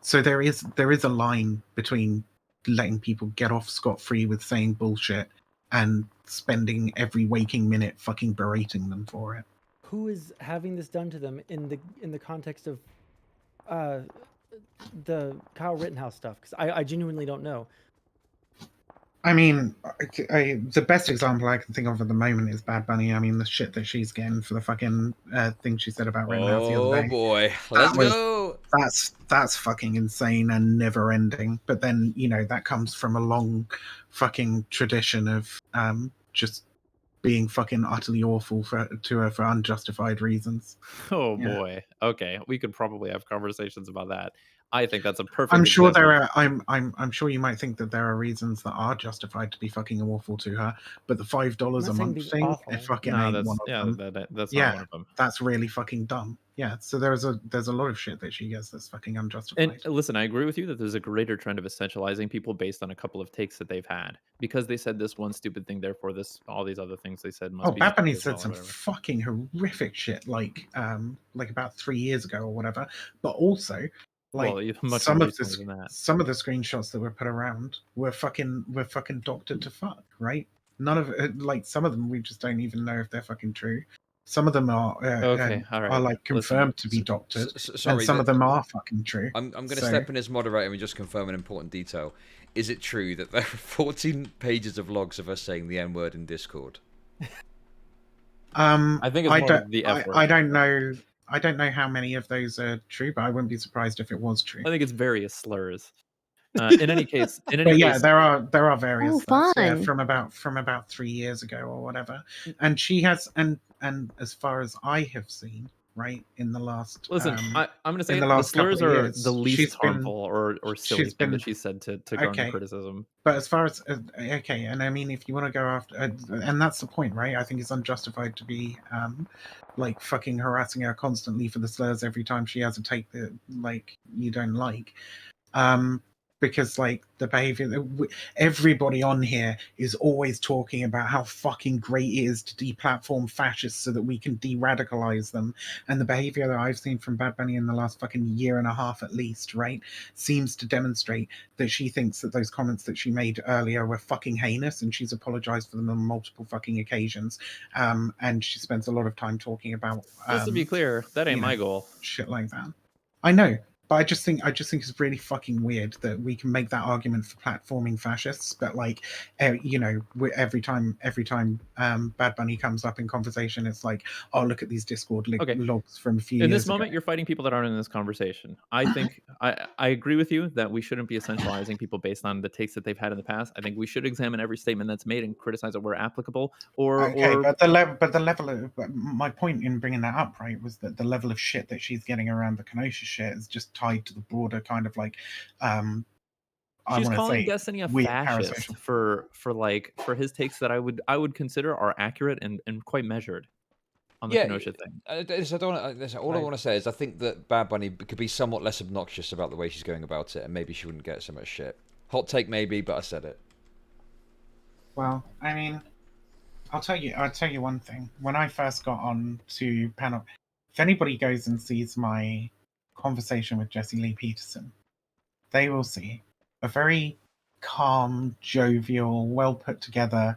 So there is a line between letting people get off scot-free with saying bullshit and spending every waking minute fucking berating them for it. Who is having this done to them in the context of the Kyle Rittenhouse stuff? Because I genuinely don't know. I mean, the best example I can think of at the moment is Bad Bunny. I mean, the shit that she's getting for the fucking thing she said about Rittenhouse the other day. Oh boy, let's go. That's fucking insane and never ending. But then, you know, that comes from a long fucking tradition of just being fucking utterly awful to her for unjustified reasons. Oh Yeah. boy. Okay, we could probably have conversations about that. I think that's a perfect. I'm sure example. there are. I'm sure you might think that there are reasons that are justified to be fucking awful to her, but the $5 a month thing, it fucking ain't one of them. That's not one of them. That's really fucking dumb. Yeah, so there's a lot of shit that she gets that's fucking unjustified. And listen, I agree with you that there's a greater trend of essentializing people based on a couple of takes that they've had because they said this one stupid thing, therefore this all these other things they said must be. Bad Bunny stupid as said well or some whatever. fucking horrific shit like about 3 years ago or whatever, but also like Well, much some more of recently than that. some of the screenshots that were put around were fucking doctored to fuck, right? None of it, like some of them we just don't even know if they're fucking true. Some of them are Okay, all right. are like confirmed Listen, to be doctored, Sorry, and some of them are fucking true. I'm going to step in as moderator and just confirm an important detail. Is it true that there are 14 pages of logs of us saying the N word in Discord? I think it's more the F word. I don't know. I don't know how many of those are true, but I wouldn't be surprised if it was true. I think it's various slurs. In any case, there are various Oh, slurs, fun. from about 3 years ago or whatever. And she has, and as far as I have seen, right, in the last listen, I'm going to say in the the last couple slurs of are years, the least she's been- harmful or silly she's thing been- that she said to garner okay. criticism. But as far as okay, and I mean, if you want to go after, and that's the point, right? I think it's unjustified to be like fucking harassing her constantly for the slurs every time she has a take that like you don't like. Because like the behavior, everybody on here is always talking about how fucking great it is to deplatform fascists so that we can de-radicalize them. And the behavior that I've seen from Bad Bunny in the last fucking year and a half at least, right, seems to demonstrate that she thinks that those comments that she made earlier were fucking heinous, and she's apologized for them on multiple fucking occasions. And she spends a lot of time talking about Just to be clear, that ain't my goal. Shit like that. I know. But I just think it's really fucking weird that we can make that argument for platforming fascists, but like, every time Bad Bunny comes up in conversation, it's like, oh, look at these Discord logs from a few years ago. In this moment, you're fighting people that aren't in this conversation. I think I agree with you that we shouldn't be essentializing people based on the takes that they've had in the past. I think we should examine every statement that's made and criticize it where applicable. But the level of my point in bringing that up, right, was that the level of shit that she's getting around the Kenosha shit is just tied to the broader kind of like she's calling Destiny a fascist for his takes that I would consider are accurate and quite measured on the Kenosha thing. All I want to say is I think that Bad Bunny could be somewhat less obnoxious about the way she's going about it, and maybe she wouldn't get so much shit. Hot take maybe, but I said it. Well, I mean, I'll tell you one thing. When I first got on to panel, if anybody goes and sees my conversation with Jesse Lee Peterson, they will see a very calm, jovial, well put together,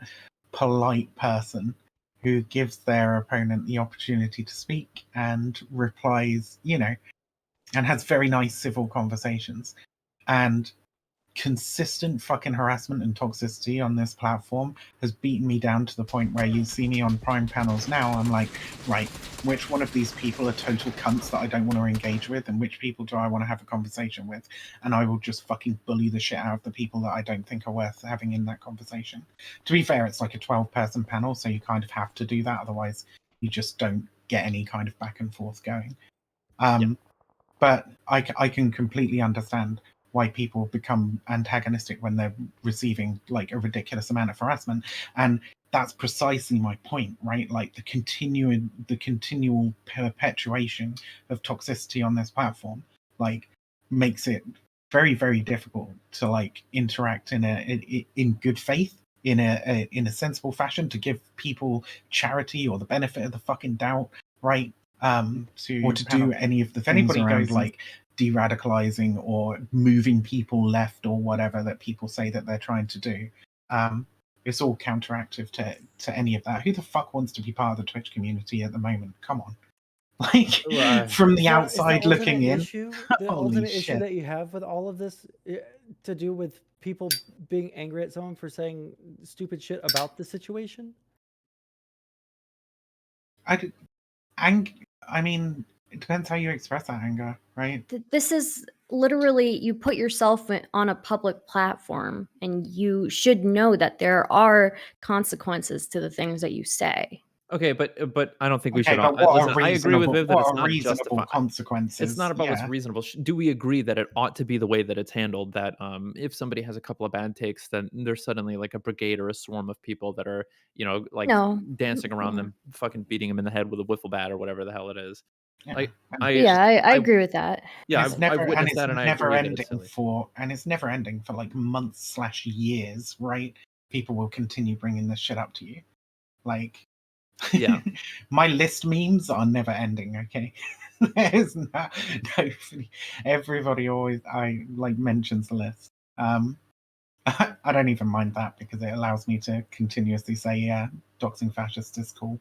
polite person who gives their opponent the opportunity to speak and replies, and has very nice civil conversations. And consistent fucking harassment and toxicity on this platform has beaten me down to the point where you see me on Prime panels now. I'm like, right, which one of these people are total cunts that I don't want to engage with, and which people do I want to have a conversation with? And I will just fucking bully the shit out of the people that I don't think are worth having in that conversation. To be fair, it's like a 12-person panel, so you kind of have to do that, otherwise you just don't get any kind of back and forth going. But I can completely understand why people become antagonistic when they're receiving like a ridiculous amount of harassment, and that's precisely my point, right? Like the continual perpetuation of toxicity on this platform like makes it very, very difficult to like interact in good faith, in a sensible fashion, to give people charity or the benefit of the fucking doubt, right? Or to do any of the things. If anybody goes like de-radicalizing or moving people left or whatever that people say that they're trying to do, it's all counteractive to any of that. Who the fuck wants to be part of the Twitch community at the moment? Come on. Like, from the outside looking in. The ultimate issue that you have with all of this to do with people being angry at someone for saying stupid shit about the situation? I mean, it depends how you express that anger, right? This is literally, you put yourself on a public platform, and you should know that there are consequences to the things that you say. Okay, but I don't think we should. But Listen, I agree with Viv that it's not reasonable consequences. It's not about what's reasonable. Do we agree that it ought to be the way that it's handled? That if somebody has a couple of bad takes, then there's suddenly like a brigade or a swarm of people that are, dancing around them, fucking beating them in the head with a wiffle bat or whatever the hell it is. Yeah. I agree with that. Yeah, I've witnessed that, and I agree that it's silly. It's never ending for like months/years, right? People will continue bringing this shit up to you, like. Yeah. My list memes are never ending, okay? There's everybody always mentions the list. I don't even mind that because it allows me to continuously say, yeah, doxing fascists is cool.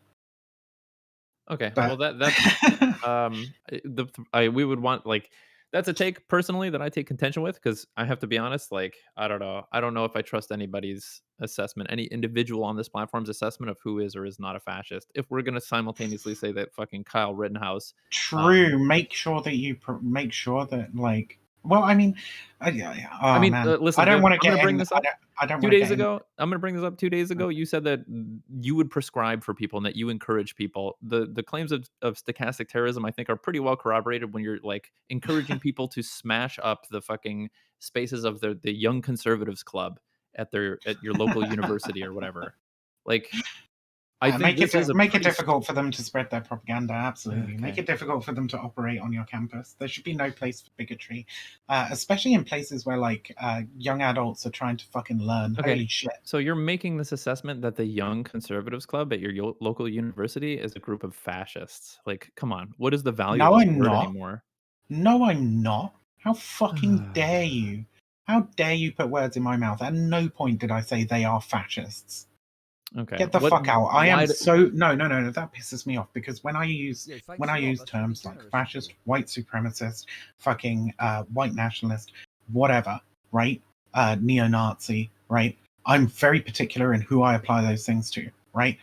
Okay, well that's we would want that's a take personally that I take contention with, because I have to be honest, I don't know if I trust anybody's assessment, any individual on this platform's assessment of who is or is not a fascist. If we're gonna simultaneously say that fucking Kyle Rittenhouse, true, make sure that well, I mean, listen, I don't want to get. Bring this up. I don't. 2 days ago, I'm going to bring this up. 2 days ago, you said that you would prescribe for people and that you encourage people. The claims of stochastic terrorism, I think, are pretty well corroborated when you're like encouraging people to smash up the fucking spaces of the Young Conservatives Club at your local university or whatever. Like, I think make it difficult for them to spread their propaganda. Absolutely, make it difficult for them to operate on your campus. There should be no place for bigotry, especially in places where young adults are trying to fucking learn. Okay. Holy shit! So you're making this assessment that the Young Conservatives Club at your local university is a group of fascists. Like, come on, what is the value of this word anymore? No, I'm not. How fucking dare you? How dare you put words in my mouth? At no point did I say they are fascists. Okay. Get the fuck out. I am so no. That pisses me off, because when I use terms like fascist, white supremacist, fucking white nationalist, whatever, right? Neo-Nazi, right? I'm very particular in who I apply those things to, right?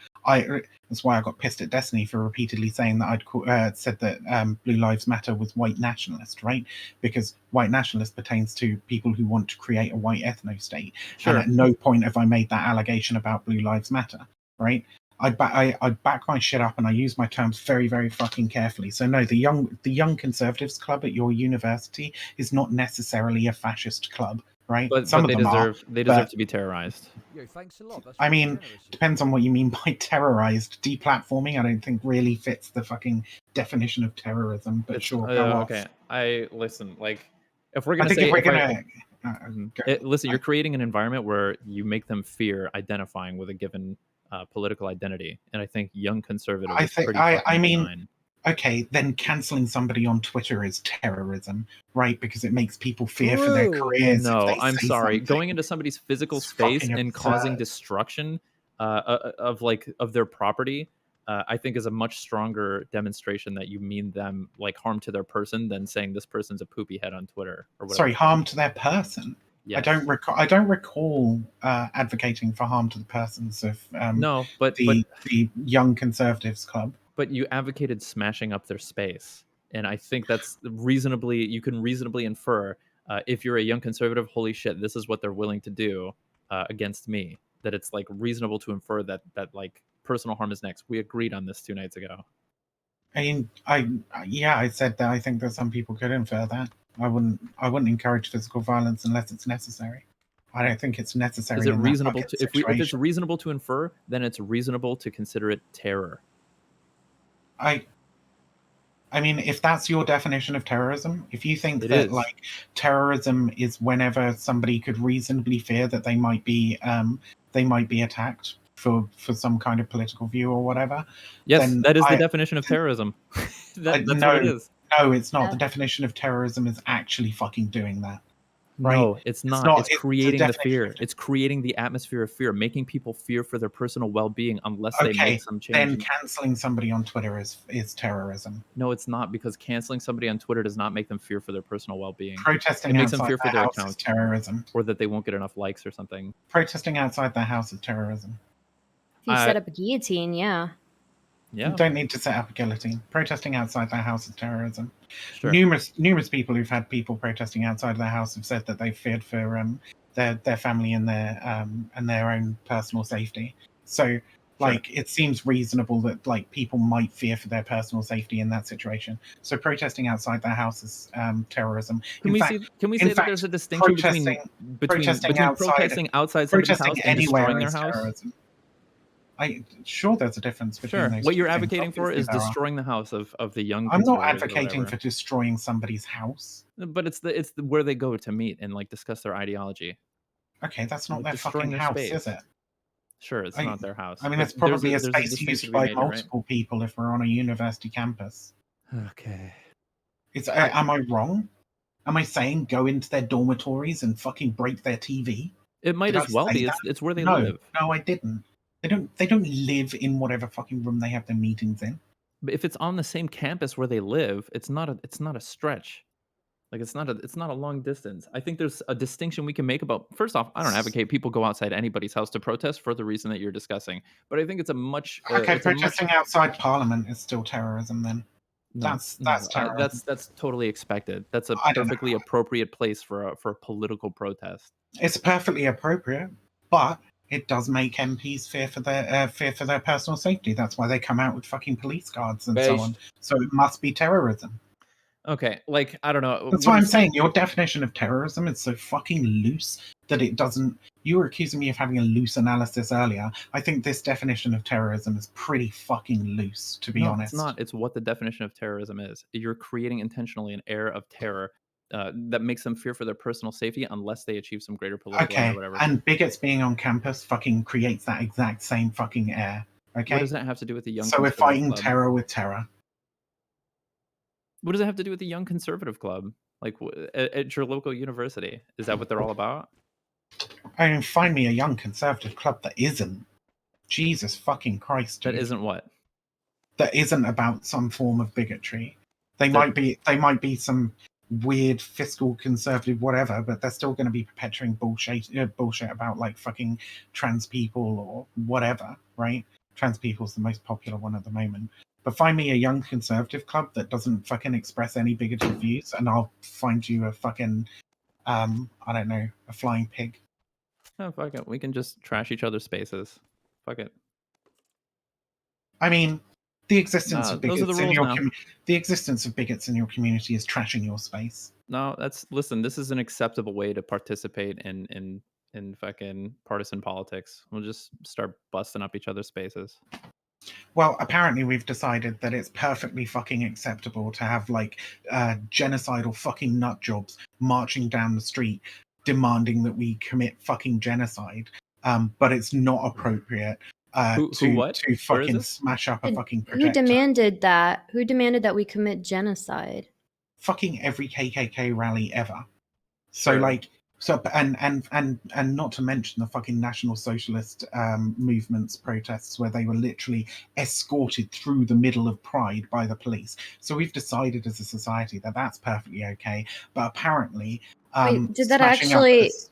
That's why I got pissed at Destiny for repeatedly saying that I'd said that Blue Lives Matter was white nationalist, right? Because white nationalist pertains to people who want to create a white ethno-state. Sure. And at no point have I made that allegation about Blue Lives Matter, right? I back my shit up and I use my terms very, very fucking carefully. So no, the Young Conservatives Club at your university is not necessarily a fascist club, right? But Some they of them deserve to be terrorized. Yo, thanks a lot. I mean, depends on what you mean by terrorized. Deplatforming, I don't think really fits the fucking definition of terrorism. But sure, go off. Okay, listen. Like, if we're gonna listen, you're creating an environment where you make them fear identifying with a given political identity, and I think Young Conservatives. Okay, then canceling somebody on Twitter is terrorism, right? Because it makes people fear for their careers. No, I'm sorry. Going into somebody's physical space and causing destruction of their property, I think is a much stronger demonstration that you mean them like harm to their person than saying this person's a poopy head on Twitter or whatever. Sorry, harm to their person. Yes. I don't recall advocating for harm to the persons of No, but the Young Conservatives Club. but you advocated smashing up their space, and I think that's you can reasonably infer, if you're a young conservative, holy shit, this is what they're willing to do against me. That it's like reasonable to infer that like personal harm is next. We agreed on this 2 nights ago. I mean, I said that I think that some people could infer that. I wouldn't encourage physical violence unless it's necessary. I don't think it's necessary. Is it in reasonable that to if it's reasonable to infer, then it's reasonable to consider it terror. I mean, if that's your definition of terrorism, if you think It that is. like terrorism is whenever somebody could reasonably fear that they might be attacked for some kind of political view or whatever, Yes, then that is the definition of terrorism. That's no, what it is. No, it's not. Yeah. The definition of terrorism is actually fucking doing that. Right? No, it's not. not. It's It's the creating the definition fear. of- It's creating the atmosphere of fear, making people fear for their personal well-being unless they Okay, make some then change. canceling somebody on Twitter is terrorism. No, it's not, because canceling somebody on Twitter does not make them fear for their personal well-being. Protesting It makes them outside fear for their their house is account, terrorism. or that they won't get enough likes or something. Protesting outside their house is terrorism. If you set up a guillotine, yeah. Yeah, You don't need to set up a guillotine. Protesting outside their house is terrorism. sure. Numerous people who've had people protesting outside their house have said that they feared for their family and their own personal safety. So, like, it seems reasonable that like people might fear for their personal safety in that situation. So, protesting outside their house is terrorism. Can we say that there's a distinction between protesting outside somebody's house protesting and anywhere destroying their is house? terrorism. Sure, there's a difference between Sure. those What two you're things. advocating for Obviously is there are. destroying the house of the young. I'm not conservatives or advocating whatever. for destroying somebody's house. But it's where they go to meet and like discuss their ideology. Okay, that's not Like their destroying fucking their house, space. is it? Sure, it's not their house. I mean, but it's probably a there's space distinction used to be by made here, right? multiple people if we're on a university campus. Okay. Am I wrong? Am I saying go into their dormitories and fucking break their TV? It might Did as I well say be. that? It's where they No, live. no, I didn't. They don't live in whatever fucking room they have their meetings in. But if it's on the same campus where they live, it's not a stretch. Like it's not a long distance. I think there's a distinction we can make about. First off, I don't advocate people go outside anybody's house to protest for the reason that you're discussing. But I think it's a much Okay, protesting outside Parliament is still terrorism then. That's terrorism. That's totally expected. That's a I don't know. perfectly appropriate place for a political protest. It's perfectly appropriate, but it does make MPs fear for their personal safety. That's why they come out with fucking police guards and so on. So it must be terrorism. Okay, like I don't know. That's why I'm saying your definition of terrorism is so fucking loose that it doesn't. You were accusing me of having a loose analysis earlier. I think this definition of terrorism is pretty fucking loose, to be honest. It's not. It's what the definition of terrorism is. You're creating intentionally an air of terror that makes them fear for their personal safety unless they achieve some greater political end or whatever. And bigots being on campus fucking creates that exact same fucking air. Okay. What does that have to do with the young? So we're fighting terror with terror. What does it have to do with the Young Conservative Club? Like at your local university? Is that what they're all about? I mean, find me a Young Conservative Club that isn't. Jesus fucking Christ, dude. That isn't what? That isn't about some form of bigotry. They might be some weird fiscal conservative whatever, but they're still going to be perpetuating bullshit about like fucking trans people or whatever, right? Trans people's the most popular one at the moment. But find me a Young Conservative Club that doesn't fucking express any bigoted views, and I'll find you a fucking, I don't know, a flying pig. Oh, fuck it. We can just trash each other's spaces. Fuck it. I mean, the existence of those are the bigots in rules your now. the existence of bigots in your community is trashing your space. No, listen, this is an acceptable way to participate in fucking partisan politics. We'll just start busting up each other's spaces. Well, apparently we've decided that it's perfectly fucking acceptable to have like genocidal fucking nut jobs marching down the street demanding that we commit fucking genocide. But it's not appropriate to fucking smash up a fucking projector. Who demanded that? Who demanded that we commit genocide? Fucking every KKK rally ever. So like So and not to mention the fucking National Socialist movements protests where they were literally escorted through the middle of Pride by the police. So we've decided as a society that that's perfectly okay. But apparently, Wait, did that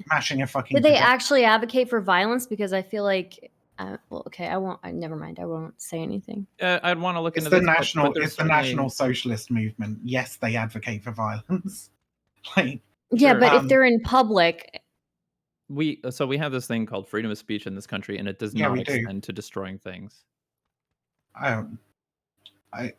smashing a fucking did they projectile. actually advocate for violence? Because I feel like, well, okay, I won't. Never mind. I won't say anything. I'd want to look It's into the this. national. But It's the National Socialist movement. Yes, they advocate for violence. Like, Yeah, Sure. but if they're in public, we have this thing called freedom of speech in this country, and it does Yeah, not we do. extend to destroying things. I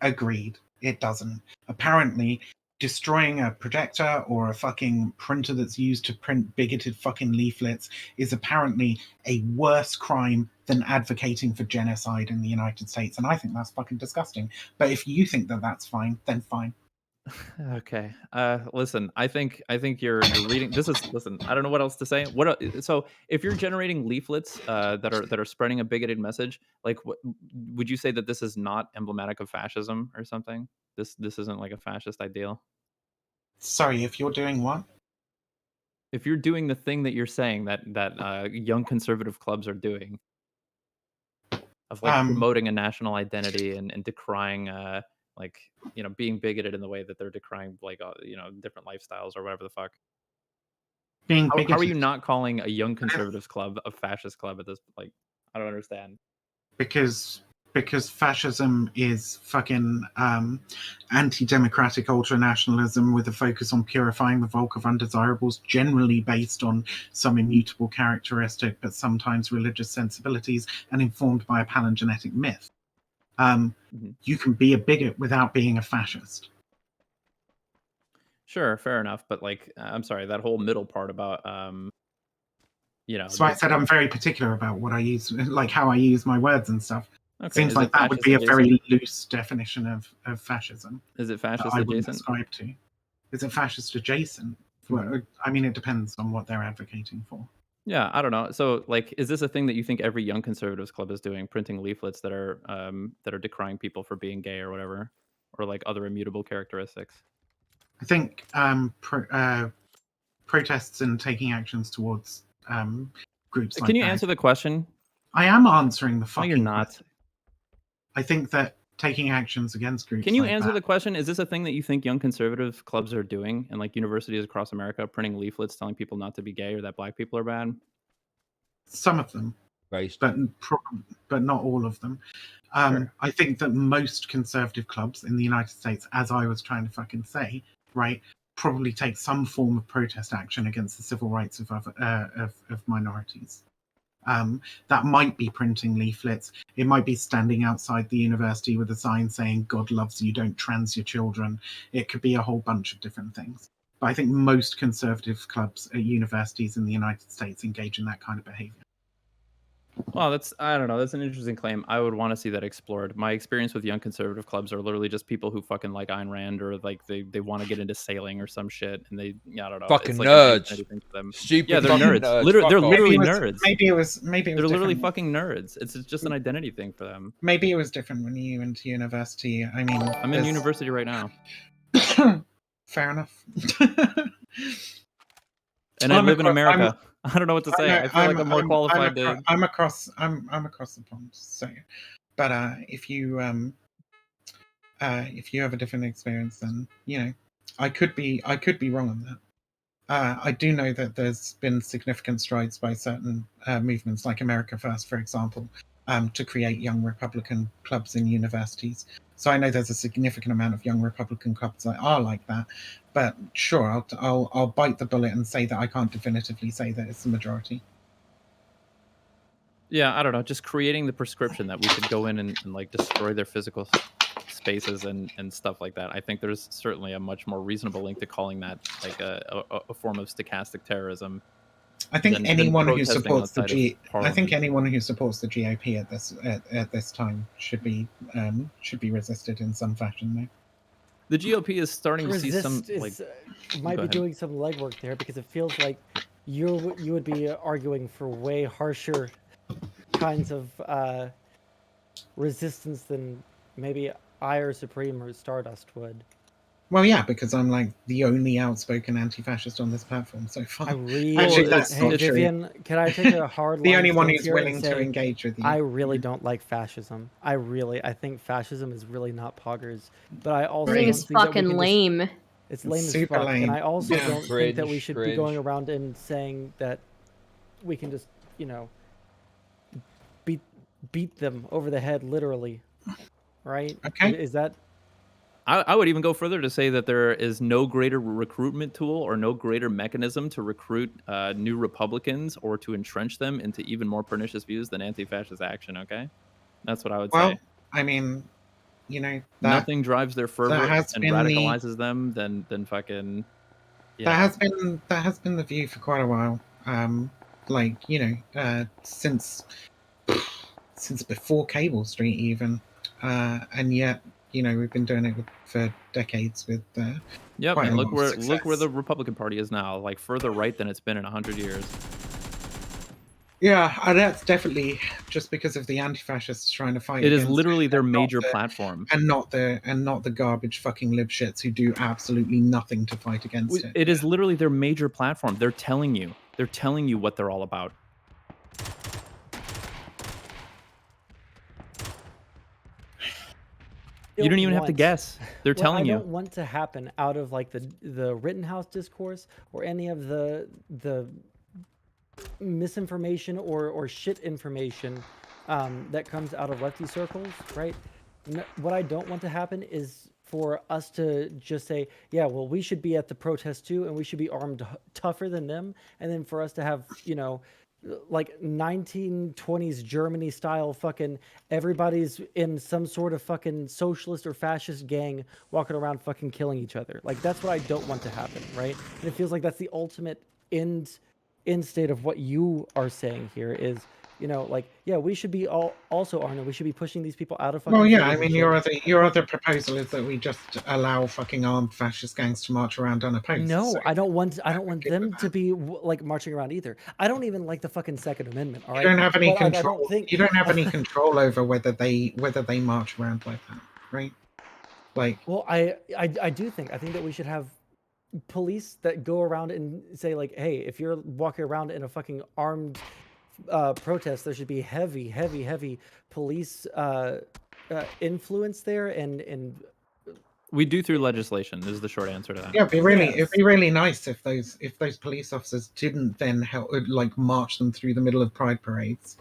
agreed. It doesn't. Apparently, destroying a projector or a fucking printer that's used to print bigoted fucking leaflets is apparently a worse crime than advocating for genocide in the United States, and I think that's fucking disgusting. But if you think that that's fine, then fine. Okay. Listen, I think you're reading. Listen. I don't know what else to say. So if you're generating leaflets that are spreading a bigoted message, like would you say that this is not emblematic of fascism or something? This isn't like a fascist ideal. Sorry, if you're doing what? If you're doing the thing that you're saying that young conservative clubs are doing, of like promoting a national identity and decrying like being bigoted in the way that they're decrying like different lifestyles or whatever the fuck. Being How are bigoted you not calling a young conservatives club a fascist club at this? Like, I don't understand. because fascism is fucking anti-democratic ultranationalism with a focus on purifying the bulk of undesirables, generally based on some immutable characteristic, but sometimes religious sensibilities, and informed by a palingenetic myth. You can be a bigot without being a fascist. Sure, fair enough. But like, I'm sorry, that whole middle part about So I said I'm very particular about what I use, like how I use my words and stuff. Okay, Seems like that would be a very loose definition of fascism. Is it fascist I wouldn't adjacent? ascribe to. Is it fascist adjacent? Well, I mean, it depends on what they're advocating for. Yeah, I don't know. So, like, is this a thing that you think every young conservatives club is doing, printing leaflets that are decrying people for being gay or whatever, or like other immutable characteristics? I think protests and taking actions towards groups like Can you that. answer the question? I am answering the No, fucking you're not. question. I think that taking actions against groups Can you like answer that, the question? Is this a thing that you think young conservative clubs are doing and like universities across America printing leaflets telling people not to be gay or that black people are bad? some of them, but not all of them. Sure. I think that most conservative clubs in the United States, as I was trying to fucking say, right, probably take some form of protest action against the civil rights of minorities. That might be printing leaflets. It might be standing outside the university with a sign saying "God loves you, don't trans your children." It could be a whole bunch of different things. But I think most conservative clubs at universities in the United States engage in that kind of behavior. Well, I don't know. That's an interesting claim. I would want to see that explored. My experience with young conservative clubs are literally just people who fucking like Ayn Rand or like they want to get into sailing or some shit, and I don't know. Fucking It's like nerds. an thing for them. Stupid Yeah, they're fucking nerds. nerds. They're Fuck off. literally nerds. Maybe it was They're literally different. fucking nerds. It's just an identity thing for them. Maybe it was different when you went to university. I mean, I'm in university right now. Fair enough. And I live in America. I don't know what to say. I feel like I'm more qualified to. I'm across the pond. So, but if you have a different experience, then I could be wrong on that. I do know that there's been significant strides by certain movements, like America First, for example, to create young Republican clubs in universities. So I know there's a significant amount of young Republican clubs that are like that. But sure, I'll bite the bullet and say that I can't definitively say that it's the majority. Yeah, I don't know. Just creating the prescription that we should go in and like destroy their physical spaces and stuff like that. I think there's certainly a much more reasonable link to calling that like a form of stochastic terrorism. I think anyone who supports the GOP at this time should be resisted in some fashion. Though the GOP is starting to see some might be doing some legwork there, because it feels like you would be arguing for way harsher kinds of resistance than maybe I or Supreme or Stardust would. Well, yeah, because I'm like the only outspoken anti-fascist on this platform so far. I really, Actually, that's hey not true. Vivian, can I take a hard The line only one stance who's here and willing to say engage with you. I really don't like fascism. I think fascism is really not poggers. But I also I think don't it's think that we fucking can just, lame. it's lame as Super fuck. lame. And I also Yeah. don't think that we Cringe, should be going cringe. around and saying that we can just, you know, beat them over the head literally. Right? Okay. Is that I would even go further to say that there is no greater recruitment tool or no greater mechanism to recruit new Republicans or to entrench them into even more pernicious views than anti-fascist action. Okay, that's what I would Well, say. I mean, you know, Nothing drives their fervor has and been the- radicalizes them than fucking. that has been the view for quite a while. Like, you know, since before Cable Street even, and yet, you know, we've been doing it for decades with Yep, quite and a look lot of where success. the Republican Party is now, like further right than it's been in 100 years. Yeah, and that's definitely just because of the anti-fascists trying to fight. It is against literally their and not major the- platform. and not the garbage fucking lib shits who do absolutely nothing to fight against it. It is literally their major platform. They're telling you what they're all about. You don't even have to guess. They're what telling I you. don't want to happen out of like the Rittenhouse discourse or any of the misinformation or shit information that comes out of lefty circles, right? What I don't want to happen is for us to just say, yeah, well, we should be at the protest too, and we should be armed tougher than them, and then for us to have, you know, like 1920s Germany style fucking everybody's in some sort of fucking socialist or fascist gang walking around fucking killing each other. Like that's what I don't want to happen, right? And it feels like that's the ultimate end state of what you are saying here is, you know, like, yeah, we should be also armed and we should be pushing these people out of fucking Well, yeah, cities I and mean, shit. your other proposal is that we just allow fucking armed fascist gangs to march around unopposed. No, so I don't want good them with to be like marching around either. I don't even like the fucking Second Amendment. All right, you don't have any But, like, control. I don't think You don't have any control over whether they march around like that, right? Like, well, I do think that we should have police that go around and say like, hey, if you're walking around in a fucking armed protest, there should be heavy police influence there and We do through legislation is the short answer to that. yeah, it'd Yes. be really nice if those police officers didn't then help like march them through the middle of pride parades.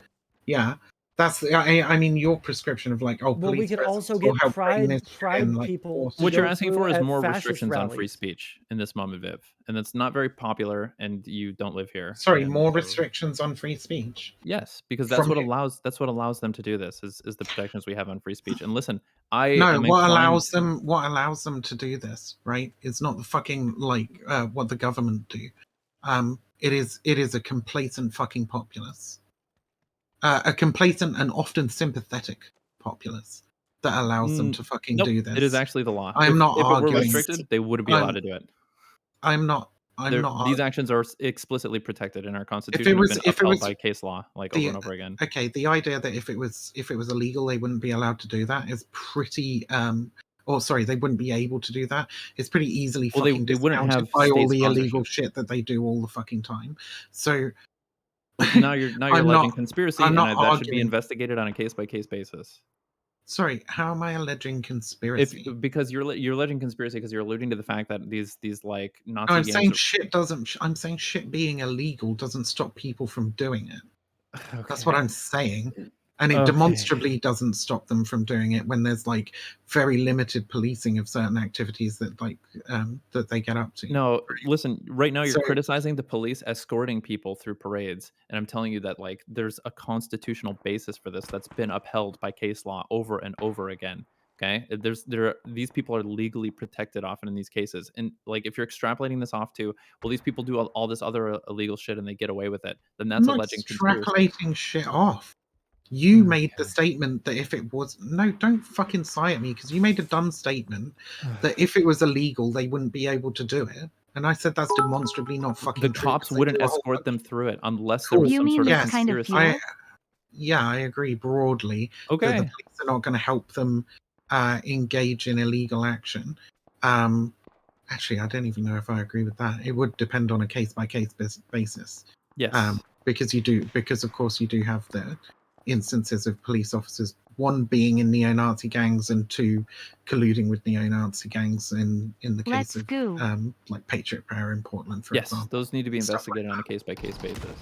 Yeah, that's I mean your prescription of like, oh, well, we police could presence also will get help bring this pride in, like, people force to What you're go asking through for is at more fascist restrictions on free rallies. speech in this moment, Viv, and that's not very popular. And you don't live here. Sorry, and more so- restrictions on free speech. Yes, because that's From what who? allows them to do this is the protections we have on free speech. And listen, I No, am what inclined. allows them to do this, right? It's not the fucking like what the government do. It is a complacent fucking populace. A complacent and often sympathetic populace that allows them to fucking Nope, do this. it is actually the law. I'm not if it were arguing. restricted, they wouldn't be allowed to do it. I'm not. These actions are explicitly protected in our If constitution. it was, Have been if it upheld was by case law, like over and over again. Okay, the idea that if it was illegal, they wouldn't be allowed to do that is pretty. Or sorry, they wouldn't be able to do that. It's pretty easily Well, fucking they wouldn't discounted have by all state the illegal sponsorship. shit that they do all the fucking time. So Now you're I'm alleging not- conspiracy, I'm and not that should be arguing. investigated on a case by case basis. Sorry, how am I alleging conspiracy? Because you're alleging conspiracy because you're alluding to the fact that these like Nazi No, I'm gangs. saying shit doesn't. I'm saying shit being illegal doesn't stop people from doing it. Okay. That's what I'm saying. And it Okay. demonstrably doesn't stop them from doing it when there's like very limited policing of certain activities that like that they get up to. No, listen, right now you're So- criticizing the police escorting people through parades, and I'm telling you that like there's a constitutional basis for this that's been upheld by case law over and over again. Okay, these people are legally protected often in these cases, and like if you're extrapolating this off to, well, these people do all this other illegal shit and they get away with it, then that's I'm not alleging conspiracy. extrapolating shit off. You made the statement that if it was don't fucking sigh at me because you made a dumb statement that if it was illegal they wouldn't be able to do it, and I said that's demonstrably not fucking The true. cops 'cause they wouldn't do a whole escort bunch- them through it unless there was Cool. You some mean sort of it's kind of conspiracy. fuel? Yeah, I agree broadly that Okay. the police are not going to help them engage in illegal action. Actually, I don't even know if I agree with that. It would depend on a case-by-case basis. Yes. Because of course you do have the instances of police officers, one being in neo-Nazi gangs and two colluding with neo-Nazi gangs in the case Let's of go. like Patriot Prayer in Portland, for Yes, example. those need to be Stuff like investigated on a case-by-case basis.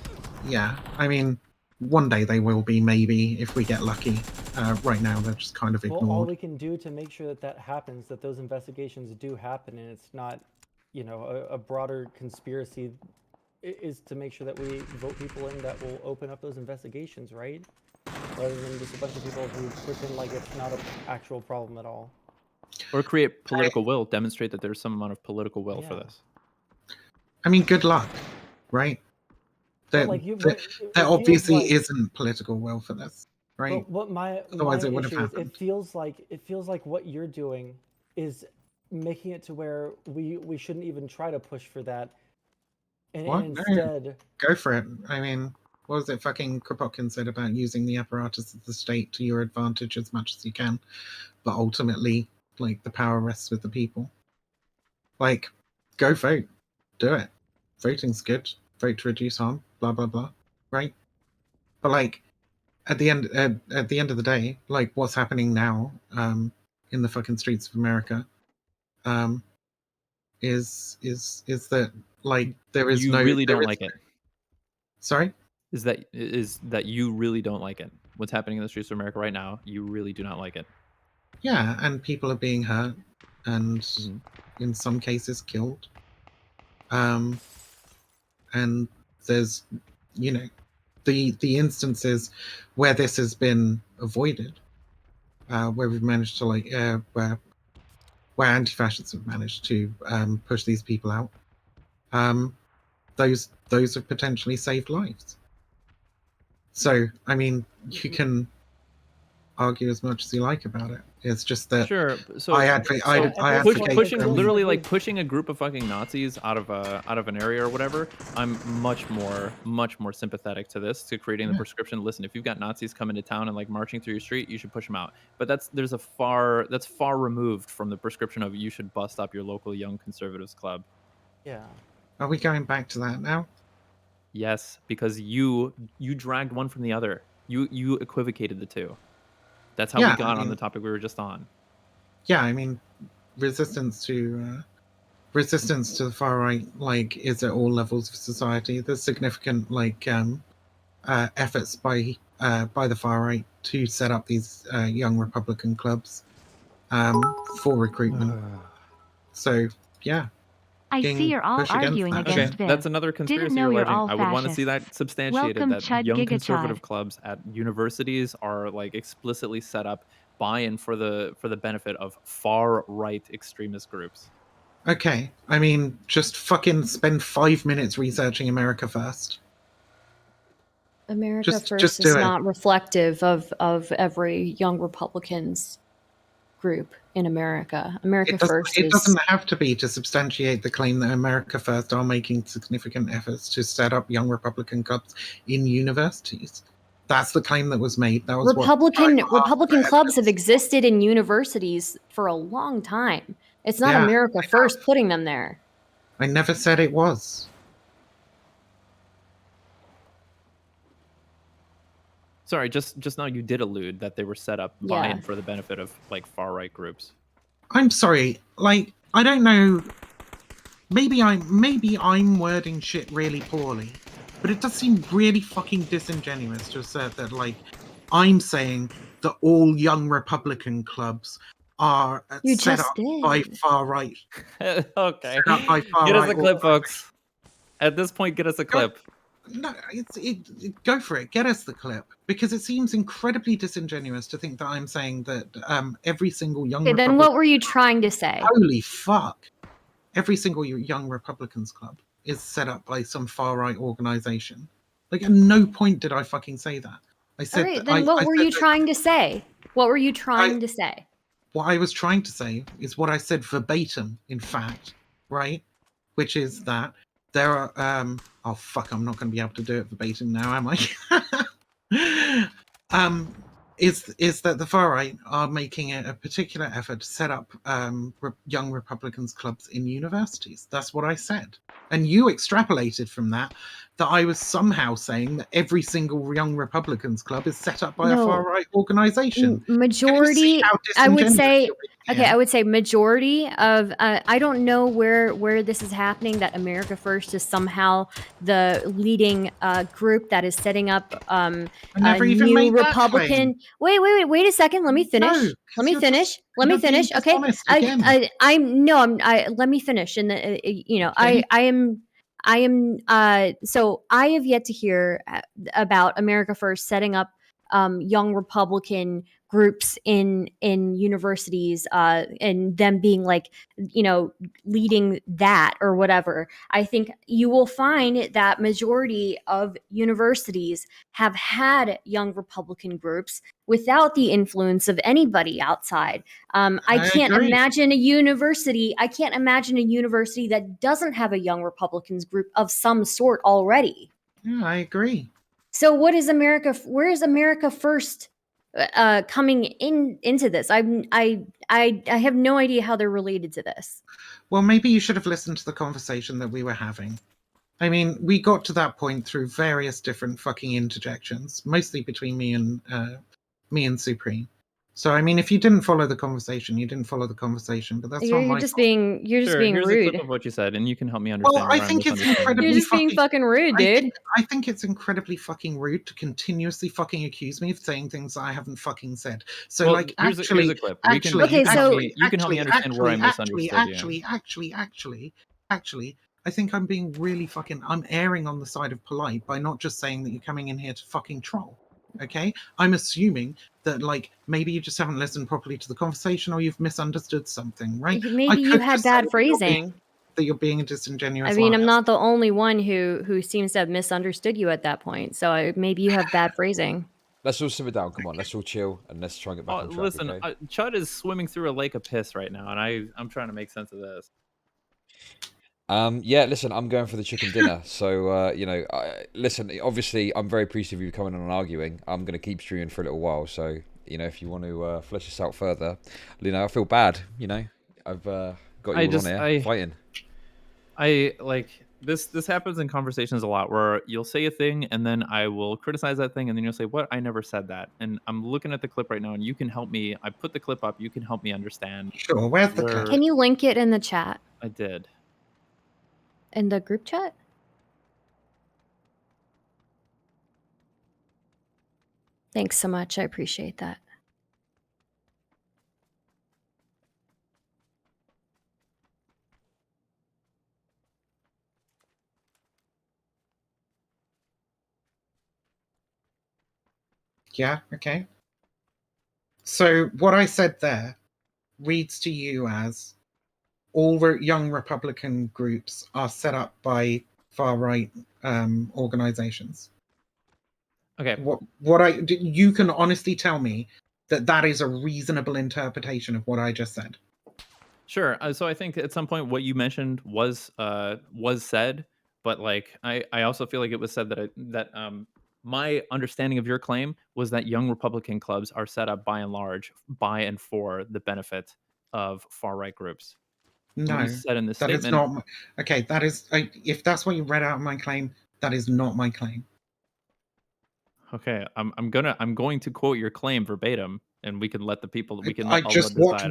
Yeah, I mean, one day they will be, maybe, if we get lucky. Right now they're just kind of Well, all ignored. we can do to make sure that that happens, that those investigations do happen, and it's not, a broader conspiracy, is to make sure that we vote people in that will open up those investigations, right? Rather than just a bunch of people who pretend like it's not an actual problem at all. Or create political will, demonstrate that there's some amount of political will for Yeah. this. I mean, good luck, right? There, like there if obviously like, isn't political will for this, right? But what my Otherwise it would have issue is, happened. it feels like what you're doing is making it to where we shouldn't even try to push for that, and What? No, instead, go for it. I mean, what was it fucking Kropotkin said about using the apparatus of the state to your advantage as much as you can, but ultimately, like, the power rests with the people. Like, go vote, do it. Voting's good. Vote to reduce harm. Blah blah blah. Right? But like, at the end of the day, like, what's happening now, in the fucking streets of America, is that, like, there is You really don't like it. Sorry? Is that you really don't like it? What's happening in the streets of America right now? You really do not like it. Yeah, and people are being hurt, and Mhm. in some cases killed. And there's, the instances where this has been avoided, where we've managed to, like, where anti-fascists have managed to push these people out. Those have potentially saved lives. So, I mean, you can argue as much as you like about it. It's just that Sure. So I at this advocate point, pushing it feels literally like like pushing a group of fucking Nazis out of an area or whatever. I'm much more sympathetic to this, to creating the Yeah. prescription. Listen, if you've got Nazis coming to town and like marching through your street, you should push them out. But that's far removed from the prescription of you should bust up your local young conservatives club. Yeah. Are we going back to that now? Yes, because you dragged one from the other. You equivocated the two. That's how we Yeah, got on the topic we were just on. Yeah, I mean, resistance to the far right, like, is at all levels of society. There's significant, like, efforts by the far right to set up these young Republican clubs for recruitment. So yeah, I see you're all push against arguing that. against Okay, Viv. that's another Didn't conspiracy know you're you're alleging. all I would want to see fascist. that substantiated, Welcome, that Chud young Giga conservative Chud. clubs at universities are like explicitly set up buy-in for the benefit of far right extremist groups. Okay, I mean, just fucking spend 5 minutes researching America first. America Just First do is it. not reflective of every young Republicans group in America. America First It is doesn't have to be to substantiate the claim that America First are making significant efforts to set up young Republican clubs in universities. That's the claim that was made. That was Republican clubs have evidence. existed in universities for a long time. It's not Yeah, America I First have. putting them there. I never said it was. Sorry, just now you did allude that they were set up buy-in for the benefit of like far right groups. I'm sorry. Like, I don't know. Maybe I'm wording shit really poorly, but it does seem really fucking disingenuous to assert that, like, I'm saying that all young Republican clubs are You set just up did. by far right. Okay, Set up by far get us right a clip, organizations. folks. At this point, get us a clip. No, go for it. Get us the clip, because it seems incredibly disingenuous to think that I'm saying that every single young Okay, then Republican. what were you trying to say? Holy fuck! Every single young Republicans club is set up by some far right organization. Like, at no point did I fucking say that. I said. All right, that, then what I were said you that trying to say? What were you trying to say? What I was trying to say is what I said verbatim, in fact, right? Which is that there are oh fuck, I'm not going to be able to do it verbatim now, am I? is that the far right are making it a particular effort to set up young Republicans clubs in universities. That's what I said. And you extrapolated from that I was somehow saying that every single young Republicans club is set up by a No. far right organization. Majority, I would disingenuous say, you're being okay, here? I would say majority of, I don't know where this is happening, that America First is somehow the leading group that is setting up I a never even new made that claim. Republican. Wait a second. Let me finish. No, Let me you're finish. just- Let me you're being finish. Okay. dishonest again. Let me finish. And Okay. so I have yet to hear about America First setting up young Republican groups in universities and them being like, leading that or whatever. I think you will find that majority of universities have had young Republican groups without the influence of anybody outside. I can't agree. imagine a university. I can't imagine a university that doesn't have a young Republicans group of some sort already. Yeah, I agree. So what is America? Where is America First coming into this? I have no idea how they're related to this. Well, maybe you should have listened to the conversation that we were having. I mean, we got to that point through various different fucking interjections, mostly between me and Supreme. So, I mean, if you didn't follow the conversation, you didn't follow the conversation. But that's not You're my just fault. being Here's a clip rude. of what you said, and you can help me understand. Well, I where think I'm it's misunderstanding. incredibly You're just being fucking rude, dude. I think it's incredibly fucking rude to continuously fucking accuse me of saying things that I haven't fucking said. So, Well, like, here's actually, a clip. actually, Okay, so- you can help me understand where I misunderstood you. Actually, I think I'm being really fucking. I'm erring on the side of polite by not just saying that you're coming in here to fucking troll. Okay, I'm assuming that like maybe you just haven't listened properly to the conversation or you've misunderstood something, right? Maybe you had bad phrasing. That you're being a disingenuous. I mean, liar. I'm not the only one who seems to have misunderstood you at that point. So maybe you have bad phrasing. Let's all simmer down. Come on, let's all chill and let's try and get back on track. Listen, okay? Chud is swimming through a lake of piss right now, and I'm trying to make sense of this. Yeah, listen, I'm going for the chicken dinner. So, listen, obviously, I'm very appreciative of you coming on and arguing. I'm going to keep streaming for a little while. So, if you want to flesh this out further, I feel bad. I've got you all on here fighting. I like this happens in conversations a lot where you'll say a thing and then I will criticize that thing and then you'll say, "What? I never said that." And I'm looking at the clip right now and you can help me. I put the clip up. You can help me understand. Sure, where's the clip? Can you link it in the chat? I did. In the group chat? Thanks so much. I appreciate that. Yeah, okay. So what I said there reads to you as all young Republican groups are set up by far-right organizations. Okay. You can honestly tell me that is a reasonable interpretation of what I just said. Sure. So I think at some point what you mentioned was said, but like I also feel like it was said that my understanding of your claim was that young Republican clubs are set up by and large by and for the benefit of far right groups. No, you said in this that statement. is not. Okay, that is. If that's what you read out of my claim, that is not my claim. Okay, I'm going to quote your claim verbatim, and we can let the people. We can.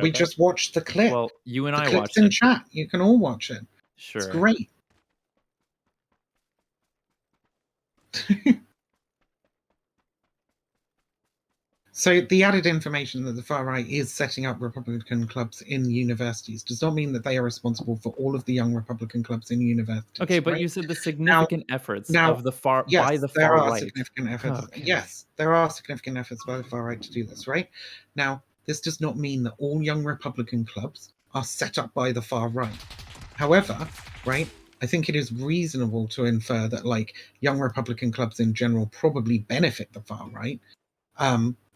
We just watched the clip. Well, you and the I clip's watched in it. chat. You can all watch it. Sure, it's great. So the added information that the far right is setting up Republican clubs in universities does not mean that they are responsible for all of the young Republican clubs in universities. Okay, but right? you said the significant efforts now, of the far yes, by the there far are right. Significant efforts. Okay. Yes, there are significant efforts by the far right to do this, right? Now, this does not mean that all young Republican clubs are set up by the far right. However, right, I think it is reasonable to infer that like young Republican clubs in general probably benefit the far right.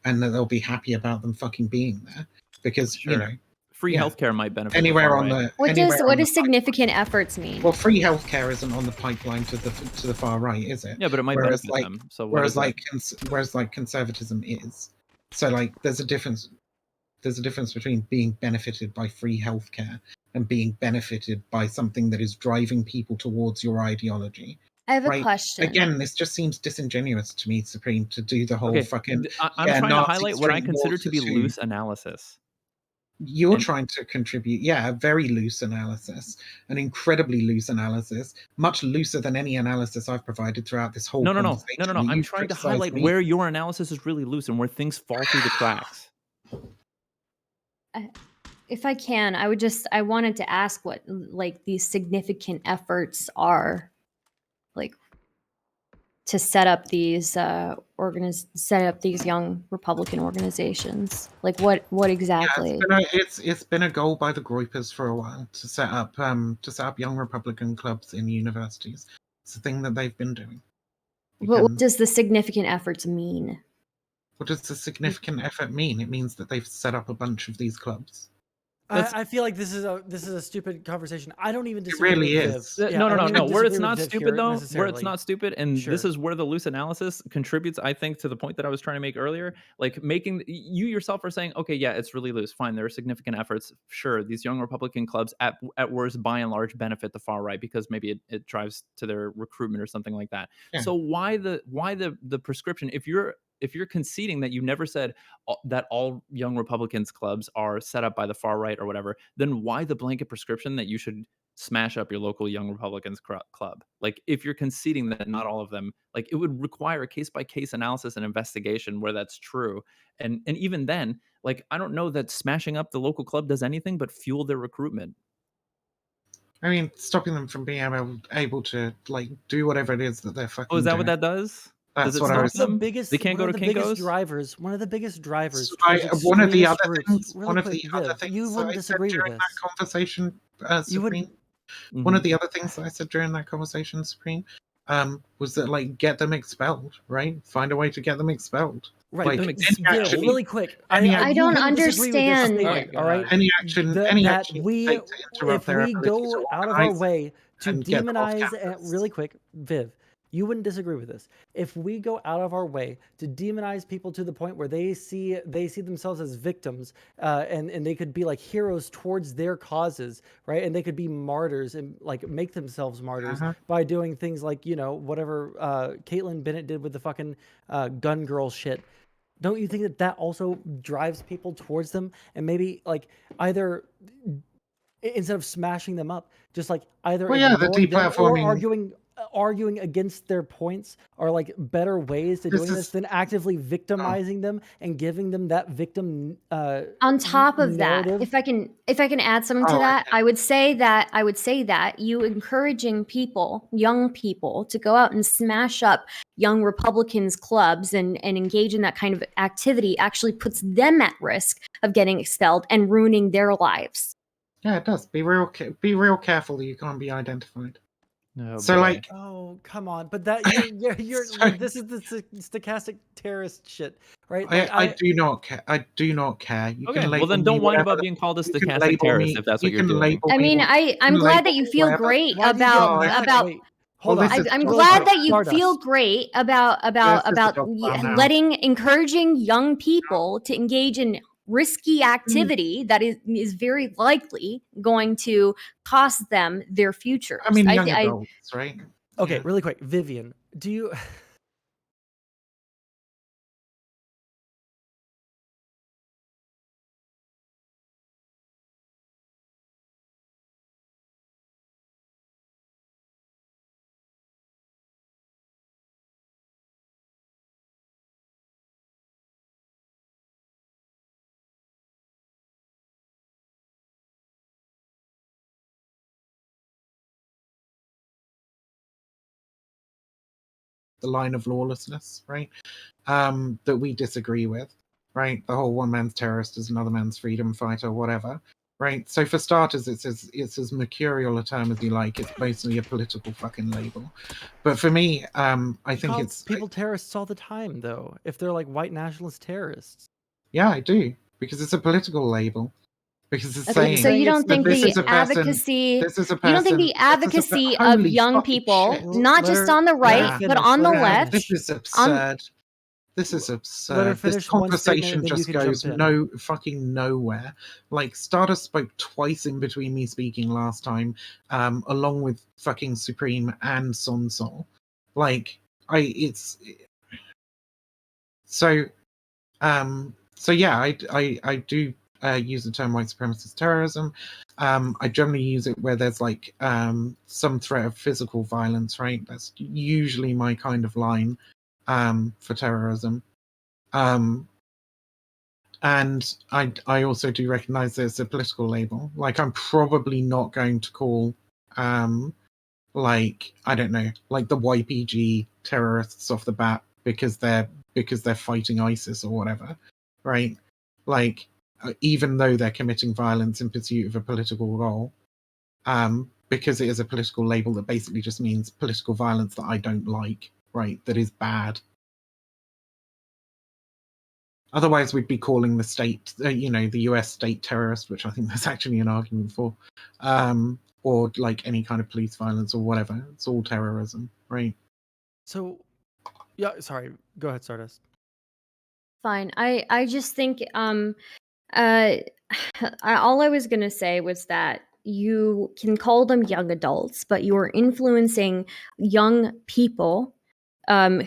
And that they'll be happy about them fucking being there because Sure. Free healthcare might benefit anywhere on the the. What does significant efforts mean? Well, free healthcare isn't on the pipeline to the far right, is it? Yeah, but it might benefit them. So whereas like conservatism is. So like, there's a difference. There's a difference between being benefited by free healthcare and being benefited by something that is driving people towards your ideology. I have a Right? question. Again, this just seems disingenuous to me, Supreme, to do the whole fucking I'm trying to Nazis highlight what I drink consider to be water too. loose analysis. You're And- trying to contribute, a very loose analysis, an incredibly loose analysis, much looser than any analysis I've provided throughout this whole No. conversation. I'm You've trying to criticised highlight me. where your analysis is really loose and where things fall through the cracks. If I can, I wanted to ask what like these significant efforts are, like to set up these young Republican organizations. Like what exactly? It's been a goal by the Groypers for a while to set up young Republican clubs in universities. It's a thing that they've been doing. But what does the significant efforts mean? What does the significant effort mean? It means that they've set up a bunch of these clubs. I feel like this is a stupid conversation. I don't even It disagree really with is. Viv. No. I don't even Where disagree it's with not Viv stupid here though, where necessarily. it's not stupid, and this Sure. is where the loose analysis contributes, I think, to the point that I was trying to make earlier. Like making you yourself are saying, okay, yeah, it's really loose. Fine, there are significant efforts. Sure, these young Republican clubs at worst, by and large, benefit the far right because maybe it drives to their recruitment or something like that. Yeah. So why the prescription? If you're conceding that you never said that all young Republicans clubs are set up by the far right or whatever, then why the blanket prescription that you should smash up your local young Republicans club? Like, if you're conceding that not all of them, like, it would require a case by case analysis and investigation where that's true. And even then, like, I don't know that smashing up the local club does anything but fuel their recruitment. I mean, stopping them from being able to like do whatever it is that they're fucking. Oh, is that doing. what that does? That's Does it what I stop was. them? Biggest, They can't one go of to the biggest Kinko's? drivers. One of the biggest drivers. One of the other things. Really One of quick, the other Viv, you things that wouldn't I said disagree with during this. that conversation, You would. Supreme. One of the other things that I said during that conversation, Supreme, was that like get them expelled, right? Find a way to get them expelled. Right, Like, Viv, really quick. I you don't wouldn't disagree with this understand. statement, all right? Any action, That any action we, take to interrupt if their we ability go to out of our organize way to and get them off demonize, campus. really quick, Viv, you wouldn't disagree with this. If we go out of our way to demonize people to the point where they see themselves as victims, and they could be like heroes towards their causes, right? And they could be martyrs and like make themselves martyrs by doing things like, you know, whatever Caitlyn Bennett did with the fucking gun girl shit. Don't you think that that also drives people towards them? And maybe like either instead of smashing them up, just like either Well, yeah, the ignoring them or deplatforming. arguing against their points are like better ways to doing this than actively victimizing them and giving them that victim On top of narrative. that, if I can add something to that, I would say that you encouraging people, young people, to go out and smash up young Republicans clubs and engage in that kind of activity actually puts them at risk of getting expelled and ruining their lives. Yeah, it does. Be real careful that you can't be identified. Oh, so boy. like, oh come on, but that you're this is the stochastic terrorist shit, right? Like, I do not care. I do not care. You Okay, can well label then don't me whine whatever about being called a you can stochastic label terrorist me- if that's you what you're can doing. label I me mean, what- I'm you glad label that you me feel whatever. great Why do you get about mad? Wait, hold Well, on. this is I'm really glad quick. that you Stardust. feel great about encouraging people to engage in risky activity that is very likely going to cost them their futures. I mean, young adults, right? Okay, Yeah. really quick, Vivian, do you? The line of lawlessness, right? That we disagree with, right? The whole one man's terrorist is another man's freedom fighter, whatever, right? So for starters, it's as mercurial a term as you like. It's basically a political fucking label. But for me, I think call it's people terrorists all the time, though. If they're like white nationalist terrorists. Yeah, I do, because it's a political label. Because it's Okay, saying. so you don't think this the is a person- advocacy This is a you don't think person- the this is a advocacy of holy young fucking people, shit. not Let just her- on the let her right, finish, but on the let her left, This is absurd. This is Let her absurd. This finish one statement conversation and then you just can goes jump in. fucking nowhere. Like, Stardust spoke twice in between me speaking last time, along with fucking Supreme and Sonsol. Like, it's so. So yeah, I do use the term white supremacist terrorism. I generally use it where there's like some threat of physical violence, right? That's usually my kind of line for terrorism. And I also do recognize there's a political label. Like, I'm probably not going to call like, I don't know, like the YPG terrorists off the bat because they're fighting ISIS or whatever, right? Like, even though they're committing violence in pursuit of a political goal, because it is a political label that basically just means political violence that I don't like, right? That is bad. Otherwise, we'd be calling the state, the US state terrorist, which I think there's actually an argument for, or like any kind of police violence or whatever. It's all terrorism, right? So, yeah, sorry. Go ahead, Stardust. Fine. I just think all I was gonna say was that you can call them young adults, but you are influencing young people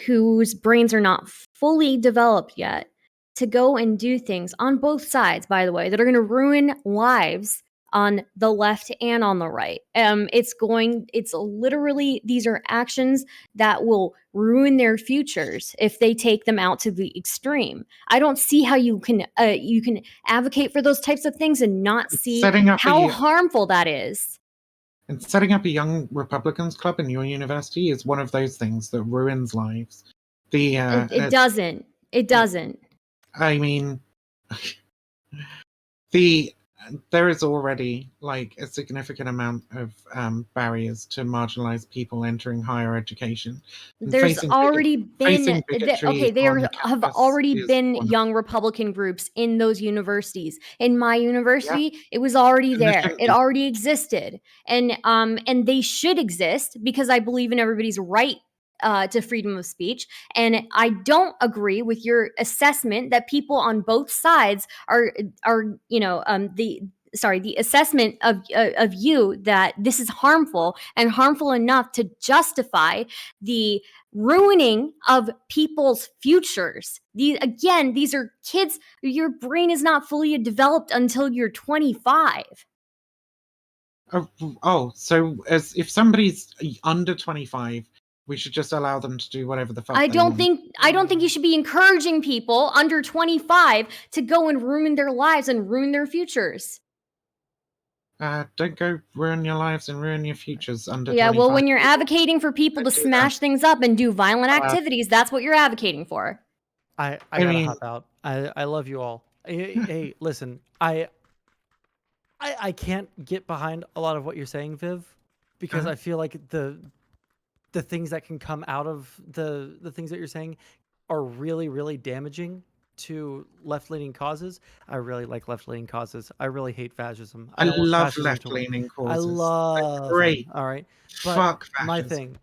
whose brains are not fully developed yet to go and do things on both sides, by the way, that are going to ruin lives on the left and on the right. It's literally, these are actions that will ruin their futures if they take them out to the extreme. I don't see how you can advocate for those types of things and not see how harmful that is. And setting up a young Republicans club in your university is one of those things that ruins lives. It doesn't. It doesn't. I mean, there is already like a significant amount of barriers to marginalized people entering higher education. There's already been there have already been wonderful. young Republican groups in those universities. In my university, it was already there. It already existed, and they should exist because I believe in everybody's right to freedom of speech. And I don't agree with your assessment that people on both sides are the assessment of you that this is harmful and harmful enough to justify the ruining of people's futures. These are kids. Your brain is not fully developed until you're 25. So if somebody's under 25, we should just allow them to do whatever the fuck I they don't want. think you should be encouraging people under 25 to go and ruin their lives and ruin their futures. Don't go ruin your lives and ruin your futures under 25. Yeah, well, when you're advocating for people to smash things up and do violent activities, that's what you're advocating for. I gotta hop out. I love you all. Hey, listen, I can't get behind a lot of what you're saying, Viv, because I feel like the things that can come out of the things that you're saying are really, really damaging to left-leaning causes. I really like left-leaning causes. I really hate fascism. I love left-leaning causes. I love great. them, all right. But fuck fascism.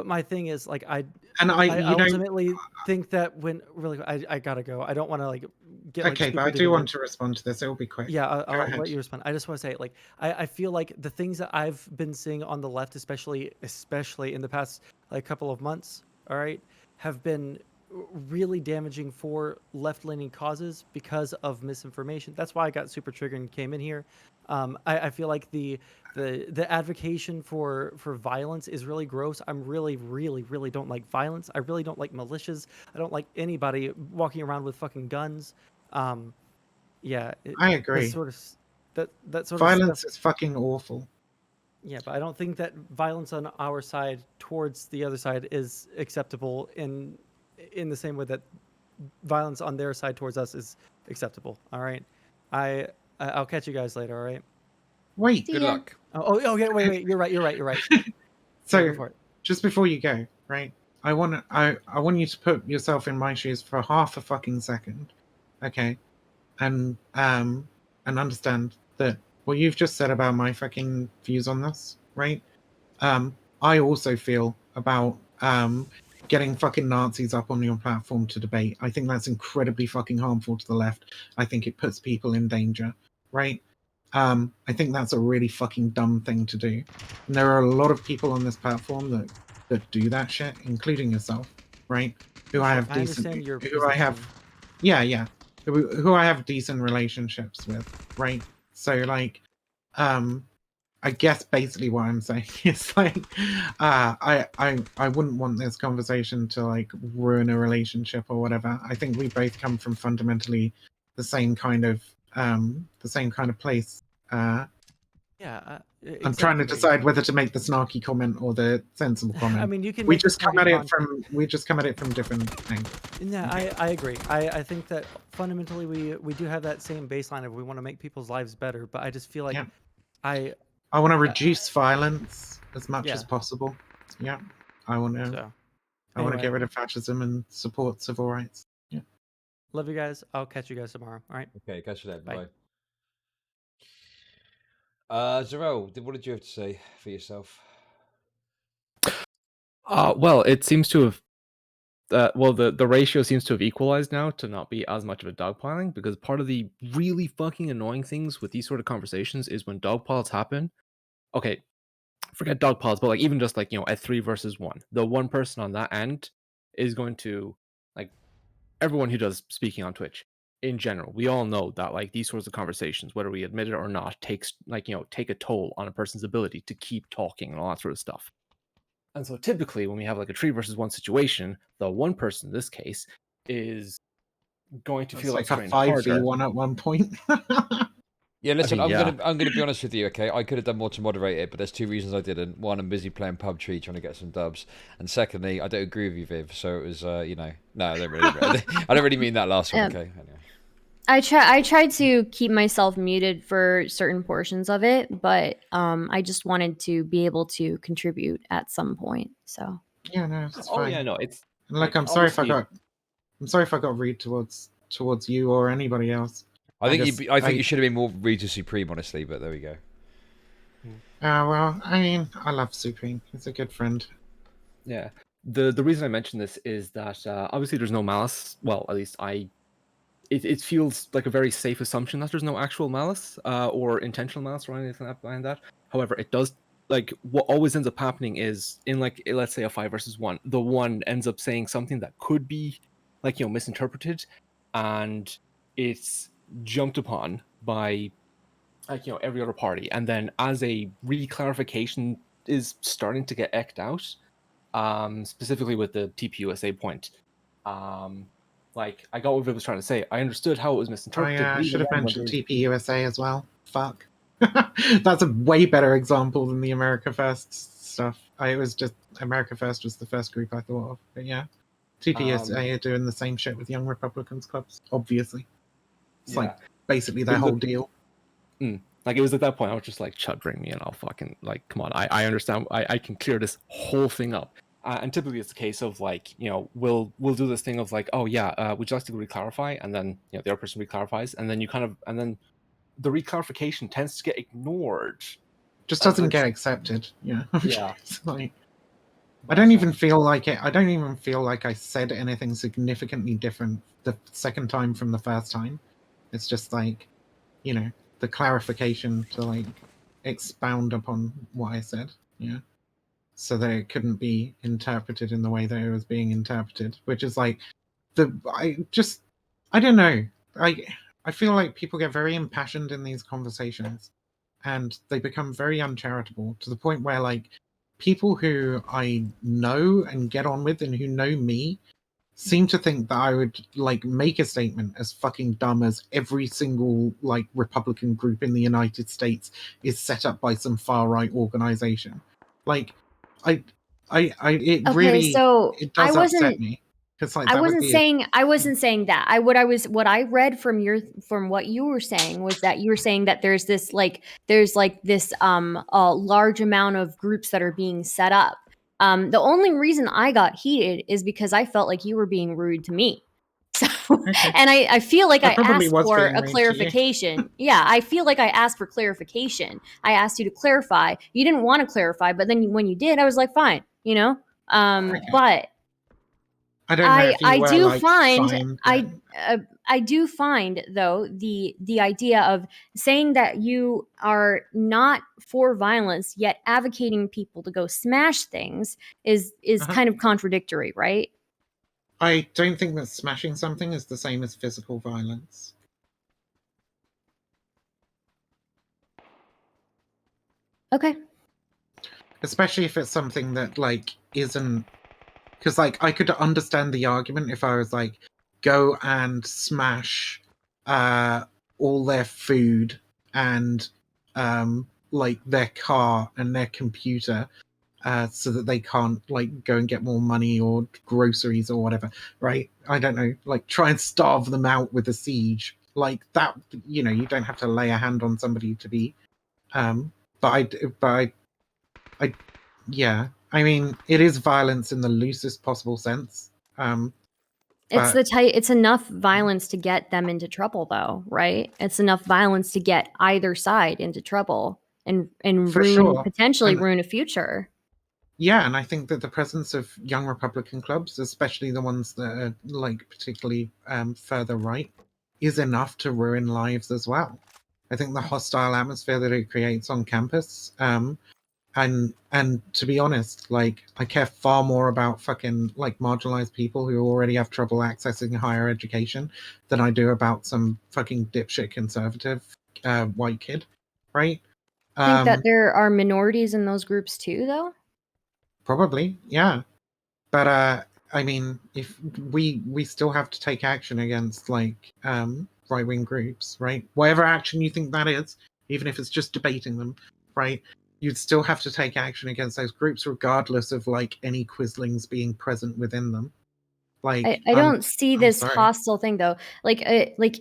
my thing is like I I ultimately think that when really I gotta go. I don't want to like get okay, but I do want to respond to this. It'll be quick. Yeah, I'll let you respond. I just want to say, like, I feel like the things that I've been seeing on the left, especially in the past like couple of months, all right, have been really damaging for left-leaning causes because of misinformation. That's why I got super triggered and came in here. I feel like the advocation for violence is really gross. I'm really don't like violence. I really don't like militias. I don't like anybody walking around with fucking guns. Yeah, I agree. That sort violence of is fucking awful. Yeah, but I don't think that violence on our side towards the other side is acceptable in the same way that violence on their side towards us is acceptable. All right, I'll catch you guys later. All right. Wait. Good luck. Okay. Wait. You're right. So just before you go, right? I want you to put yourself in my shoes for half a fucking second, okay? And understand that what you've just said about my fucking views on this, right? I also feel about getting fucking Nazis up on your platform to debate. I think that's incredibly fucking harmful to the left. I think it puts people in danger, right? I think that's a really fucking dumb thing to do. And there are a lot of people on this platform that do that shit, including yourself, right? Who I have I decent, understand your who I have, position. yeah, who I have decent relationships with, right? So like, I guess basically what I'm saying is like, I wouldn't want this conversation to like ruin a relationship or whatever. I think we both come from fundamentally the same kind of place. Yeah, I'm trying to exactly. decide whether to make the snarky comment or the sensible comment. I mean, you can we make the just come snarky at it comment. from different angles. Yeah, I agree. I think that fundamentally we do have that same baseline of we want to make people's lives better, but I just feel like Yeah. I I want to reduce violence as much yeah. as possible. Yeah. I want to So get anyway, rid of fascism and support civil rights. Yeah. love you guys. I'll catch you guys tomorrow. All right. Okay, catch you later. Bye. Bye. Zarel, what did you have to say for yourself? Well, it seems to have. The ratio seems to have equalized now to not be as much of a dogpiling, because part of the really fucking annoying things with these sort of conversations is when dogpiles happen. Okay, forget dogpiles, but like even just like, at 3 versus 1, the one person on that end is going to, like, everyone who does speaking on Twitch in general, we all know that like these sorts of conversations, whether we admit it or not, takes like, take a toll on a person's ability to keep talking and all that sort of stuff. And so typically when we have like a 3 versus 1 situation, the one person in this case is going to It's feel like a strain 5v1 at one point. Yeah, listen, mean, yeah. I'm gonna be honest with you, okay? I could have done more to moderate it, but there's two reasons I didn't. One, I'm busy playing PUBG trying to get some dubs, and secondly, I don't agree with you, Viv. So it was, no, I don't really, I don't really mean that last one, okay? Anyway. I tried to keep myself muted for certain portions of it, but I just wanted to be able to contribute at some point. So Yeah, no, it's Oh fine. yeah, no, it's And look, like, I'm sorry if I obviously- got rude towards you or anybody else. I think you should have been more rude to Supreme, honestly, but there we go. Well, I mean, I love Supreme. He's a good friend. Yeah. The reason I mention this is that obviously there's no malice. Well, at least it feels like a very safe assumption that there's no actual malice or intentional malice or anything behind that. However, it does, like, what always ends up happening is in, like, let's say a 5 versus 1, the one ends up saying something that could be, like, misinterpreted, and it's jumped upon by, like, every other party, and then as a reclarification is starting to get eked out, specifically with the TPUSA point, like, I got what Viv was trying to say. I understood how it was misinterpreted. I but should even have then, when mentioned there's- TPUSA as well. Fuck. That's a way better example than the America First stuff. It was just America First was the first group I thought of. But yeah, TPUSA are doing the same shit with Young Republicans clubs, obviously. It's like basically their whole deal. Like, it was at that point I was just like, Chud, bring me and I'll fucking, like, come on, I understand, I can clear this whole thing up. And typically it's a case of, like, we'll do this thing of like, oh yeah, would you like to reclarify? And then the other person reclarifies, and then and then the reclarification tends to get ignored. Just doesn't get accepted. Yeah. Yeah. It's like, I don't even feel like it. I don't even feel like I said anything significantly different the second time from the first time. It's just like, the clarification to like expound upon what I said, so that it couldn't be interpreted in the way that it was being interpreted, which is like I don't know. I feel like people get very impassioned in these conversations and they become very uncharitable to the point where like people who I know and get on with and who know me seem to think that I would like make a statement as fucking dumb as every single like Republican group in the United States is set up by some far right organization. Like, it really it does upset me. Like, I wasn't saying that. What I read from what you were saying was that you were saying that there's this large amount of groups that are being set up. The only reason I got heated is because I felt like you were being rude to me. So, and I feel like I asked for a clarification. Yeah, I feel like I asked for clarification. I asked you to clarify. You didn't want to clarify, but then when you did, I was like, fine, But I don't know if you I were do like find fined, I do find though the idea of saying that you are not for violence yet advocating people to go smash things is kind of contradictory, right? I don't think that smashing something is the same as physical violence. Okay. Especially if it's something that like isn't, because like I could understand the argument if I was like, go and smash all their food and like their car and their computer so that they can't like go and get more money or groceries or whatever, right? I don't know, like try and starve them out with a siege like that. You know, you don't have to lay a hand on somebody to be but I yeah, I mean, it is violence in the loosest possible sense. It's But it's enough violence to get them into trouble though, right? It's enough violence to get either side into trouble and for sure, potentially and ruin a future. yeah, and I think that the presence of young Republican clubs, especially the ones that are like particularly further right, is enough to ruin lives as well. I think the hostile atmosphere that it creates on campus, and to be honest, like I care far more about fucking like marginalized people who already have trouble accessing higher education than I do about some fucking dipshit conservative white kid, right? Think that there are minorities in those groups too, though? Probably, yeah. But I mean, if we still have to take action against like right wing groups, right? Whatever action you think that is, even if it's just debating them, right? You'd still have to take action against those groups, regardless of like any quislings being present within them. Like, I don't see I'm this sorry. hostile thing though. Like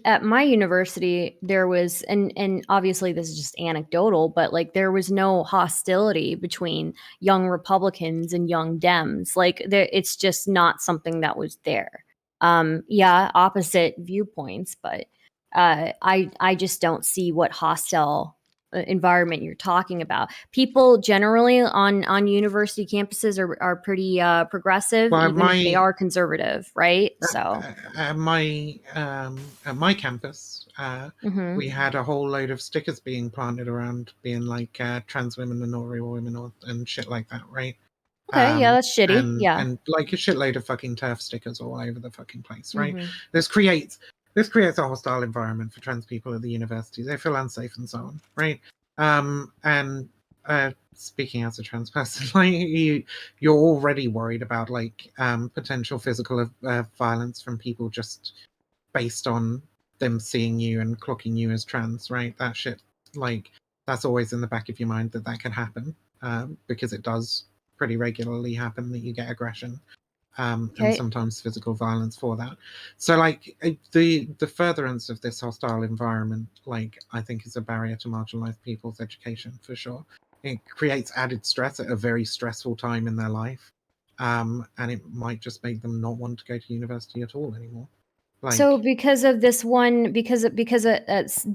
at my university, there was, and obviously this is just anecdotal, but like there was no hostility between young Republicans and young Dems. Like there, it's just not something that was there. Yeah, opposite viewpoints, but I just don't see what hostile environment you're talking about. People generally on university campuses are pretty progressive, Well, even if they are conservative, right? So at my campus, mhm. we had a whole load of stickers being planted around, being like trans women and not real women and shit like that, right? Okay, yeah, that's shitty. Yeah. And like a shitload of fucking turf stickers all over the fucking place, right? Mhm. This creates a hostile environment for trans people at the university. They feel unsafe and so on, right? And speaking as a trans person, like you're already worried about like potential physical violence from people just based on them seeing you and clocking you as trans, right? That shit, like that's always in the back of your mind that can happen, because it does pretty regularly happen that you get aggression and Okay. sometimes physical violence for that. So like the furtherance of this hostile environment, like I think is a barrier to marginalized people's education for sure. It creates added stress at a very stressful time in their life, and it might just make them not want to go to university at all anymore. So Like, because of this one,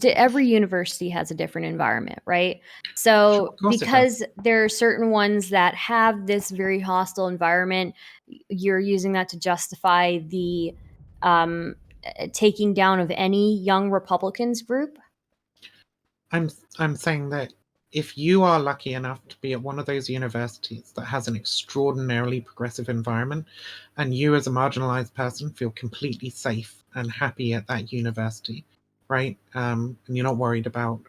every university has a different environment, right? sure, So of course it does. because there are certain ones that have this very hostile environment, you're using that to justify the taking down of any young Republicans group. I'm saying that if you are lucky enough to be at one of those universities that has an extraordinarily progressive environment, and you as a marginalized person feel completely safe and happy at that university, right? And you're not worried about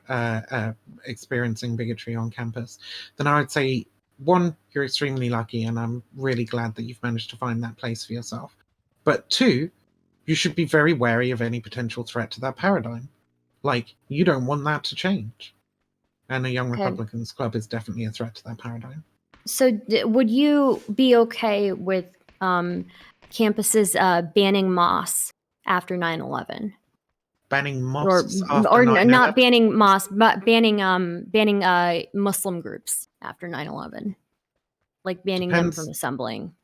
experiencing bigotry on campus, then I would say, one, you're extremely lucky, and I'm really glad that you've managed to find that place for yourself. But two, you should be very wary of any potential threat to that paradigm. Like, you don't want that to change. And a Young Okay. Republicans Club is definitely a threat to that paradigm. So would you be okay with campuses banning Moss after 9/11? Banning Or mosques after 9/11? not banning Moss, but banning Muslim groups after 9/11, like banning them from Depends. assembling.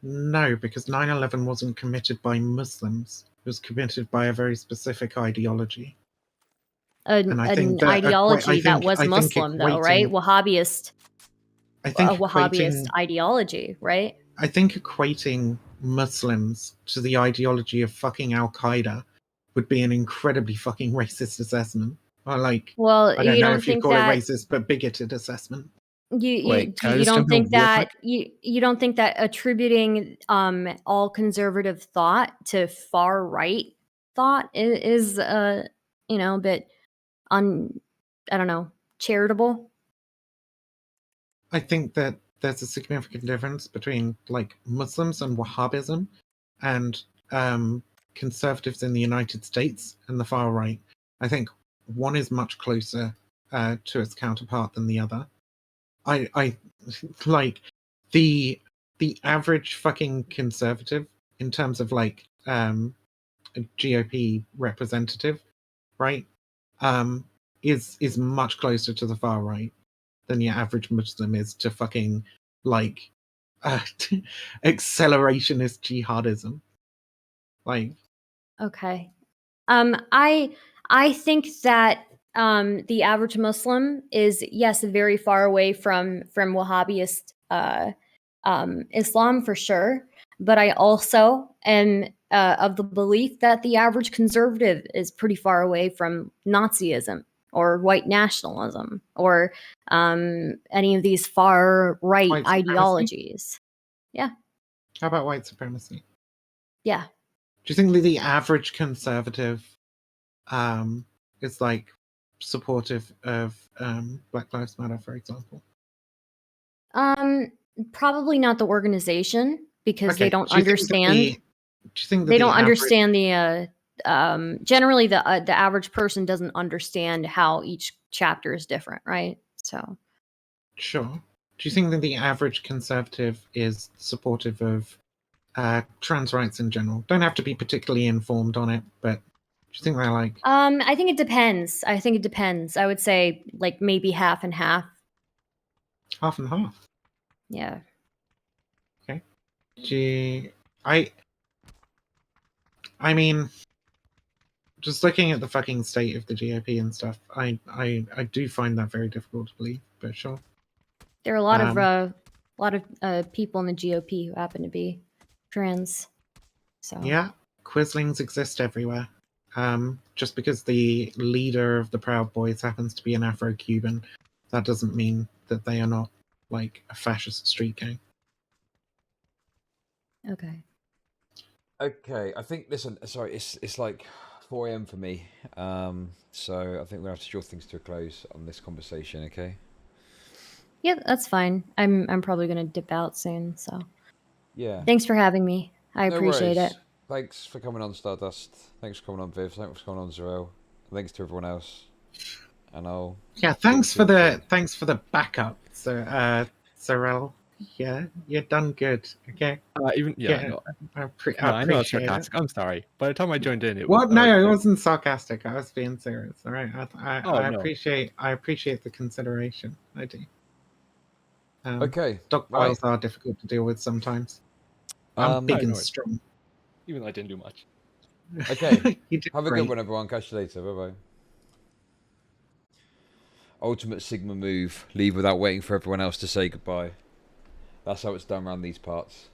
No, because 9/11 wasn't committed by Muslims. It was committed by a very specific ideology. And I An think that ideology that was I think Muslim, though, right? I think Wahhabist equating ideology, right? I think equating Muslims to the ideology of fucking Al Qaeda would be an incredibly fucking racist assessment. Or like, Well, I don't you know don't if you think call it that racist, but bigoted assessment. Wait, can I you just don't jump in think real that quick? you don't think that attributing all conservative thought to far right thought is you know, a bit I don't know, charitable? I think that there's a significant difference between like Muslims and Wahhabism and conservatives in the United States and the far right. I think one is much closer to its counterpart than the other. I like the average fucking conservative in terms of like a GOP representative, right? Is much closer to the far right than your average Muslim is to fucking like uh, accelerationist jihadism. Like, Okay. I think that the average Muslim is, yes, very far away from Wahhabist Islam for sure. But I also am of the belief that the average conservative is pretty far away from Nazism or white nationalism or any of these far right white supremacy. ideologies. Yeah, How about white supremacy? yeah. Do you think that the average conservative is like supportive of Black Lives Matter, for example? Probably not the organization because they Okay. don't Do you think that understand. do you think that They the don't average understand the. Generally, the average person doesn't understand how each chapter is different, right? So, Sure. Do you think that the average conservative is supportive of trans rights in general? Don't have to be particularly informed on it, but do you think they're like I think it depends. I would say like maybe half and half. half and half? Yeah. Okay. Gee, I mean, just looking at the fucking state of the GOP and stuff, I do find that very difficult to believe. But sure. There are a lot of people in the GOP who happen to be trans. So Yeah, Quislings exist everywhere. Just because the leader of the Proud Boys happens to be an Afro-Cuban, that doesn't mean that they are not like a fascist street gang. okay. Okay, I think. Listen, sorry, it's like 4 a.m. for me. So I think we have to draw things to a close on this conversation. Okay. Yeah, that's fine. I'm probably gonna dip out soon. So Yeah. thanks for having me. I No appreciate it. worries. Thanks for coming on, Stardust. Thanks for coming on, Viv. Thanks for coming on, Zarel. Thanks to everyone else. And I'll. Yeah, thanks for the backup, Sorrel. Yeah, you're done good. Okay. Even Yeah, no, I no, I know it's appreciate it. sarcastic. I'm sorry. By the time I joined in, it was What? No, it wasn't sarcastic. I was being serious. All right. Oh, I no. appreciate the consideration. I do. Okay. Dog Right. files are difficult to deal with sometimes. I'm big I and know it. strong. Even though I didn't do much. Okay. You did Have a great. good one, everyone. Catch you later. Bye bye. Ultimate Sigma move. Leave without waiting for everyone else to say goodbye. That's how it's done around these parts.